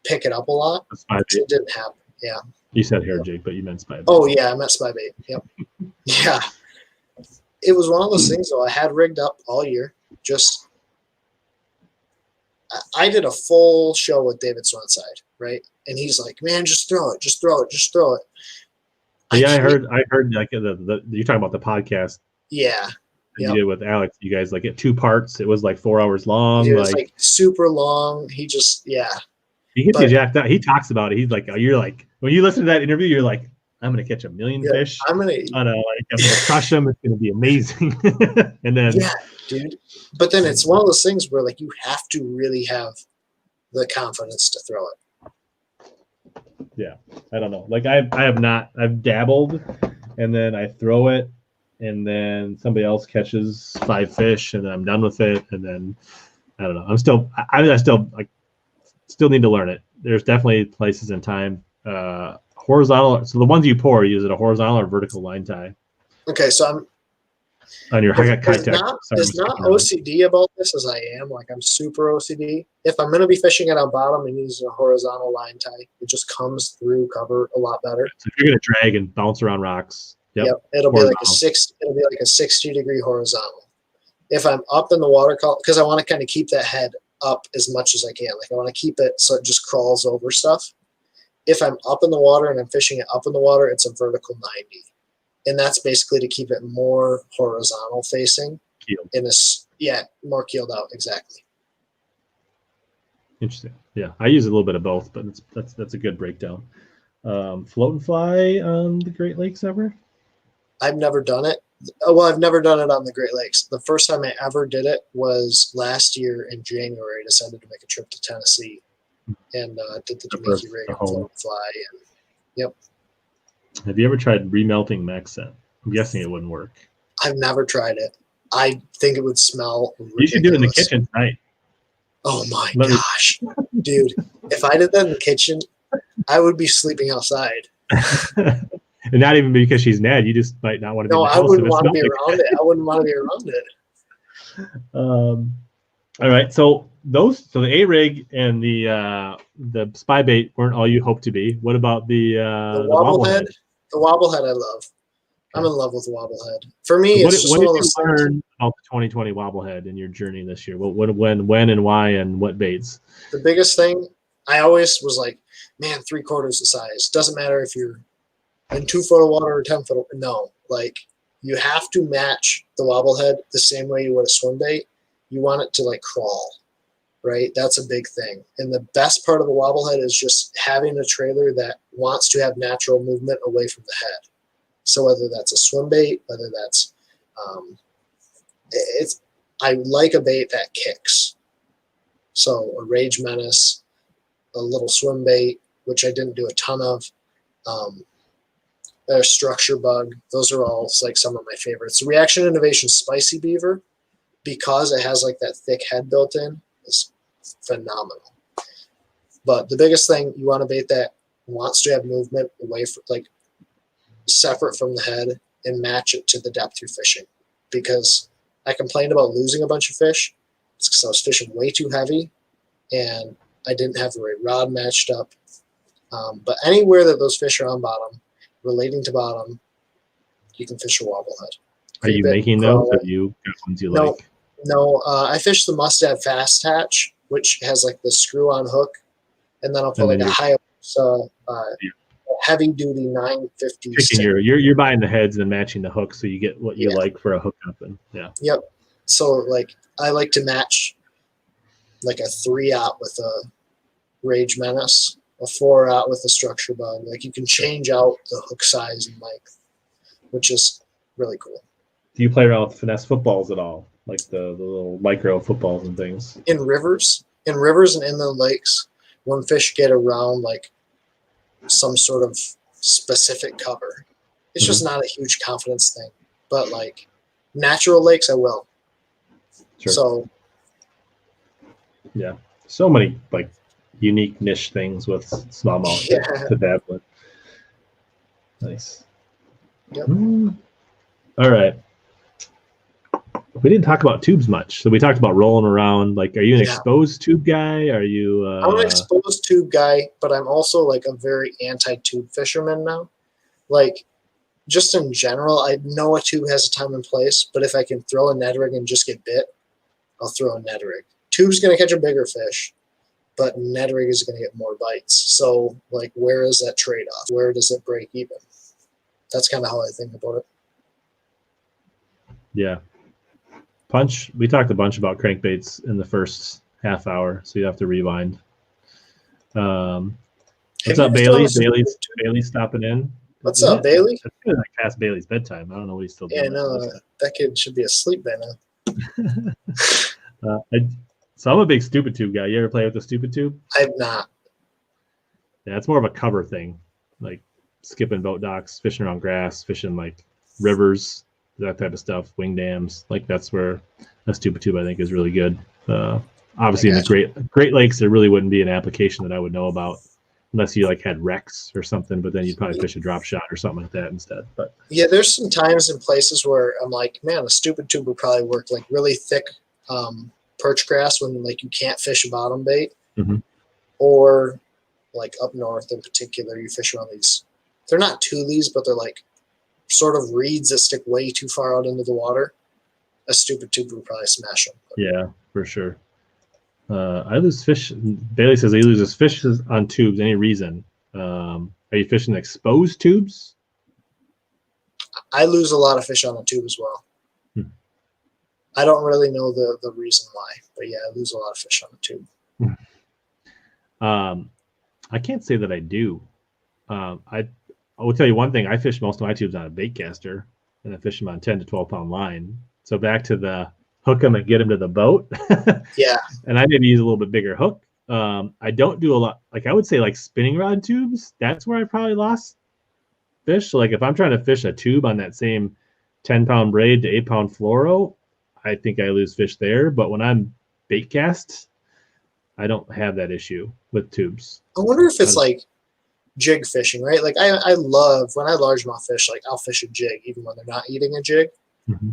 pick it up a lot. It didn't happen. Yeah. You said hair jig, but you meant spy bait. Oh, yeah, I meant spy bait. Yep. Yeah. It was one of those things, though. I had rigged up all year. Just I did a full show with David Swanside, right? And he's like, "Man, just throw it, just throw it, just throw it." Yeah, I heard like you're talking about the podcast. Yeah. You did with Alex. You guys like it 2 parts. It was like 4 hours long. It was like super long. He just He gets you jacked up. He talks about it. He's like, you're like, when you listen to that interview, you're like, I'm gonna catch 1 million fish. I'm gonna crush them. It's gonna be amazing. And then dude. But then it's one of those things where like you have to really have the confidence to throw it. Yeah, I don't know. Like I've dabbled, and then I throw it, and then somebody else catches 5 fish, and then I'm done with it, and then I don't know. I still need to learn it. There's definitely places and time. Horizontal. So the ones you pour, use it a horizontal or vertical line tie? Okay, so I'm on your as not OCD about this as I am. Like I'm super OCD. If I'm gonna be fishing it on bottom and using a horizontal line tie, it just comes through cover a lot better. So if you're gonna drag and bounce around rocks, it'll be like a 60-degree horizontal. If I'm up in the water column, because I want to kind of keep that head up as much as I can. Like I want to keep it so it just crawls over stuff. if I'm up in the water and I'm fishing it up in the water, it's a vertical 90. And that's basically to keep it more horizontal facing. Keeled. More keeled out, exactly. Interesting. Yeah, I use a little bit of both, but that's a good breakdown. Float and fly on the Great Lakes ever? I've never done it. Well, I've never done it on the Great Lakes. The first time I ever did it was last year in January. I decided to make a trip to Tennessee and did the Damiki rig and float and fly. And, yep. Have you ever tried remelting MaxScent? I'm guessing it wouldn't work. I've never tried it. I think it would smell ridiculous. You should do it in the kitchen tonight. Oh my gosh, dude! If I did that in the kitchen, I would be sleeping outside. And not even because she's Ned. You just might not want to be in the house. No, I wouldn't want to be around it. I wouldn't want to be around it. All right. So the A rig and the spy bait weren't all you hoped to be. What about the wobblehead? The wobblehead I love. I'm in love with wobblehead. For me, it's just what one did of those you learn about the 2020 wobblehead in your journey this year? When, and why, and what baits? The biggest thing, I always was like, man, 3/4 the size. Doesn't matter if you're in 2 foot of water or 10 foot. No, like you have to match the wobblehead the same way you would a swim bait. You want it to like crawl, right? That's a big thing. And the best part of the wobblehead is just having a trailer that wants to have natural movement away from the head. So whether that's a swim bait, whether that's, I like a bait that kicks. So a Rage Menace, a little swim bait, which I didn't do a ton of, a structure bug. Those are all like some of my favorites. The Reaction Innovation Spicy Beaver, because it has like that thick head built in, is phenomenal. But the biggest thing, you want a bait that wants to have movement away from, like, separate from the head and match it to the depth you're fishing. Because I complained about losing a bunch of fish. It's because I was fishing way too heavy and I didn't have the right rod matched up. But anywhere that those fish are on bottom, relating to bottom, you can fish a wobblehead. Are you making those, or you got ones you like? No, I fish the Must Have Fast Hatch, which has like the screw-on hook, and then I'll put like a high heavy-duty 950. You're buying the heads and matching the hooks, so you get what you like for a hookup. And Yep. So like I like to match like a 3/0 with a Rage Menace, a 4/0 with a structure bug. Like you can change out the hook size and length, which is really cool. Do you play around with finesse footballs at all, like the little micro footballs and things? In rivers and inland lakes, when fish get around like some sort of specific cover, it's just not a huge confidence thing. But like natural lakes, I will. Sure. So yeah, so many like unique niche things with smallmouth to dabble with. Nice. Yep. All right. We didn't talk about tubes much. So we talked about rolling around. Like, are you an exposed tube guy? Are you? I'm an exposed tube guy, but I'm also like a very anti-tube fisherman now. Like, just in general, I know a tube has a time and place, but if I can throw a Ned rig and just get bit, I'll throw a Ned rig. Tube's going to catch a bigger fish, but Ned rig is going to get more bites. So, like, where is that trade-off? Where does it break even? That's kind of how I think about it. Yeah. Punch, we talked a bunch about crankbaits in the first half hour, so you have to rewind. What's up, Bailey? Bailey's stopping in. What's up, Bailey? It's kind of like past Bailey's bedtime. I don't know what he's still doing. Yeah, no, that kid should be asleep by now. So I'm a big stupid tube guy. You ever play with the stupid tube? I've not. Yeah, it's more of a cover thing, like skipping boat docks, fishing around grass, fishing like rivers, that type of stuff, wing dams. Like that's where a stupid tube I think is really good. Obviously in the Great Lakes, there really wouldn't be an application that I would know about unless you like had wrecks or something, but then you'd probably fish a drop shot or something like that instead. But yeah, there's some times and places where I'm like, man, a stupid tube would probably work, like really thick perch grass when like you can't fish a bottom bait, or like up north in particular, you fish around these. They're not tulies, but they're like sort of reeds that stick way too far out into the water. A stupid tube would probably smash them. Yeah, for sure. I lose fish. Bailey says he loses fish on tubes any reason. Are you fishing exposed tubes? I lose a lot of fish on the tube as well. I don't really know the reason why, but yeah, I lose a lot of fish on the tube. I can't say that I do. I will tell you one thing. I fish most of my tubes on a bait caster, and I fish them on 10 to 12 pound line. So back to the hook them and get them to the boat. Yeah. And I maybe use a little bit bigger hook. I don't do a lot. Like I would say like spinning rod tubes. That's where I probably lost fish. So like if I'm trying to fish a tube on that same 10 pound braid to 8 pound fluoro, I think I lose fish there. But when I'm bait cast, I don't have that issue with tubes. I wonder if it's like jig fishing, right? Like I love when I largemouth fish, like I'll fish a jig even when they're not eating a jig. Mm-hmm.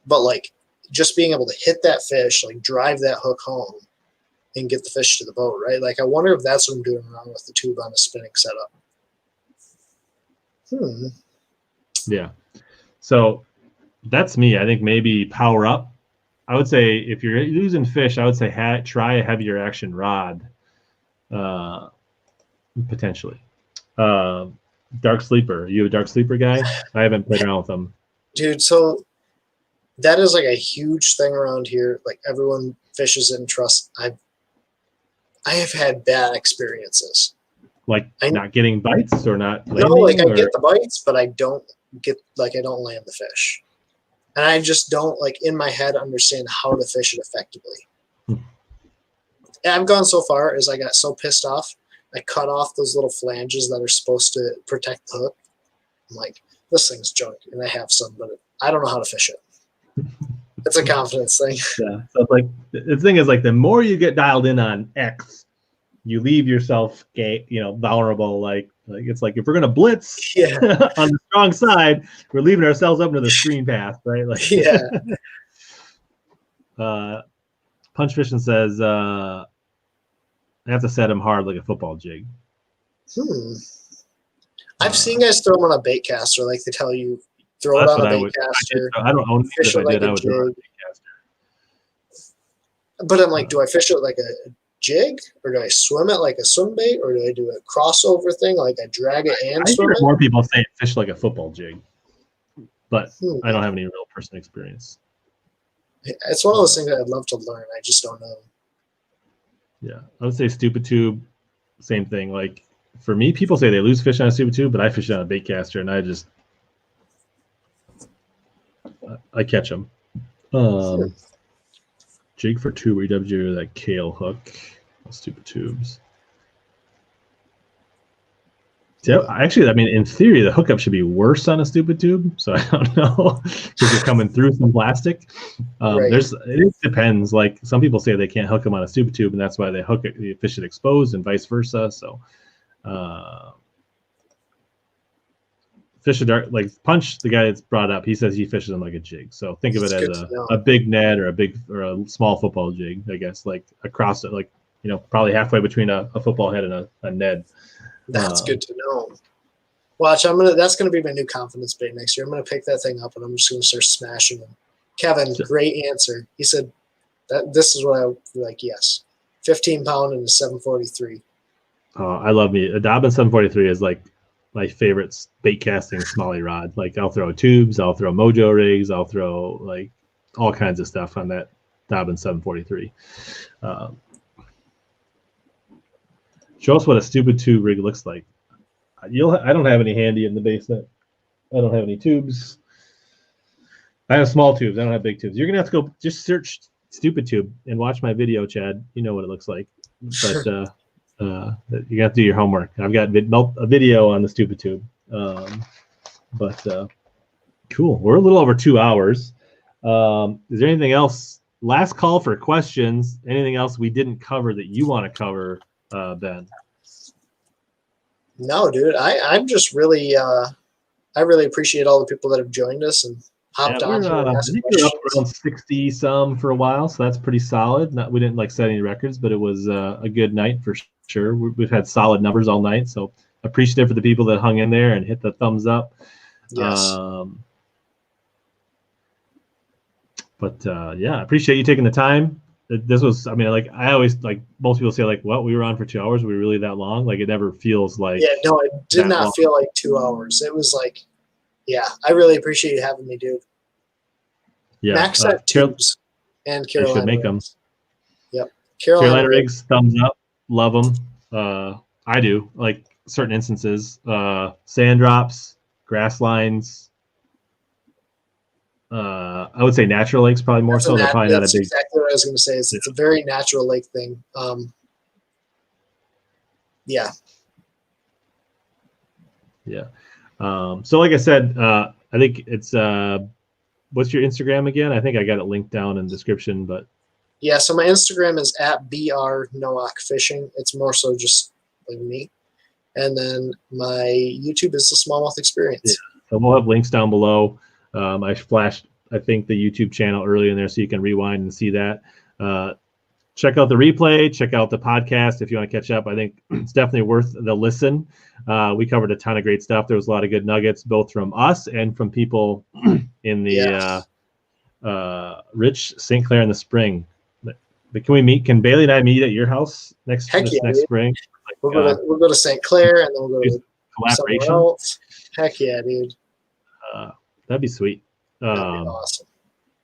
But like just being able to hit that fish, like drive that hook home and get the fish to the boat, right? Like I wonder if that's what I'm doing wrong with the tube on the spinning setup. Yeah. So that's me. I think maybe power up. I would say if you're losing fish, I would say try a heavier action rod, potentially. Dark sleeper. Are you a dark sleeper guy? I haven't played around with them. Dude, so that is like a huge thing around here. Like everyone fishes and trusts. I have had bad experiences. Like not getting bites or not landing? No, like I get the bites, but I don't land the fish. And I just don't, like, in my head, understand how to fish it effectively. And I've gone so far as I got so pissed off, I cut off those little flanges that are supposed to protect the hook. I'm like, this thing's junk, and I have some, but I don't know how to fish it. It's a confidence thing. Yeah. So it's like the thing is like the more you get dialed in on X, you leave yourself, vulnerable. Like it's like if we're gonna blitz on the strong side, we're leaving ourselves up to the screen path, right? Like Punch Fishing says I have to set him hard like a football jig. I've seen guys throw them on a bait caster, like they tell you throw it on a bait caster. I don't own it. If I did, I would throw it on a bait caster. But I'm like, do I fish it like a jig, or do I swim it like a swim bait, or do I do a crossover thing, like I drag it and swim it? More people say fish like a football jig, but I don't have any real personal experience. It's one of those things that I'd love to learn. I just don't know. Yeah, I would say stupid tube, same thing. Like for me, people say they lose fish on a stupid tube, but I fish on a bait caster, and I catch them. Jig for tube EW, that kale hook. Stupid tubes. Yeah, actually, I mean, in theory, the hookup should be worse on a stupid tube. So I don't know because you're coming through some plastic. Right. It depends. Like some people say they can't hook them on a stupid tube, and that's why they hook it, they fish it exposed, and vice versa. So, fish a dark, like Punch, the guy that's brought up, he says he fishes them like a jig. So think of it as a big Ned or a small football jig, I guess, like across it, like probably halfway between a football head and a Ned. That's good to know. Watch, that's gonna be my new confidence bait next year. I'm gonna pick that thing up and I'm just gonna start smashing them. Kevin, great answer. He said that this is what I would like. Yes, 15 pound and a 743. I love me. A Dobbin 743 is like my favorite bait casting Smallie rod. Like I'll throw tubes, I'll throw mojo rigs, I'll throw like all kinds of stuff on that Dobbin 743. Show us what a stupid tube rig looks like. I don't have any handy in the basement. I don't have any tubes. I have small tubes. I don't have big tubes. You're gonna have to go just search stupid tube and watch my video, Chad. You know what it looks like. But you got to do your homework. I've got a video on the stupid tube. Cool. We're a little over 2 hours. Is there anything else? Last call for questions. Anything else we didn't cover that you want to cover, Ben? No, dude. I'm just really I really appreciate all the people that have joined us and hopped on here. I think we're up around 60 some for a while, so that's pretty solid. We didn't set any records, but it was a good night for sure. We've had solid numbers all night, so appreciative for the people that hung in there and hit the thumbs up. Yes. Yeah, I appreciate you taking the time. this was, I mean, like I always, like most people say, like, what, we were on for 2 hours? Were we really that long? Like it never feels like. Yeah, no, it did that not long. feel like 2 hours. It was like, yeah, I really appreciate you having me, dude. Yeah. MaxScent tubes and should Carolina make rigs. Yep. Carolina rigs, thumbs up, love them. I do, like certain instances. Sand drops, grass lines. I would say natural lakes probably more so. They're probably not a That's big. exactly what I was going to say. It's a very natural lake thing. Yeah. Yeah. So like I said, I think it's what's your Instagram again? I think I got it linked down in the description, but yeah. So my Instagram is at BR Nowak Fishing. It's more so just like me. And then my YouTube is the Smallmouth Experience. Yeah. So we'll have links down below. I flashed, I think, the YouTube channel early in there so you can rewind and see that. Check out the replay, check out the podcast if you want to catch up. I think it's definitely worth the listen. We covered a ton of great stuff. There was a lot of good nuggets, both from us and from people in the Rich St. Clair in the spring. But can we meet? Can Bailey and I meet at your house next spring? Like, we'll go to St. Clair and then we'll go to collaboration. somewhere else. Heck yeah, dude. That'd be sweet. That'd be awesome.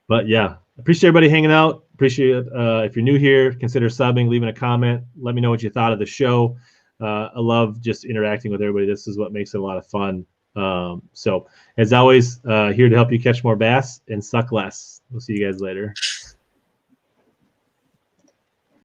But yeah, appreciate everybody hanging out. Appreciate it. If you're new here, consider subbing, leaving a comment. Let me know what you thought of the show. I love just interacting with everybody. This is what makes it a lot of fun. So as always, here to help you catch more bass and suck less. We'll see you guys later.